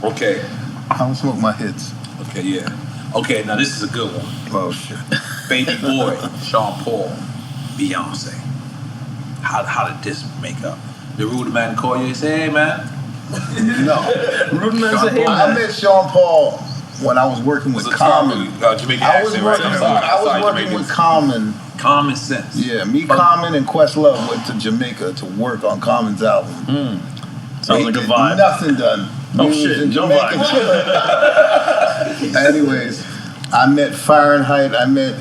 Okay. I'm gonna smoke my hits. Okay, yeah. Okay, now this is a good one. Oh shit. Baby Boy, Sean Paul, Beyonce. How did this make up? The rude man call you and say, hey man. No. Rude man say, hey man. I met Sean Paul when I was working with Common. Jamaican I was accent, right? working with Common. Common Sense. Yeah, me, Common, and Questlove went to Jamaica to work on Common's album. Sounds like a vibe. Nothing done. Oh We was shit, in no Jamaica vibe. Anyways, I met Fahrenheit, I met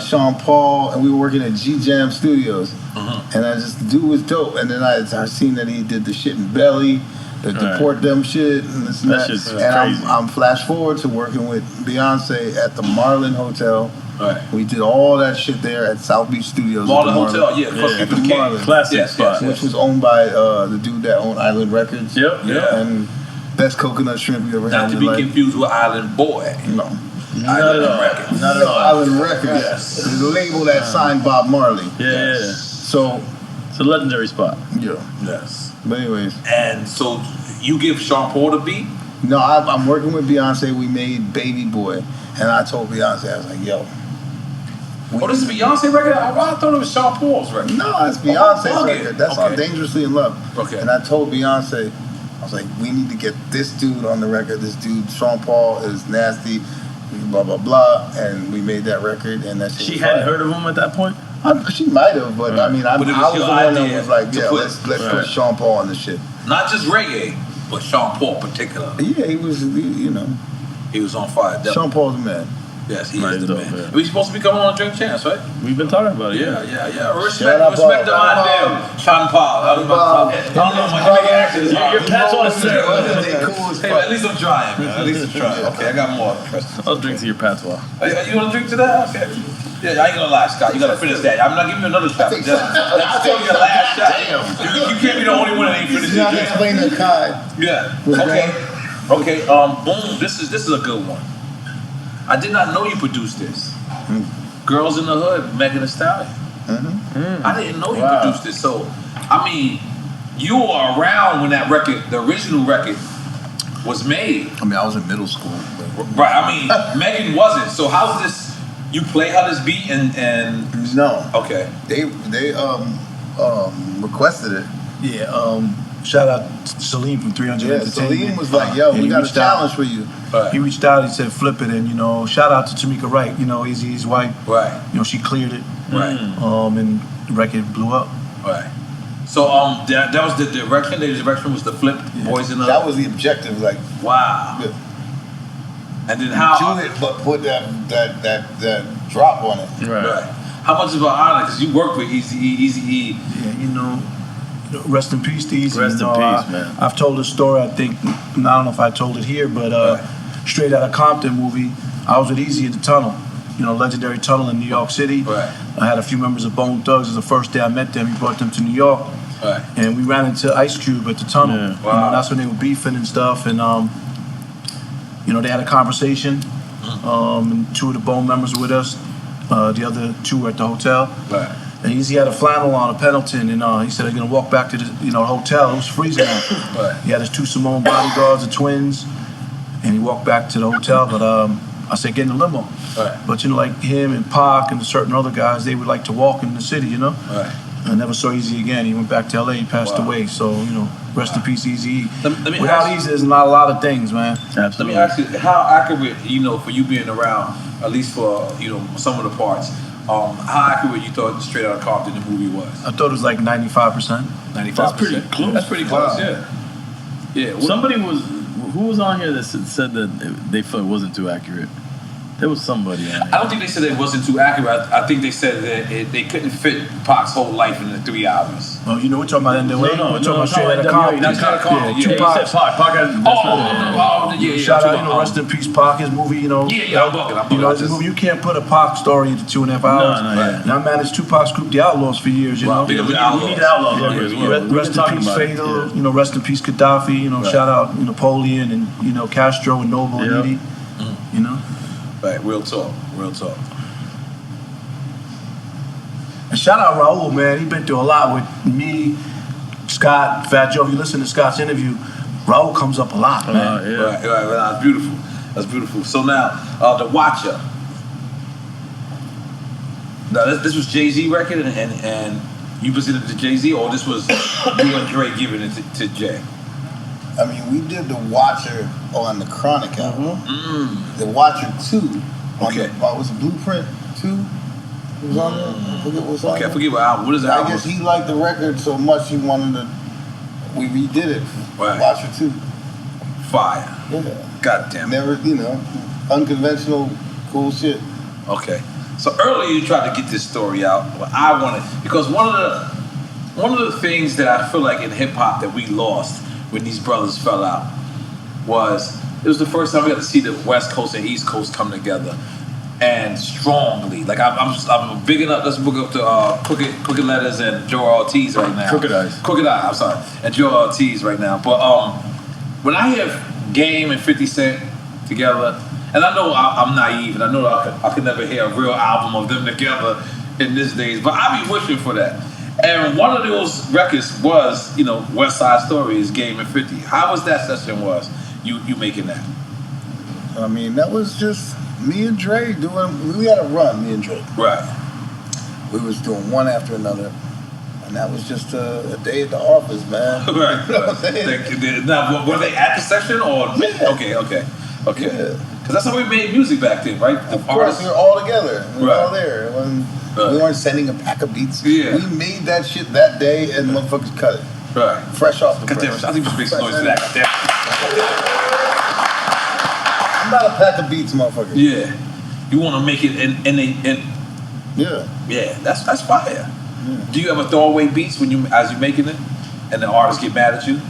Sean Paul, and we were working at G-Jam Studios. And the dude was dope. And then I seen that he did the shit in Belly, the Deport Them shit, and this and that. Shit's And crazy. I'm flash forward to working with Beyonce at the Marlin Hotel. Right. We did all that shit there at South Beach Studios. Marlin at the Hotel, yeah, at the Marlin. Classic spot. Which was owned by the dude that owned Island Records. Yep. Yeah. And best coconut shrimp you ever had Not in to your be life. confused with Island Boy. No. Not at all. Records. Not at all. Island Records. Yes. The label that signed Bob Marley. Yeah. So, It's a legendary spot. yeah. Yes. But anyways. And so you give Sean Paul the beat? No, I'm working with Beyonce. We made Baby Boy. And I told Beyonce, I was like, yo. This is Beyonce record? I thought it was Sean Paul's record. No, it's Beyonce's okay. record. That's on Dangerously in Love. Okay. And I told Beyonce, I was like, we need to get this dude on the record. This dude, Sean Paul, is nasty, blah, blah, blah. And we made that record. And that shit She was hadn't fire. heard of him at that point? She might have, but I mean, I was But it the was your one that idea was like, to yeah, put- let's put Sean Paul on the shit. Not just reggae, but Sean Paul particular. Yeah, he was, you know, He was on fire. Sean Paul's a man. Yes, he Nah, is he's the dope, man. yeah. We supposed to be coming on Drink Champs, right? We've been talking about it. Yeah. Shout out, Respect the Bob. man, Sean Paul. I don't know my Jamaican accent is hard. Your pats on the Hey, at least I'm trying, man. At least I'm trying. Okay, I got more. I'll drink to your patois. You want to drink to that? Okay. Yeah, I ain't gonna lie, Scott. You gotta finish that. I'm not giving you another shot. That's still your last shot. You can't be the only one that ain't finished You your gotta drink. explain the Kai. Yeah. Okay. Boom. This is a good one. I did not know you produced this. Girls in the Hood, Megan Thee Stallion. I didn't know you produced this. So, I mean, you were around when that record, the original record, was made. I mean, I was in middle school. Right. I mean, Megan wasn't. So how's this? You play her this beat and No. okay. They requested it. Yeah, shout out to Salim from 300 Yeah, Entertainment. Salim was like, yo, And we he got a reached out. challenge for you. Right. He reached out, he said flip it, and shout out to Tamika Wright, Eazy-E's wife. Right. She cleared it. Right. And the record blew up. Right. So that was the direction. The direction was to flip Boys in the That was the objective, like, wow. yeah. And then how? Do it, but put that drop on it. Right. How much of an honor? Because you worked with Eazy-E. Yeah, rest in peace to Eazy. Rest in peace, man. I've told this story, I think, I don't know if I told it here, but Straight Outta Compton movie, I was with Eazy at the tunnel, legendary tunnel in New York City. Right. I had a few members of Bone Thugs. It was the first day I met them. He brought them to New York. Right. And we ran into Ice Cube at the tunnel. Yeah. Wow. That's when they were beefing and stuff. And, they had a conversation. And two of the Bone members were with us. The other two were at the hotel. Right. And Eazy had a flannel on, a Pendleton, and he said they're gonna walk back to the hotel. It was freezing out. Right. He had his two Simone bodyguards, the twins, and he walked back to the hotel. But I said get in the limo. Right. But like him and Pac and certain other guys, they would like to walk in the city, Right. I never saw Eazy again. He went back to LA, he passed Wow. away. So, rest in peace, Eazy. Let me Without ask Eazy, there's not a lot of things, man. Let me ask you, how accurate, for you being around, at least for some of the parts, how accurate you thought Straight Outta Compton the movie was? I thought it was like 95%. 95%. That's pretty close. That's pretty close. Wow. Yeah. Yeah. Who was on here that said that they felt it wasn't too accurate? There was somebody on here. I don't think they said it wasn't too accurate. I think they said that they couldn't fit Pac's whole life in the 3 hours. Oh, we're talking about NWA? We're talking about Straight Outta NWA, Compton. not Straight Outta Compton. Yeah, Tupac. You said Pac. Pac has, Yeah. Shout out, Tupac. rest in peace, Pac. His movie, Yeah, I'm bugging. his movie. You can't put a Pac story into 2.5 hours. No, yeah. And I managed Tupac's group, The Outlaws, for years. Wow, we big need up the Outlaws. Outlaws. Yeah, as yeah, well. yeah. Rest in talking peace, about it, Fatal. Rest in peace, Gaddafi. Right. Shout out Napoleon and Castro and Noble Yeah. and Diddy. Right, real talk. And shout out Raul, man. He been through a lot with me, Scott, Fat Joe. If you listen to Scott's interview, Raul comes up a lot, man. Yeah. Right. That's beautiful. That's beautiful. So now, The Watcher. Now, this was Jay-Z record, and you presented it to Jay-Z, or this was you and Dre giving it to Jay? I mean, we did the Watcher on the Chronic album. The Watcher 2 on Okay. was it Blueprint 2? It was on there. I forget what's on Okay, I there. forget what album. What is the I album? guess he liked the record so much he wanted to. We redid it. Right. Watcher 2. Fire. Yeah. God damn it. Never, unconventional, cool shit. Okay. So earlier you tried to get this story out. Well, I wanted, because one of the things that I feel like in hip hop that we lost when these brothers fell out was it was the first time we got to see the West Coast and East Coast come together, and strongly. Like I'm bigging up. Let's book up to Crooked Letters and Joe Ortiz right now. Crooked Eyes. Crooked Eye. I'm sorry, and Joe Ortiz right now. But when I hear Game and 50 Cent together, and I know I'm naive, and I know I could never hear a real album of them together in this days, but I be wishing for that. And one of those records was, West Side Story, Game and 50. How was that session? Was you making that? I mean, that was just me and Dre doing. We had a run, me and Dre. Right. We was doing one after another, and that was just a day at the office, man. Right. You know what I'm saying? Now, were they at the session or? Yeah. Okay. Yeah. Because that's how we made music back then, right? Of course, we were all together. We were Right. all there. We weren't sending a pack of beats. Yeah. We made that shit that day, and motherfuckers cut it. Right. Fresh off the God damn press. it. I think we should make some noise for that. God damn I'm not a pack of beats, motherfucker. it. Yeah. You want to make it yeah, that's fire. Yeah. Do you ever throw away beats as you're making it, and the artists get mad at you?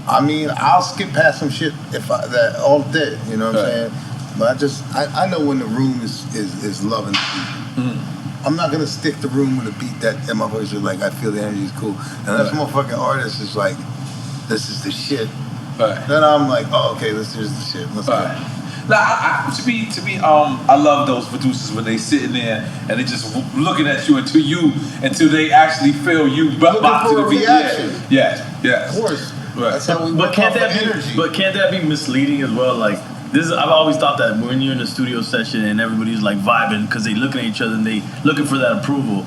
I mean, I'll skip past some shit that all day. You know what I'm saying? But I know when the room is loving the beat. Mm-hmm. I'm not gonna stick the room with a beat that in my voice is like I feel the energy is cool. And that motherfucking artist is like, this is the shit. Right. Then I'm like, oh, okay, this is the shit. Let's go. Now, I love those producers when they sitting there and they just looking at you until they actually feel you. Looking for a reaction. Yeah. Of course. Right. That's how we But can't that be misleading as well? Like I've always thought that when you're in a studio session and everybody's like vibing because they looking at each other and they looking for that approval.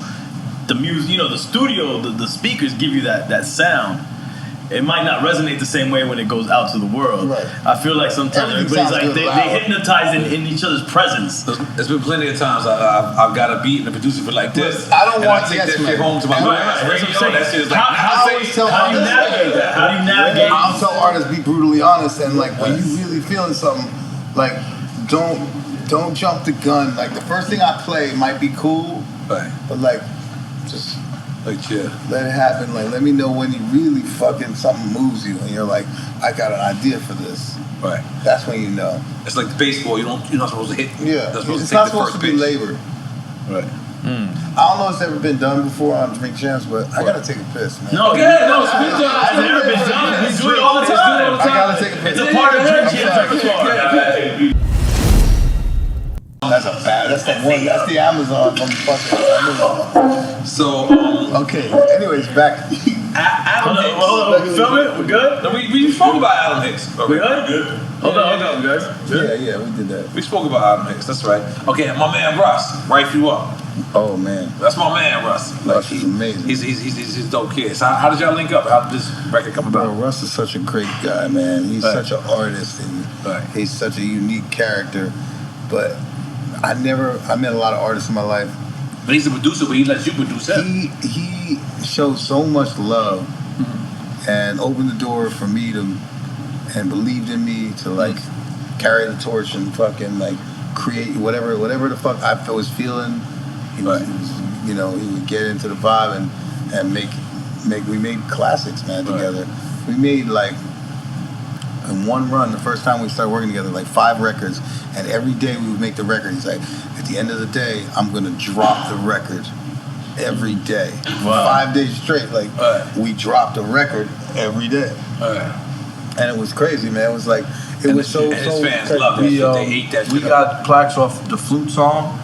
The music, the studio, the speakers give you that sound. It might not resonate the same way when it goes out to the world. Right. I feel like sometimes everybody's like they hypnotize in each other's presence. There's been plenty of times I've got a beat and the producer for like this. I don't want to take that shit home to my radio. That shit is like, how do you navigate that? How do you navigate? I'll tell artists, be brutally honest, and like when you really feeling something, like don't jump the gun. Like the first thing I play might be cool, but like just. Let it happen. Like, let me know when you really fucking something moves you, and you're like, I got an idea for this. Right. That's when you know. It's like the baseball. You're not supposed to hit. Yeah. It's not supposed to be labor. Right. I don't know if it's ever been done before on Drink Champs, but I gotta take a piss, man. No, it's never been done. We do it all the time. I gotta take a piss. It's a part of Drink Champs repertoire. That's the Amazon from fucking Amazon. So, okay. Anyways, back. Hold on. We film it? We good? No, we spoke about Adam Hicks. We good? Hold on, guys. Good? Yeah, we did that. We spoke about Adam Hicks. That's right. Okay, my man Russ, Rife You Up. Oh man, that's my man Russ. Russ is amazing. He's a dope kid. So how did y'all link up? How did this record come about? Bro, Russ is such a great guy, man. He's such an artist and he's such a unique character. But I met a lot of artists in my life. But he's a producer, but he lets you produce him. He showed so much love and opened the door for me and believed in me to like carry the torch and fucking like create whatever the fuck I was feeling. He would get into the vibe and we made classics, man, together. We made like in one run, the first time we started working together, like 5 records, and every day we would make the record. He's like, at the end of the day, I'm gonna drop the record every day. Wow. 5 days straight, like we dropped a record every day. And it was crazy, man. It was like his fans loved it. They ate that shit. We got plaques off the flute song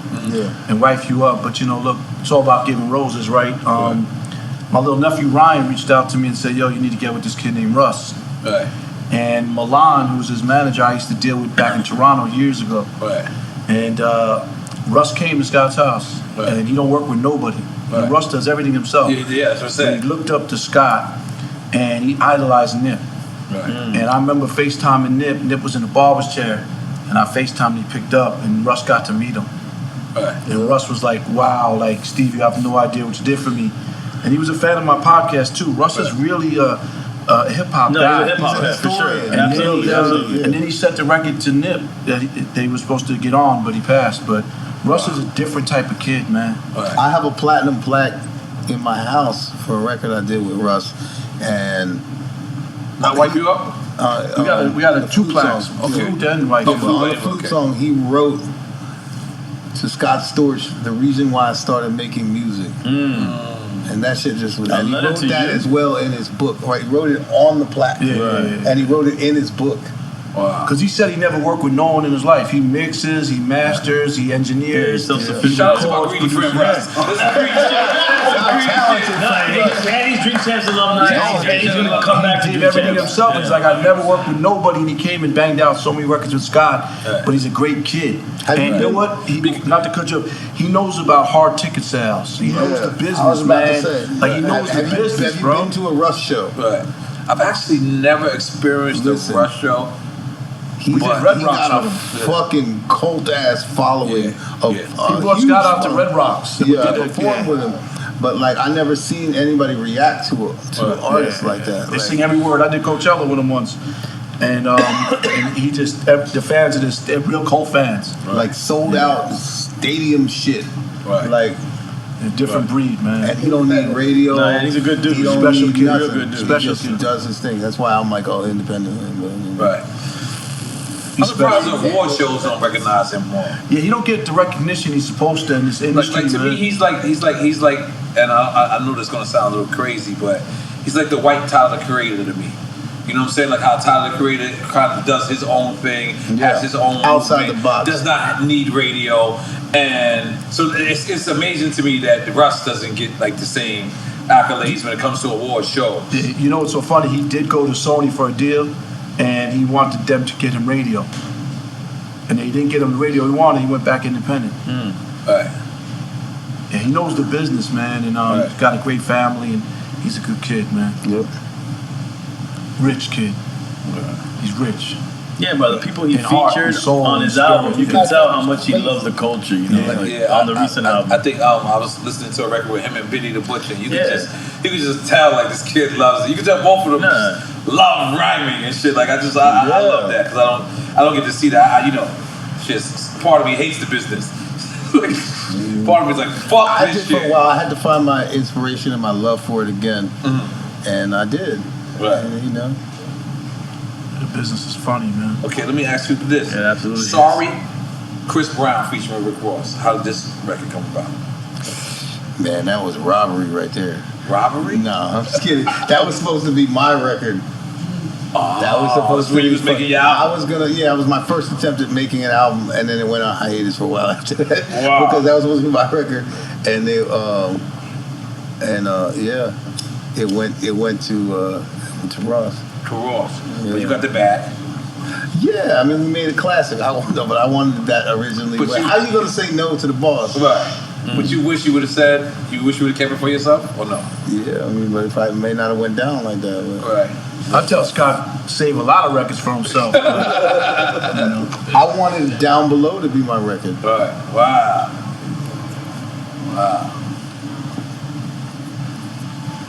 and Wife You Up, but look, it's all about giving roses, right? My little nephew Ryan reached out to me and said, yo, you need to get with this kid named Russ. And Milan, who was his manager, I used to deal with back in Toronto years ago. And Russ came to Scott's house, and he don't work with nobody. Russ does everything himself. Yeah, that's what I said. He looked up to Scott, and he idolized Nip. And I remember FaceTiming Nip. Nip was in the barber's chair, and I FaceTimed and he picked up, and Russ got to meet him. And Russ was like, wow, like, Steve, you have no idea what you did for me. And he was a fan of my podcast, too. Russ is really a hip-hop guy. He's a hip-hop guy, for sure. And then he sent the record to Nip that they were supposed to get on, but he passed. But Russ is a different type of kid, man. I have a platinum plaque in my house for a record I did with Russ, and Not Wipe You Up? We got 2 plaques. Flute and Wipe You Up. On the flute song, he wrote to Scott Storch the reason why I started making music. And that shit just was. And he wrote that as well in his book. Right, he wrote it on the plaque. And he wrote it in his book. Wow. Because he said he never worked with no one in his life. He mixes, he masters, he engineers. Shout out to my greedy friend Russ. And he's Drink Champs alumni. And he's going to come back to do everything himself. He's like, I never worked with nobody, and he came and banged out so many records with Scott. But he's a great kid. And you know what? Not to cut you up, he knows about hard ticket sales. He knows the business, man. Like, he knows the business, bro. Have you been to a Russ show? I've actually never experienced a Russ show. He got a fucking cult ass following of he brought Scott out to Red Rocks. I performed with him. But like I never seen anybody react to an artist like that. They sing every word. I did Coachella with him once. and he just the fans of this, they're real cult fans. Like sold out stadium shit. Right. Like a different breed, man. And he don't need radio. Nah, he's a good dude. He don't Special need kid, nothing. real good dude. He Special just kid. does his thing. That's why I'm like, oh, independent. Right. I'm surprised the award shows don't recognize him more. Yeah, he don't get the recognition he's supposed to in this industry. Like to me, he's like, and I know this is gonna sound a little crazy, but he's like the white Tyler the Creator to me. You know what I'm saying? Like how Tyler the Creator kind of does his own thing, has his own outside movement, the box, does not need radio, and so it's amazing to me that Russ doesn't get like the same accolades when it comes to award shows. You know what's so funny? He did go to Sony for a deal, and he wanted them to get him radio, and they didn't get him the radio he wanted. He went back independent. Right. Yeah, he knows the business, man, and he's got a great family, and he's a good kid, man. Yep. Rich kid. He's rich. Yeah, but the people he In heart featured and soul on and his spirit. album, you can tell how much he loves the culture. You know, on the recent album. I think I was listening to a record with him and Benny the Butcher. You could just tell like this kid loves it. You could tell both of them love rhyming and shit. Like I love that because I don't get to see that. Just part of me hates the business. Part of me is like fuck this shit. For a while, I had to find my inspiration and my love for it again, and I did. Right. And, The business is funny, man. Okay, let me ask you this. Yeah, absolutely. Sorry, Chris Brown featuring Rick Ross. How did this record come about? Man, that was robbery right there. Robbery? No, I'm just kidding. That was supposed to be my record. That was supposed to be. You was making your album. It was my first attempt at making an album, and then it went on hiatus for a while after that. Wow. Because that was supposed to be my record, and it went to Ross. To Ross. Yeah. But you got the bag. Yeah, I mean, we made a classic. I wanted that originally. But how are you gonna say no to the boss? Right. But you wish you would have said, you wish you would have kept it for yourself, or no? Yeah, I mean, but if I may not have went down like that. But. Right. I tell Scott save a lot of records for himself. I wanted Down Below to be my record. Right. Wow.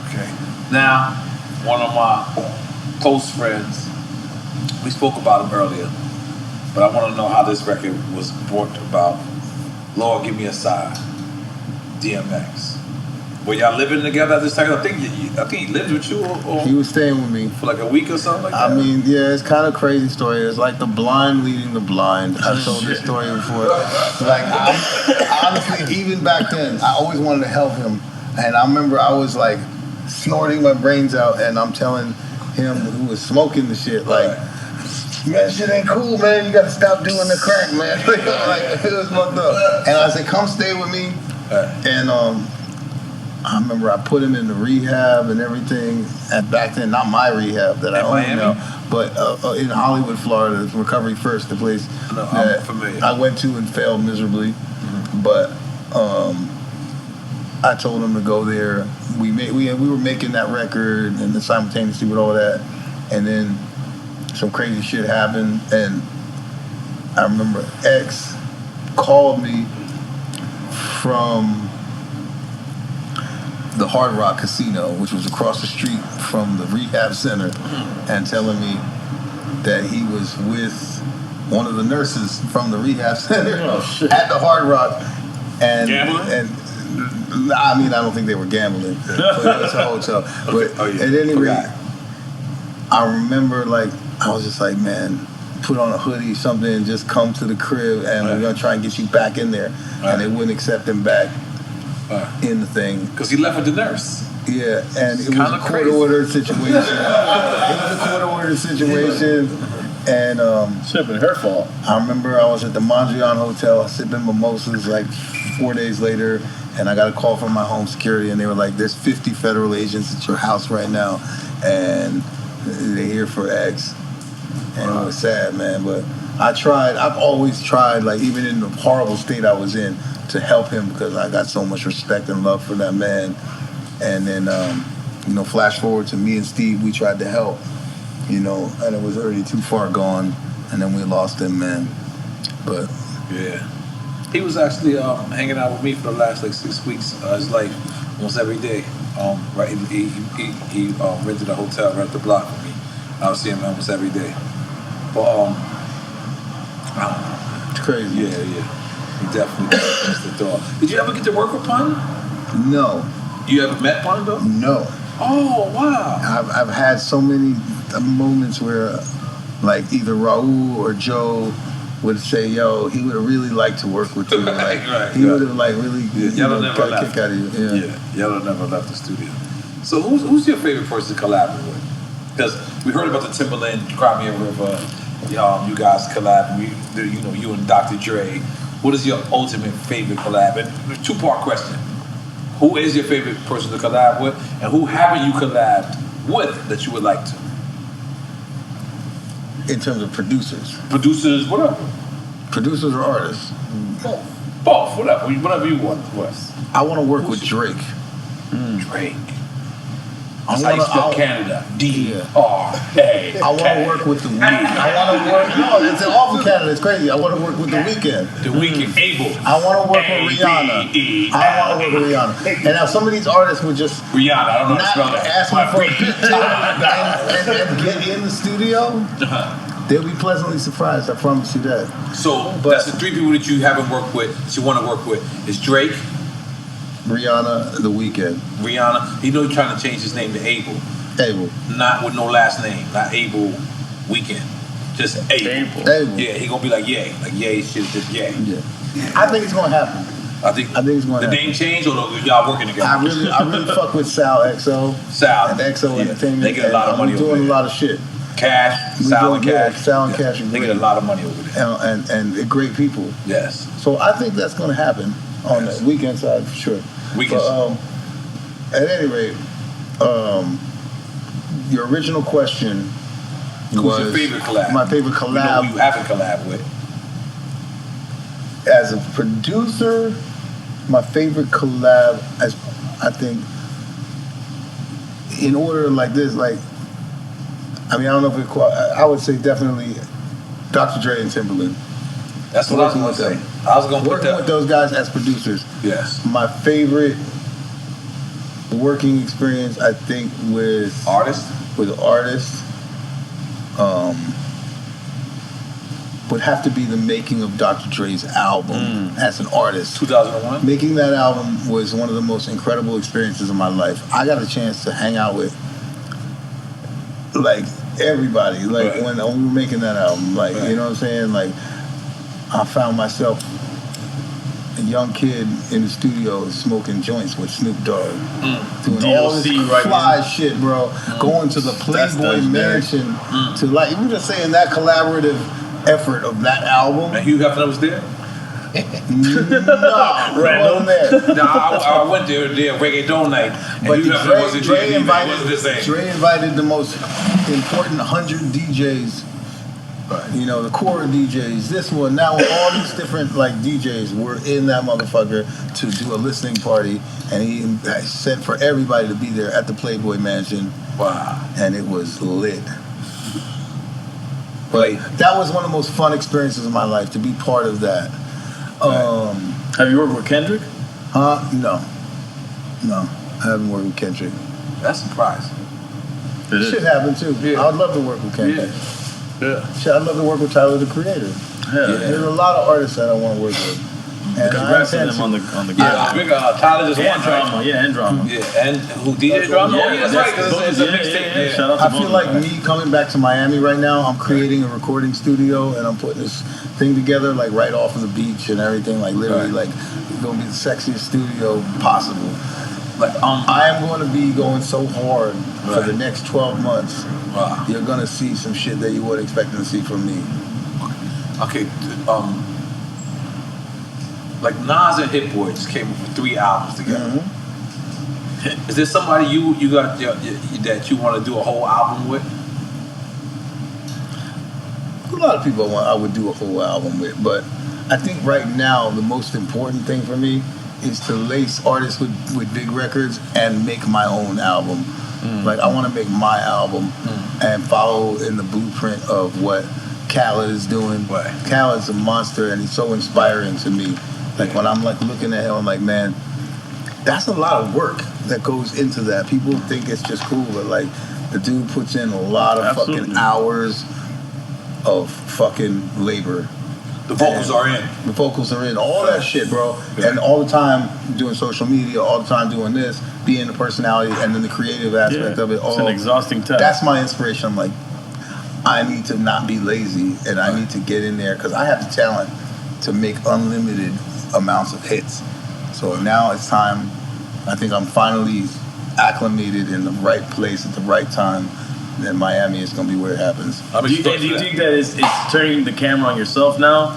Okay. Now, one of my close friends, we spoke about him earlier, but I want to know how this record was brought about. Lord, give me a sign. DMX. Were y'all living together at this time? I think he lived with you, or He was staying with me for like a week or something like that. I mean, yeah, it's kind of a crazy story. It's like the blind leading the blind. I've told this story before. Like, honestly, even back then, I always wanted to help him. And I remember I was like snorting my brains out, and I'm telling him who was smoking the shit, like, man, shit ain't cool, man. You gotta stop doing the crack, man. Like, it was fucked up. And I said, come stay with me. And I remember I put him in the rehab and everything. And back then, not my rehab that I own now, but in Hollywood, Florida, Recovery First, the place that I went to and failed miserably. But I told him to go there. We were making that record, and then simultaneously with all that, and then some crazy shit happened. And I remember X called me from the Hard Rock Casino, which was across the street from the rehab center, and telling me that he was with one of the nurses from the rehab center at the Hard Rock. And gambling? And I mean, I don't think they were gambling, but it was a hotel. But at any rate, I remember, like, I was just like, man, put on a hoodie, something, and just come to the crib, and we're gonna try and get you back in there. And they wouldn't accept him back in the thing because he left with the nurse. Yeah, and it was a court-ordered situation. And should have been her fault. I remember I was at the Mondrian Hotel sipping mimosas like 4 days later, and I got a call from my home security, and they were like, there's 50 federal agents at your house right now, and they're here for X. And it was sad, man, but I've always tried, like, even in the horrible state I was in, to help him because I got so much respect and love for that man. And then, flash forward to me and Steve, we tried to help, and it was already too far gone, and then we lost him, man. But yeah, he was actually hanging out with me for the last like 6 weeks. His life almost every day. Right, he rented a hotel right up the block for me. I was seeing him almost every day. Well, I don't know. It's crazy. Yeah. He definitely that's the thought. Did you ever get to work with Pun? No. You ever met Pun though? No. Oh wow. I've had so many moments where, like, either Raul or Joe would say, "Yo, he would have really liked to work with you. Like, he would have like really Y'all never got a kick out of you." Yeah, y'all never left the studio. So who's your favorite person to collaborate with? Because we heard about the Timberland Cry Me a River. You guys collab. You and Dr. Dre. What is your ultimate favorite collab? And two-part question: who is your favorite person to collab with, and who haven't you collabed with that you would like to? In terms of producers, whatever. Producers or artists? Both, whatever you want. Wes. I want to work with Drake. Drake. I That's how you spell Canada. D-R-A. I want to work with the Weeknd. I want to work. No, it's all from Canada. It's crazy. I want to work with the Weeknd. The Weeknd. Able. I want to work with Rihanna. I want to work with Rihanna. And now some of these artists would just Rihanna. I don't know how to spell not that. ask me for a picture and get in the studio. They'll be pleasantly surprised. I promise you that. So that's the three people that you haven't worked with, that you want to work with, is Drake, Rihanna, The Weeknd. Rihanna. You know he's trying to change his name to Able. Able. Not with no last name. Not Able Weeknd. Just Able. Yeah, he gonna be like Ye. Like Ye shit is just Ye. Yeah. I think it's gonna happen. I think it's going to happen. The name change or y'all working together? I really fuck with Sal XO. Sal. And XO Entertainment. They get a lot of money over there. We're doing a lot of shit. Cash, Sal and Cash. Sal and Cash. They get a lot of money over there. And they're great people. Yes. So I think that's going to happen on the Weeknd side for sure. Weeknd. At any rate, your original question was your favorite collab? My favorite collab. You haven't collab with. As a producer, my favorite collab, as I think, in order like this, like, I mean, I don't know if it. I would say definitely Dr. Dre and Timberland. That's what I was going to say. I was going to put that. Working with those guys as producers. Yes. My favorite working experience, I think, with artists, would have to be the making of Dr. Dre's album as an artist. 2001? Making that album was one of the most incredible experiences of my life. I got a chance to hang out with, like, everybody. Like, when we were making that album. Like, you know what I'm saying? Like, I found myself a young kid in the studio smoking joints with Snoop Dogg. Doing all this fly shit, bro. Going to the Playboy Mansion to, like, we were just saying that collaborative effort of that album. And Hugh Hefner was there? No, wasn't there. No, I went there reggaeton night. And But Hugh Hefner wasn't Dre there. Dre invited the most important 100 DJs. You know, the core DJs, this one, that one, all these different like DJs were in that motherfucker to do a listening party, and he sent for everybody to be there at the Playboy Mansion. Wow. And it was lit. But that was one of the most fun experiences of my life, to be part of that. Have you worked with Kendrick? No, I haven't worked with Kendrick. That's surprising. It should happen too. I would love to work with Kendrick. Shit, I'd love to work with Tyler, the Creator. There's a lot of artists that I want to work with. And congrats to them on the Tyler just won Drama. Yeah, and Drama. Yeah, and who DJ Drama? Yeah, Oh, yeah, that's right. 'Cause it's a mixtape. Shout out to I feel like me coming back to Miami right now, I'm creating a recording studio and I'm putting this thing together like right off of the beach and everything, like literally like it's gonna be the sexiest studio possible. Like I am going to be going so hard for the next 12 months. Wow. You're gonna see some shit that you weren't expecting to see from me. Okay, like Nas and Hit Boy just came up with 3 albums together. Is there somebody you got that you want to do a whole album with? A lot of people I would do a whole album with, but I think right now the most important thing for me is to lace artists with big records and make my own album. Like I want to make my album and follow in the blueprint of what Khaled is doing. Khaled's a monster and he's so inspiring to me. Like when I'm like looking at him, I'm like, man, that's a lot of work that goes into that. People think it's just cool, but like the dude puts in a lot of fucking hours of fucking labor. The vocals are in. The vocals are in. All that shit, bro. Yeah. And all the time doing social media, all the time doing this, being the personality, and then the creative aspect of it. It's an exhausting task. That's my inspiration. I'm like, I need to not be lazy, and I need to get in there because I have the talent to make unlimited amounts of hits. So now it's time. I think I'm finally acclimated in the right place at the right time. Then Miami is going to be where it happens. Do you think that it's turning the camera on yourself now?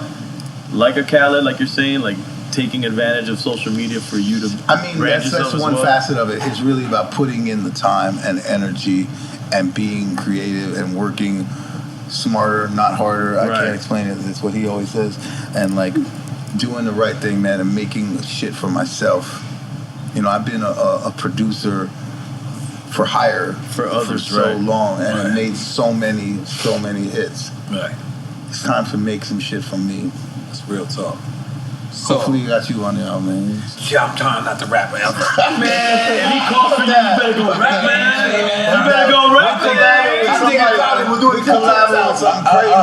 Like a Khaled, like you're saying, like taking advantage of social media for you to that's one facet of it. It's really about putting in the time and energy and being creative and working smarter, not harder. I can't explain it. It's what he always says. And like doing the right thing, man, and making shit for myself. You know, I've been a producer for hire for others for so long, and I made so many hits. Right. It's time to make some shit from me. That's real talk. Hopefully, got you on the album, man. Yeah, I'm trying not to rap ever. Man, if he calls for you, you better go rap, man. You better go rap, man. I think about it. We're doing collab on something crazy.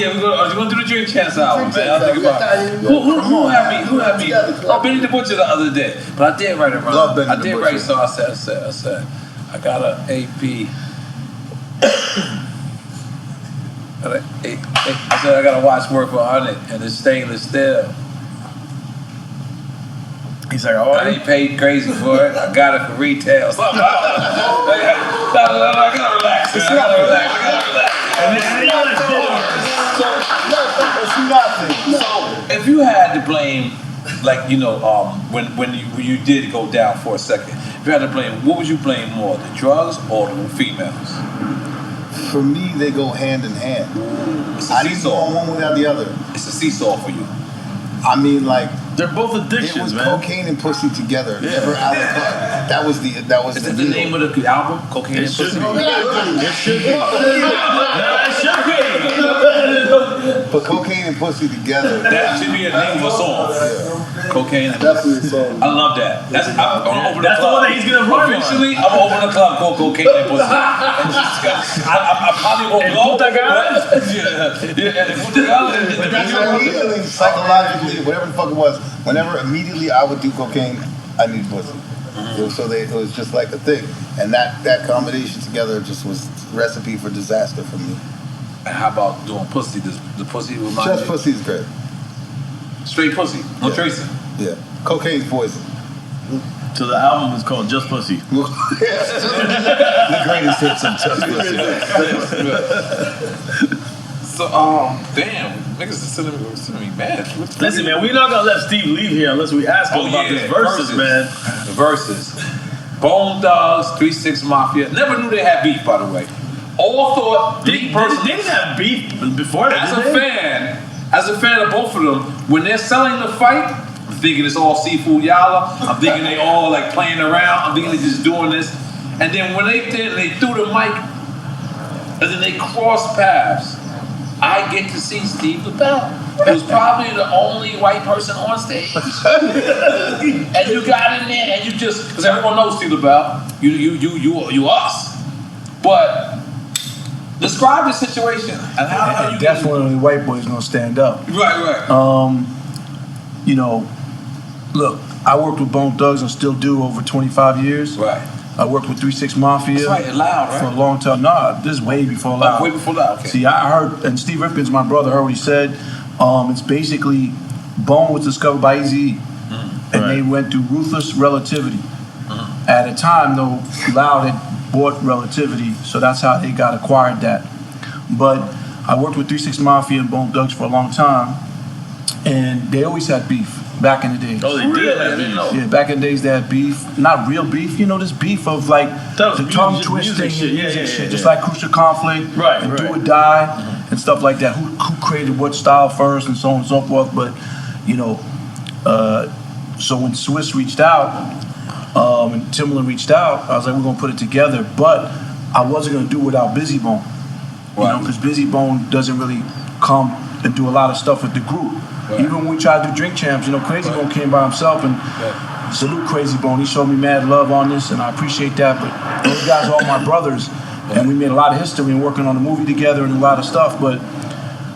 Yeah, we're gonna do the Drink Champs album, man. I'll think about it. Who had me? Oh, Benny the Butcher the other day. But I did write it wrong. Love Benny I the did Butcher. write, so I said, I got a AP. I said I got a watch worth on it, and it's stainless steel. He's like, I ain't paid crazy for it. I got it for retail. I gotta relax. I gotta relax. So if you had to blame, like when you did go down for a second, if you had to blame, what would you blame more, the drugs or the females? For me, they go hand in hand. It's a I didn't go on one without the other. It's a seesaw for you. I mean, like they're both addictions, it was man. Cocaine and pussy together. Never out of cut. That was the. Is it the name of the album? Cocaine and Pussy. It should be. But Cocaine and Pussy together. That should be a name of a song. Yeah. Cocaine and Definitely Pussy. a song. I love that. I'm gonna open That's the one that he's gonna run on. Eventually, I'm gonna open a club called Cocaine and Pussy. I probably won't go. Immediately, psychologically, whatever the fuck it was, whenever immediately I would do cocaine, I needed pussy. It was just like a thing. And that combination together just was recipe for disaster for me. And how about doing pussy? Does the pussy remind you? Just pussy is great. Straight pussy, no tracing. Yeah. Cocaine's poison. So the album is called Just Pussy. The greatest hits of Just Pussy. So, damn, niggas are sending me mad. Listen, man, we're not gonna let Steve leave here unless we ask him about his verses, man. The verses. Bone Thugs, 3-6 Mafia. Never knew they had beef, by the way. All thought They didn't have beef before that. As a fan of both of them, when they're selling the fight, I'm thinking it's all seafood yalla. I'm thinking they all like playing around. I'm thinking they're just doing this. And then when they threw the mic, and then they crossed paths, I get to see Steve Lobel, who's probably the only white person on stage. And you got in there, and you just, because everyone knows Steve Lobel, you us. But describe the situation and how you definitely white boys gonna stand up. Right. Look, I worked with Bone Thugs and still do over 25 years. Right. I worked with 3-6 Mafia. That's right, Loud, right? For a long time. Nah, this is way before Loud. Way before Loud, okay. See, I heard, and Steve Rifkin's my brother, heard what he said. It's basically, Bone was discovered by Eazy-E, and they went through Ruthless Relativity. At a time, though, Loud had bought Relativity, so that's how they got acquired that. But I worked with 3-6 Mafia and Bone Thugs for a long time, and they always had beef. Back in the days. Oh, they did have beef. Yeah, back in the days they had beef. Not real beef, this beef of like the tongue twisting and shit. Just like Crucial Conflict and Do or Die and stuff like that. Who created what style first and so on and so forth. But, so when Swiss reached out and Timbaland reached out, I was like, we're going to put it together. But I wasn't going to do it without Busy Bone. Because Busy Bone doesn't really come and do a lot of stuff with the group. Even when we tried to do Drink Champs, Crazy Bone came by himself and salute Crazy Bone. He showed me mad love on this, and I appreciate that. But those guys are all my brothers, and we made a lot of history in working on the movie together and a lot of stuff. But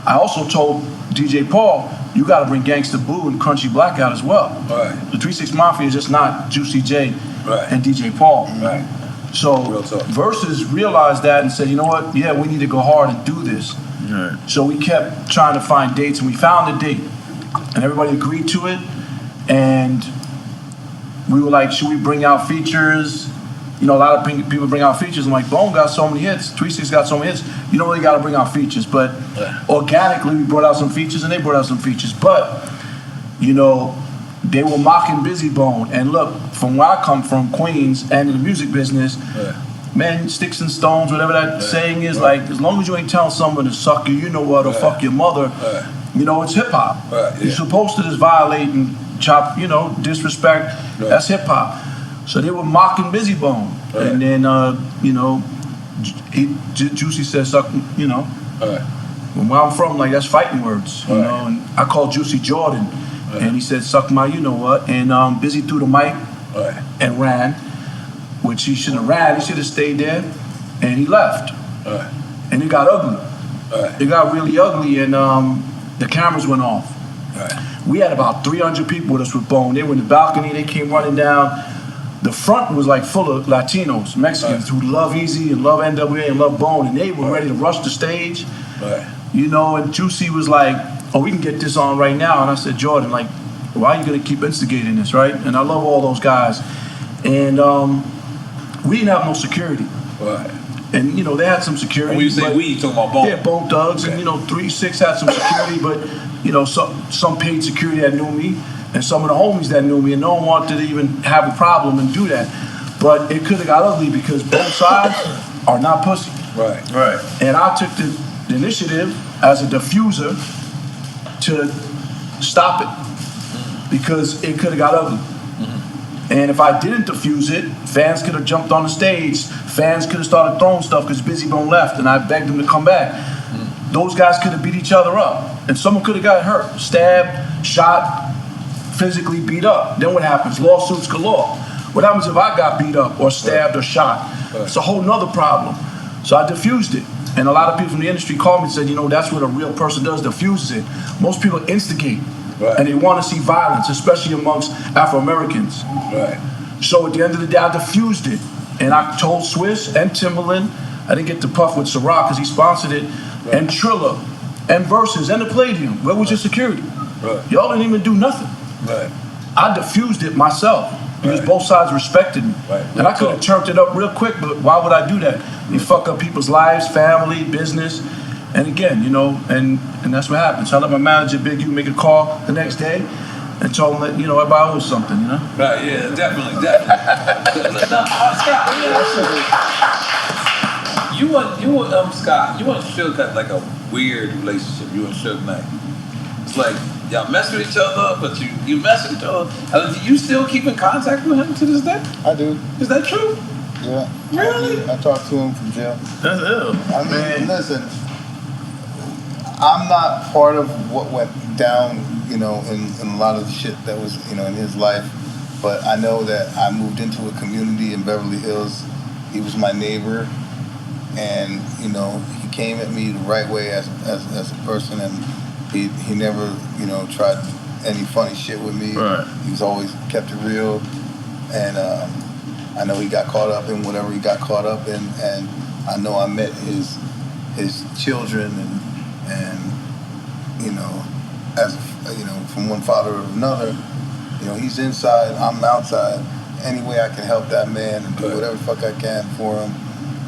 I also told DJ Paul, you got to bring Gangsta Boo and Crunchy Black out as well. Right. The 3 6 Mafia is just not Juicy J Right. and DJ Paul. Right. So Real talk. Versus realized that and said, you know what? Yeah, we need to go hard and do this. Right. So we kept trying to find dates, and we found a date, and everybody agreed to it. And we were like, should we bring out features? You know, a lot of people bring out features. I'm like, Bone got so many hits, 3 6 got so many hits. You don't really got to bring out features, but organically we brought out some features, and they brought out some features. But you know, they were mocking Busy Bone. And look, from where I come from, Queens, and in the music business, man, sticks and stones, whatever that saying is, like, as long as you ain't telling someone to suck you, you know what, or fuck your mother, you know, it's hip hop. You're supposed to just violate and chop, you know, disrespect. That's hip hop. So they were mocking Busy Bone. And then, you know, Juicy said, suck, you know. Where I'm from, like, that's fighting words, you know. And I called Juicy Jordan. And he said, suck my you know what. And Busy threw the mic and ran, which he shouldn't have ran. He should have stayed there. And he left. And it got ugly. It got really ugly, and the cameras went off. We had about 300 people with us with Bone. They were in the balcony. They came running down. The front was like full of Latinos, Mexicans who love Easy and love NWA and love Bone, and they were ready to rush the stage. You know, and Juicy was like, oh, we can get this on right now. And I said, Jordan, like, why are you going to keep instigating this, right? And I love all those guys. And we didn't have no security. And, you know, they had some security. And when you say we, you talking about Bone? Yeah, Bone Thugs. And, you know, 3 6 had some security, but, you know, some paid security that knew me, and some of the homies that knew me, and no one wanted to even have a problem and do that. But it could have got ugly because both sides are not pussy. And I took the initiative as a diffuser to stop it because it could have got ugly. And if I didn't diffuse it, fans could have jumped on the stage. Fans could have started throwing stuff because Busy Bone left, and I begged them to come back. Those guys could have beat each other up, and someone could have got hurt, stabbed, shot, physically beat up. Then what happens? Lawsuits galore. What happens if I got beat up or stabbed or shot? It's a whole nother problem. So I diffused it. And a lot of people from the industry called me and said, you know, that's what a real person does, diffuses it. Most people instigate. And they want to see violence, especially amongst Afro-Americans. So at the end of the day, I diffused it. And I told Swiss and Timbaland, I didn't get to puff with Ciroc because he sponsored it, and Trilla, and Versus, and the Palladium. Where was your security? Y'all didn't even do nothing. I diffused it myself because both sides respected me. And I could have turned it up real quick, but why would I do that? You fuck up people's lives, family, business. And again, you know, and that's what happened. So I let my manager, Big U, make a call the next day and told him that, you know, everybody owes something, you know? Yeah, definitely. You and Scott, you and Suge had like a weird relationship, you and Suge Knight. It's like, y'all mess with each other, but you mess with each other. Do you still keep in contact with him to this day? I do. Is that true? Yeah. Really? I talked to him from jail. That's ill. I mean, listen, I'm not part of what went down, you know, in a lot of the shit that was, you know, in his life. But I know that I moved into a community in Beverly Hills. He was my neighbor, and you know, he came at me the right way as a person, and he never, you know, tried any funny shit with me. He's always kept it real, and I know he got caught up in whatever he got caught up in, and I know I met his children, and you know, as you know, from one father or another, you know, he's inside, I'm outside. Any way I can help that man and do whatever the fuck I can for him,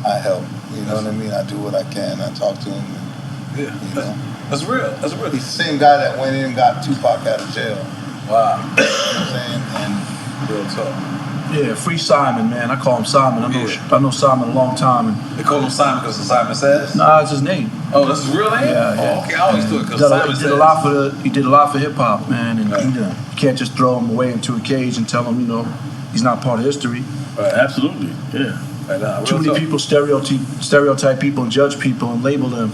I help. You know what I mean? I do what I can. I talk to him. And, you know. That's real. That's real. He's the same guy that went in and got Tupac out of jail. Wow. You know what I'm saying? And real talk. Yeah, free Simon, man. I call him Simon. I know Simon a long time. And they call him Simon because of Simon Says? Nah, it's his name. Oh, that's his real name? Yeah. Oh, okay. I always do it because Simon Says. He did a lot for hip hop, man. And you can't just throw him away into a cage and tell him, you know, he's not part of history. Absolutely. Yeah. Too many people stereotype people and judge people and label them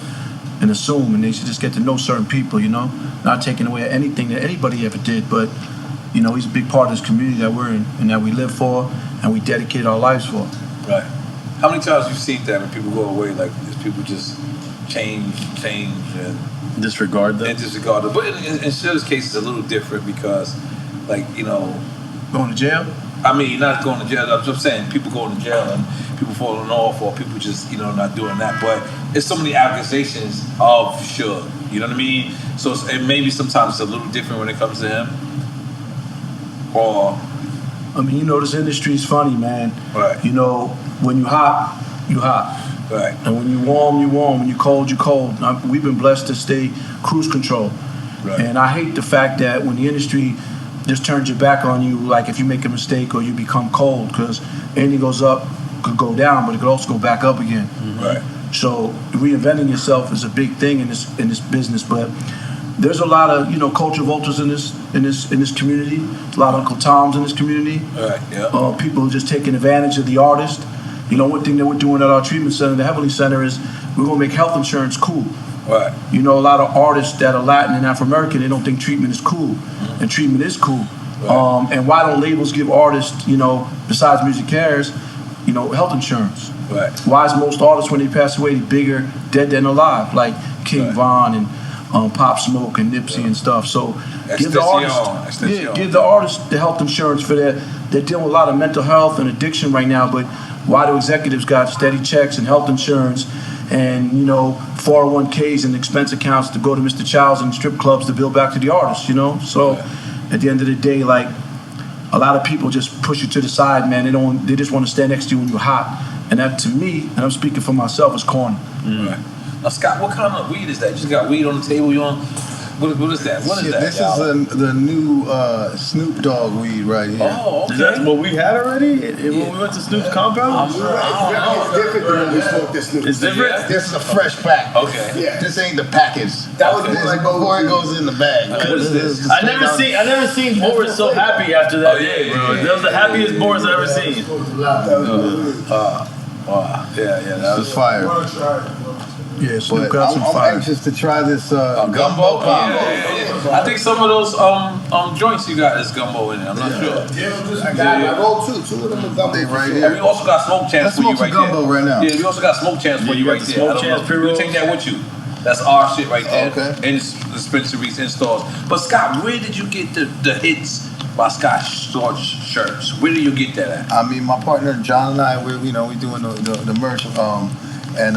and assume, and they should just get to know certain people, you know, not taking away anything that anybody ever did, but you know, he's a big part of this community that we're in and that we live for and we dedicate our lives for. Right. How many times you've seen that when people go away, like people just change, and disregard them. And disregard them. But in Sugar's case, it's a little different because, like, you know, going to jail. I mean, not going to jail. I'm just saying, people going to jail and people falling off, or people just, you know, not doing that. But it's so many accusations of Suge. You know what I mean? So it maybe sometimes it's a little different when it comes to him. Or, I mean, you know, this industry is funny, man. Right. You know, when you hot, you hot. Right. And when you warm, you warm. When you cold, you cold. We've been blessed to stay cruise control. Right. And I hate the fact that when the industry just turns your back on you, like if you make a mistake or you become cold, because anything goes up could go down, but it could also go back up again. Right. So reinventing yourself is a big thing in this business. But there's a lot of, you know, culture vultures in this community. A lot of Uncle Toms in this community. Right. Yeah. People who are just taking advantage of the artist. You know, one thing that we're doing at our treatment center, the Heavenly Center, is we're gonna make health insurance cool. Right. You know, a lot of artists that are Latin and Afro-American, they don't think treatment is cool. And treatment is cool. Right. And why don't labels give artists, you know, besides Music Cares, you know, health insurance? Right. Why is most artists, when they pass away, they bigger dead than alive? Like King Von and Pop Smoke and Nipsey and stuff. So give the artists the health insurance for that. They're dealing with a lot of mental health and addiction right now, but why do executives got steady checks and health insurance and, you know, 401ks and expense accounts to go to Mr. Childs and strip clubs to build back to the artists, you know? So at the end of the day, like, a lot of people just push you to the side, man. They just want to stand next to you when you're hot. And that, to me, and I'm speaking for myself, is corny. Right. Now, Scott, what kind of weed is that? You just got weed on the table? You on? What is that? What is that? This is the new Snoop Dogg weed right here. Oh, okay. Is that what we had already when we went to Snoop's compound? It's different than when we smoked this Snoop. It's different? This is a fresh pack. Okay. Yeah. This ain't the package. That was like before it goes in the bag. I never seen Boris so happy after that day, bro. That was the happiest Boris I've ever seen. Wow. Yeah, that was fire. Yeah, Snoop but got some I'm fire. anxious to try this gumbo combo. Yeah. I think some of those joints you got is gumbo in it. I'm not sure. I rolled two of them are gumbo right here. And we also got smoke chance for you right there. Gumbo right now. Yeah, we also got smoke chance for you right there. Smoke chance We'll take that with you. That's our shit right there. Okay. In dispensaries, in stores. But Scott, where did you get the hits by Scott Storch shirts? Where did you get that at? I mean, my partner John and I, we doing the merch, and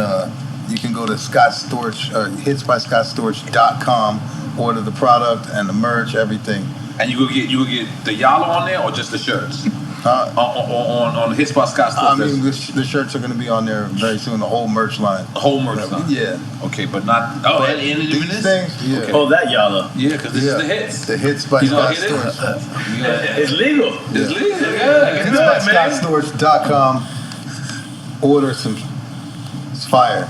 you can go to Scott Storch, hitsbyscottstorch.com, order the product and the merch, everything. And you will get the yellow on there or just the shirts? On Hits by Scott Storch. I mean, the shirts are going to be on there very soon. The whole merch line. The whole merch line. Yeah. Okay, but not. Oh, and these things. Yeah. Okay. Oh, that yellow. Yeah, because this is the hits. The Hits by Scott Storch. It's legal. It's legal. Yeah, hitsbyscottstorch.com. Order some. It's fire.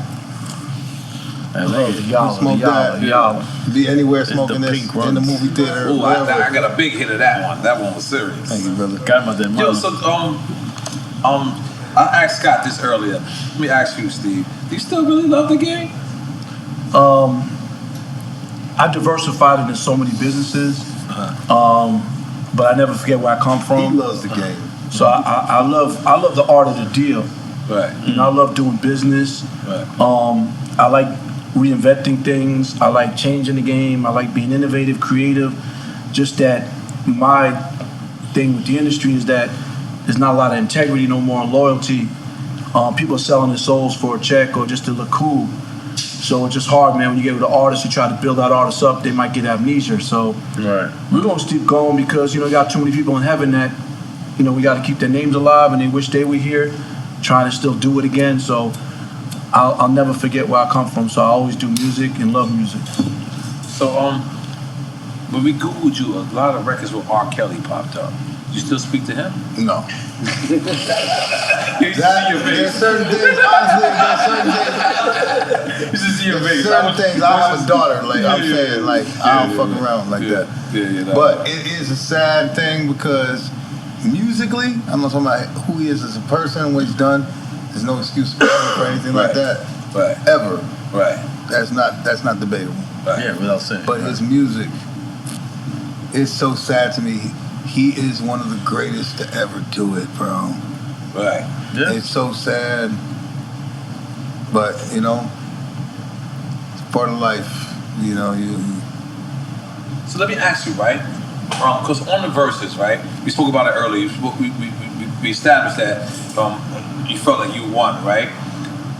I love the y'all. Smoke that. Y'all. Be anywhere smoking this in the movie theater. Ooh, I got a big hit of that one. That one was serious. Thank you, brother. Got my damn Yo, so I asked Scott this earlier. Let me ask you, Steve. Do you still really love the game? I diversified into so many businesses, but I never forget where I come from. He loves the game. So I love the art of the deal. Right. You know, I love doing business. Right. I like reinventing things. I like changing the game. I like being innovative, creative. Just that my thing with the industry is that there's not a lot of integrity no more and loyalty. People are selling their souls for a check or just to look cool. So it's just hard, man. When you get with an artist, you try to build that artist up, they might get amnesia. So we're gonna keep going because you got too many people in heaven that we got to keep their names alive and they wish they were here, trying to still do it again. So I'll never forget where I come from. So I always do music and love music. So when we Googled you, a lot of records with R. Kelly popped up. You still speak to him? No. You see your face. There's certain things, honestly, You see your face. certain things. I have a daughter, like I'm saying, like I don't fuck around like that. Yeah. But it is a sad thing because musically, I'm not talking about who he is as a person, what he's done. There's no excuse for anything like that. Right. Ever. Right. That's not debatable. Right. Yeah, without saying. But his music is so sad to me. He is one of the greatest to ever do it, bro. Right. Yeah. It's so sad. But you know, it's part of life. You know, So let me ask you, right? Because on the verses, right? We spoke about it earlier. We established that you felt like you won, right?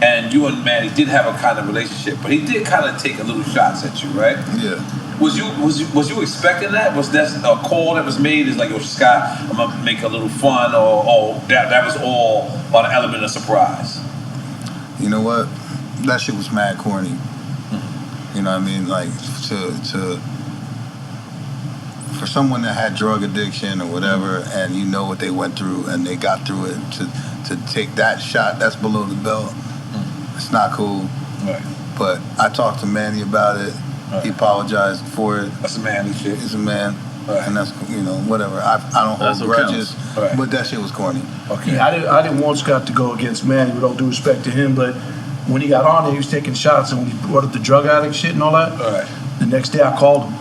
And you and Manny did have a kind of relationship, but he did kind of take a little shots at you, right? Yeah. Was you expecting that? Was that a call that was made? Is like, yo, Scott, I'm gonna make a little fun, or that was all on an element of surprise? You know what? That shit was mad corny. You know what I mean? Like for someone that had drug addiction or whatever, and you know what they went through and they got through it, to take that shot, that's below the belt. It's not cool. Right. But I talked to Manny about it. Right. He apologized for it. That's a manly shit. He's a man. Right. And that's, you know, whatever. I don't hold grudges, but that shit was corny. Okay. Yeah, I didn't want Scott to go against Manny with all due respect to him, but when he got on there, he was taking shots, and when he brought up the drug addict shit and all that, the next day I called him.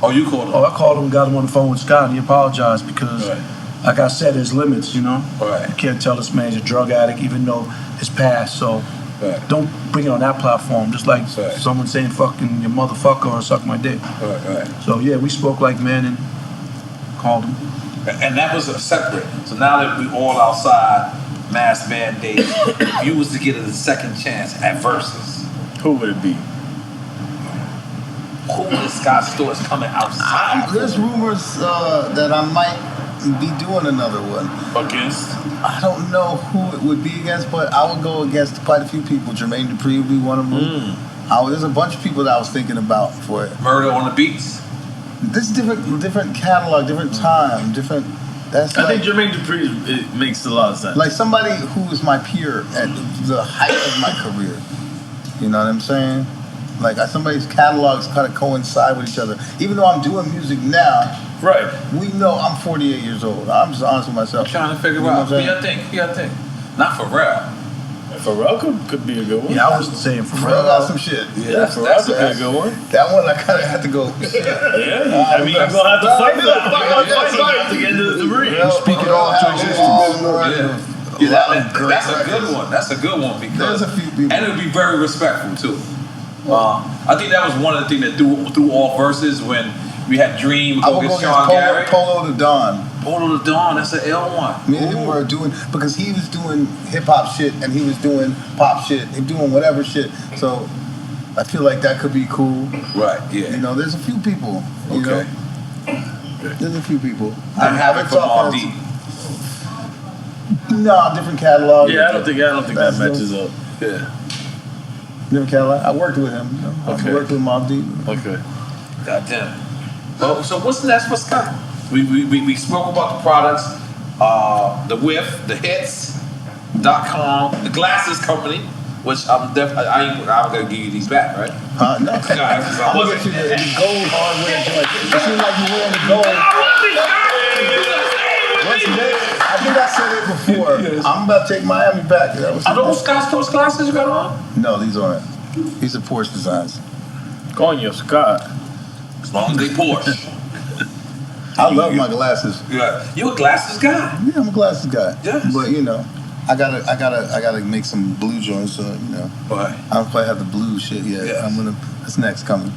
Oh, you called him? Oh, I called him and got him on the phone with Scott, and he apologized because, like I said, there's limits, you know? You can't tell this man's a drug addict, even though his past, so don't bring it on that platform, just like someone saying fucking your motherfucker or suck my dick. So, yeah, we spoke like men and called him. And that was a separate. So now that we all outside, mass mandate, if you was to get a second chance at Versus, who would it be? Who is Scott Storch coming outside? There's rumors that I might be doing another one. Against? I don't know who it would be against, but I would go against quite a few people. Jermaine Dupri would be one of them. There's a bunch of people that I was thinking about for it. Murder on the Beats? This is different catalog, different time, different. That's I think Jermaine Dupri it makes a lot of sense. Like somebody who was my peer at the height of my career. You know what I'm saying? Like somebody's catalogs kind of coincide with each other. Even though I'm doing music now, we know I'm 48 years old. I'm just honest with myself. I'm trying to figure out. Who you think? Not Pharrell. Pharrell could be a good one. Yeah, I was saying Pharrell got some shit. Yeah, Pharrell could be a good one. That one I kind of had to go. I mean, you're gonna have to fight for that. You have to get into the ring. Speak it all to existence. That's a good one. That's a good one because there's a few people, and it would be very respectful too. I think that was one of the things that threw all verses when we had Dream go against Sean Garrett. Polo the Don. Polo the Dawn, that's an L one. Me and him were doing, because he was doing hip hop shit and he was doing pop shit, he doing whatever shit. So I feel like that could be cool. Right, yeah. You know, there's a few people. You know? There's a few people. I haven't from Mobb Deep. No, different catalog. Yeah, I don't think that matches up. Yeah. Different catalog. I worked with him. I worked with Mobb Deep. Okay. Goddamn. Well, so what's next for Scott? We spoke about the products, the Whiff, the Hits.com, the Glasses Company, which I'm gonna give you these back, right? No. I'm gonna get you the gold hardware joint. It seems like you're wearing the gold. I think I said it before. I'm about to take Miami back. Are those Scott Storch glasses you got on? No, these aren't. These are Porsche designs. Coño, Scott. As long as they Porsche. I love my glasses. Yeah, you a glasses guy? Yeah, I'm a glasses guy. Yes. But you know, I gotta make some blue joints. So you know, right. I don't quite have the blue shit yet. Yes. That's next coming,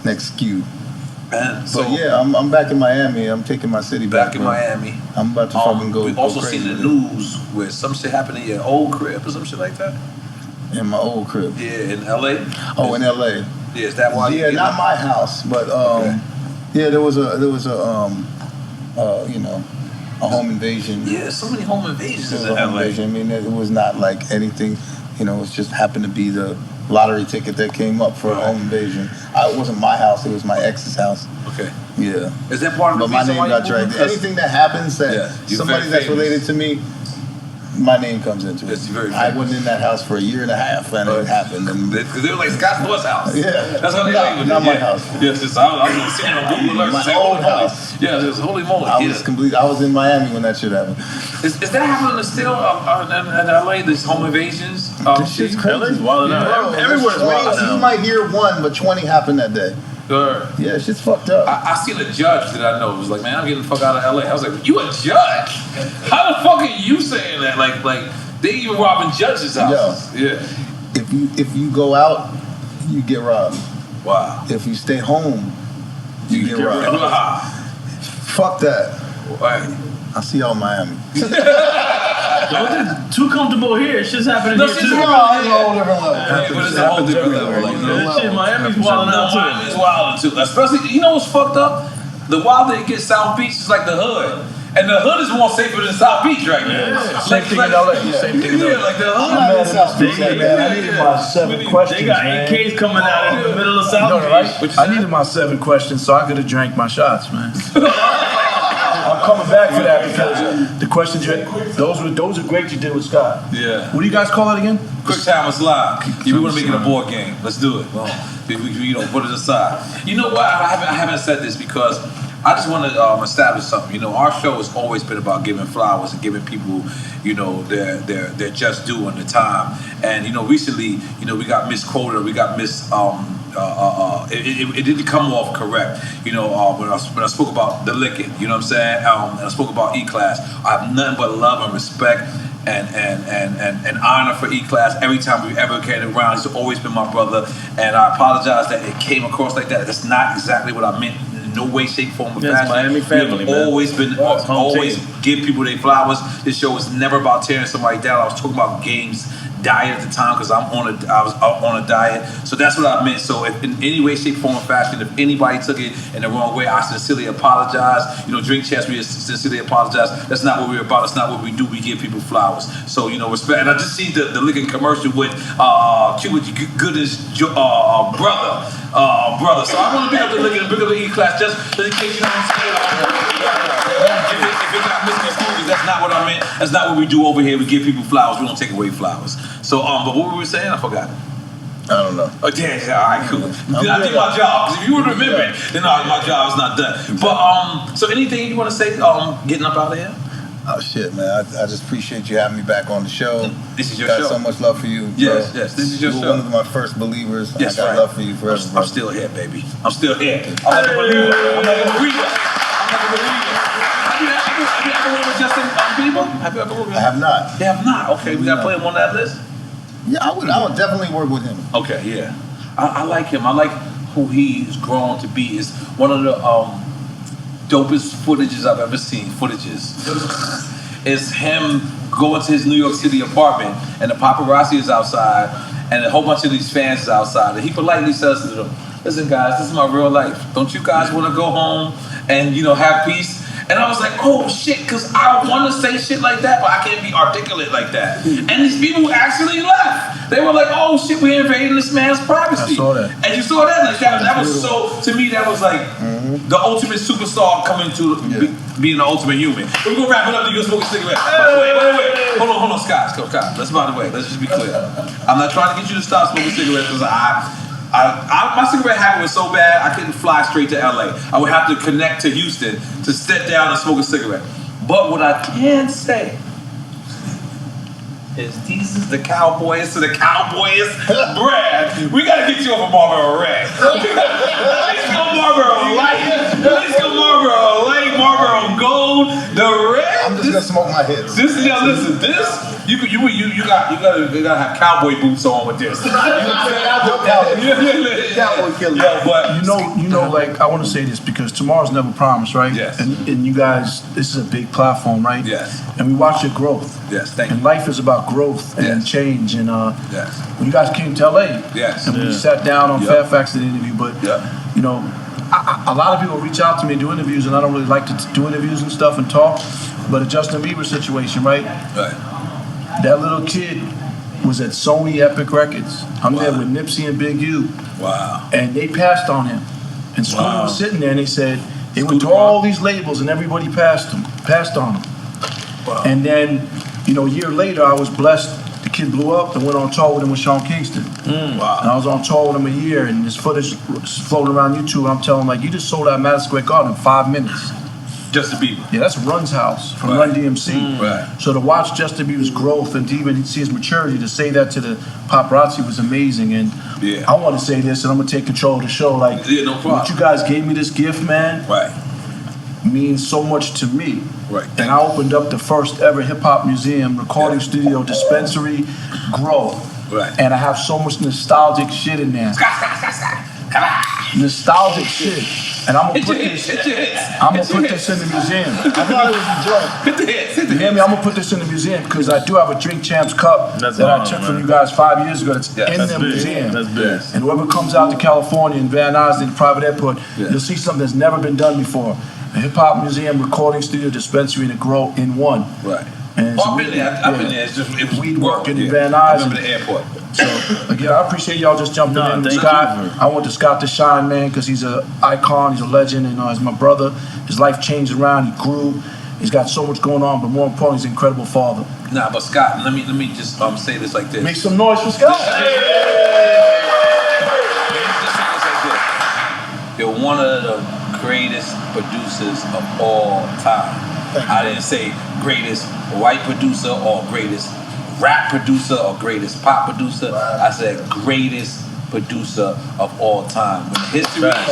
next SKU. And so, but yeah, I'm back in Miami. I'm taking my city back. In Miami. I'm about to fucking go. We've also seen the news where some shit happened in your old crib or some shit like that. In my old crib. Yeah, in LA. Oh, in LA. Yeah, is that why? Yeah, not my house, but yeah, there was a you know, a home invasion. Yeah, so many home invasions in LA. LA. I mean, it was not like anything. You know, it just happened to be the lottery ticket that came up for a home invasion. It wasn't my house; it was my ex's house. Okay. Yeah. Is that part of the reason? But my name got dragged. Anything that happens that somebody that's related to me, my name comes into it. I wasn't in that house for a year and a half, and it happened. Because they were like Scott Storch's house. Yeah, that's how they not my house. Yes, I was sitting on Google Earth. My old house. Yeah, it was holy moly. I was in Miami when that shit happened. Is that happening still in LA? These home invasions. This shit's crazy. LA's wilding out. Everywhere's wilding out. You might hear one, but 20 happened that day. Yeah, shit's fucked up. I seen a judge that I know was like, man, I'm getting the fuck out of LA. I was like, you a judge? How the fuck are you saying that? Like they even robbing judges' houses. Yeah. if you go out, you get robbed. Wow. If you stay home, you get robbed. Fuck that. Right. I'll see y'all in Miami. Don't too comfortable here. It's just happening here too. It's a whole different level. But it's a whole different level. Like, That shit, Miami's wilding out too. Miami's wilding too. Especially, you know what's fucked up? The wilder it gets South Beach is like the hood. And the hood is more safer than South Beach right now. Yeah. Same thing in LA. Same thing in LA. Yeah, like the hood. I'm mad at South Beach, man. I needed my 7 questions, They got man. AKs coming out in the middle of South No, Beach. right? I needed my 7 questions so I could have drank my shots, man. I'm coming back for that because the questions those are great you did with Scott. Yeah. What do you guys call it again? Quick time is live. Yeah, we want to make it a board game. Let's do it. Well, we don't put it aside. You know what? I haven't said this because I just want to establish something. You know, our show has always been about giving flowers and giving people, you know, their just due on the time. And you know, recently, you know, we got misquoted. We got it didn't come off correct. You know, when I spoke about the licking, you know what I'm saying? And I spoke about E-Class. I have nothing but love and respect and honor for E-Class. Every time we ever came around, he's always been my brother. And I apologize that it came across like that. That's not exactly what I meant. In no way, shape, form, or fashion. Miami family, We've always been, always team. give people their flowers. This show was never about tearing somebody down. I was talking about games, diet at the time because I was on a diet. So that's what I meant. So if in any way, shape, form, or fashion, if anybody took it in the wrong way, I sincerely apologize. You know, Drink Champs, we sincerely apologize. That's not what we're about. That's not what we do. We give people flowers. So, you know, respect. And I just seen the Licking commercial with Cuba Goodness brother. So I want to pick up the Licking and pick up the E-Class just in case you know what I'm saying. If it got misconstrued, that's not what I meant. That's not what we do over here. We give people flowers. We don't take away flowers. So, but what were we saying? I forgot. I don't know. Oh, yeah, all right, cool. I did my job. 'Cause if you would remember it, then my job is not done. But so anything you want to say? Getting up out of here. Oh shit, man! I just appreciate you having me back on the show. This is your got show. so much love for you. Yes, bro. yes. This is your you show. were one of my first believers. Yes, I got right. love for you forever. I'm still here, baby. I'm still here. I'm like a believer. I'm like a believer. Have you ever worked with Justin Bieber? Have you ever worked with him? I have not. You have not. Okay, we gotta put him on that list. Yeah, I would definitely work with him. Okay, yeah. I like him. I like who he's grown to be. Is one of the dopest footages I've ever seen. Is him going to his New York City apartment and the paparazzi is outside and a whole bunch of these fans is outside and he politely says to them, "Listen guys, this is my real life. Don't you guys want to go home and, you know, have peace?" And I was like, oh shit, because I want to say shit like that, but I can't be articulate like that. And these people actually left. They were like, oh shit, we're invading this man's privacy. I saw that. And you saw that? Like that was so, to me, that was like the ultimate superstar coming to being the ultimate human. But we're gonna wrap it up to you smoke a cigarette. Wait. Hold on, Scott. Let's by the way, let's just be clear. I'm not trying to get you to stop smoking cigarettes because my cigarette habit was so bad I couldn't fly straight to LA. I would have to connect to Houston to sit down and smoke a cigarette. But what I can say is these is the Cowboys to the Cowboys. Brad, we gotta get you over Marlboro Red. Let's go Marlboro Light. Let's go Marlboro Light, Marlboro Gold, the red. I'm just gonna smoke my hits. This you gotta have cowboy boots on with this. You know what I'm saying? Cowboy killer. Yeah, but You know, like I want to say this because tomorrow's never promised, right? Yes. And you guys, this is a big platform, right? Yes. And we watch your growth. Yes, thank And you. life is about growth and Yes. change. And Yes. when you guys came to LA, Yes. and we sat down on Yep. Fairfax did an interview, but Yep. you know, a lot of people reach out to me and do interviews, and I don't really like to do interviews and stuff and talk. But a Justin Bieber situation, right? Right. That little kid was at Sony Epic Records. I'm there with Nipsey and Big U. Wow. And they passed on him. And Scooter was sitting there and they said, they went to Scooter all these labels and everybody passed on him. Wow. And then, you know, a year later, I was blessed. The kid blew up and went on tour with him with Sean Kingston. Wow. And I was on tour with him a year and this footage is floating around YouTube. I'm telling him, like, you just sold out Madison Square Garden in 5 minutes. Justin Bieber. Yeah, that's Run's house from Right. Run DMC. Right. So to watch Justin Bieber's growth and to even see his maturity, to say that to the paparazzi was amazing. And Yeah. I want to say this, and I'm gonna take control of the show. Like, Yeah, no problem. what you guys gave me this gift, man, Right. means so much to me. Right. And I opened up the first ever hip hop museum, recording studio, dispensary, grow. Right. And I have so much nostalgic shit in there. Come on. Nostalgic shit. And I'm gonna put this. I'm gonna put this in the museum. I thought it was a joke. Hit the hits. You hear me? I'm gonna put this in the museum because I do have a Drink Champs cup that I took from you guys 5 years ago. That's in the museum. That's big. And whoever comes out to California in Van Nuys, in the private airport, you'll see something that's never been done before. A hip hop museum, recording studio, dispensary, and a grow in one. Right. And I've been there. I've been there. It's just it was weed working in yeah. Van I Nuys. remember the airport. So again, I appreciate y'all just jumping in with thank Scott. you. I want the Scott to shine, man, because he's an icon, he's a legend, and he's my brother. His life changed around, he grew. He's got so much going on, but more importantly, he's an incredible father. Nah, but Scott, let me just say this like this. Make some noise for Scott. You're one of the greatest producers of all time. I didn't say greatest white producer or greatest rap producer or greatest pop producer. I said greatest producer of all time. When history go down,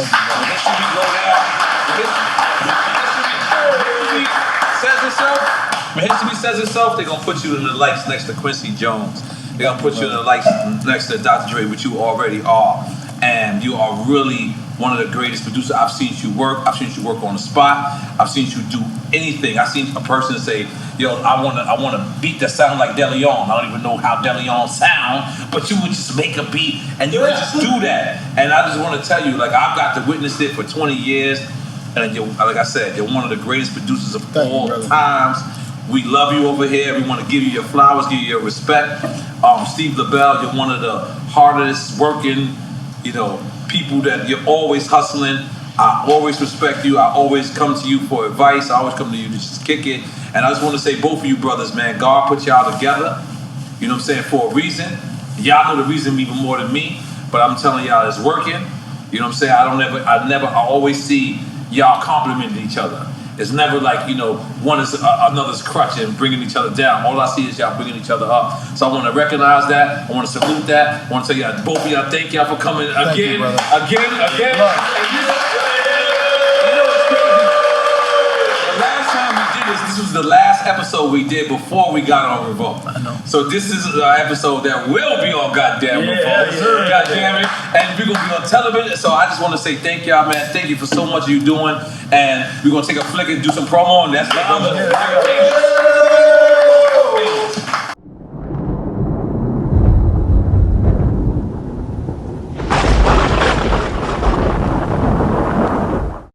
when history says itself, they're gonna put you in the likes next to Quincy Jones. They're gonna put you in the likes next to Dr. Dre, which you already are. And you are really one of the greatest producers. I've seen you work. I've seen you work on the spot. I've seen you do anything. I've seen a person say, yo, I wanna beat that sound like De Leon. I don't even know how De Leon sound, but you would just make a beat and you would just do that. And I just want to tell you, like, I've got to witness it for 20 years. And you're, like I said, you're one of the greatest producers of all times. We love you over here. We want to give you your flowers, give you your respect. Steve Lobel, you're one of the hardest working, people that you're always hustling. I always respect you. I always come to you for advice. I always come to you to just kick it. And I just want to say, both of you brothers, man, God put y'all together, you know what I'm saying, for a reason. Y'all know the reason even more than me, but I'm telling y'all it's working. You know what I'm saying? I always see y'all complimenting each other. It's never like, one is another's crutch and bringing each other down. All I see is y'all bringing each other up. So I want to recognize that. I want to salute that. I want to tell y'all, both of y'all, thank y'all for coming again. And it's crazy. The last time we did this was the last episode we did before we got on Revolt. I know. So this is an episode that will be on goddamn Revolt. Goddamn it. And we're going to be on television. So I just want to say thank y'all, man. Thank you for so much you're doing. And we're going to take a flick and do some promo. And that's it.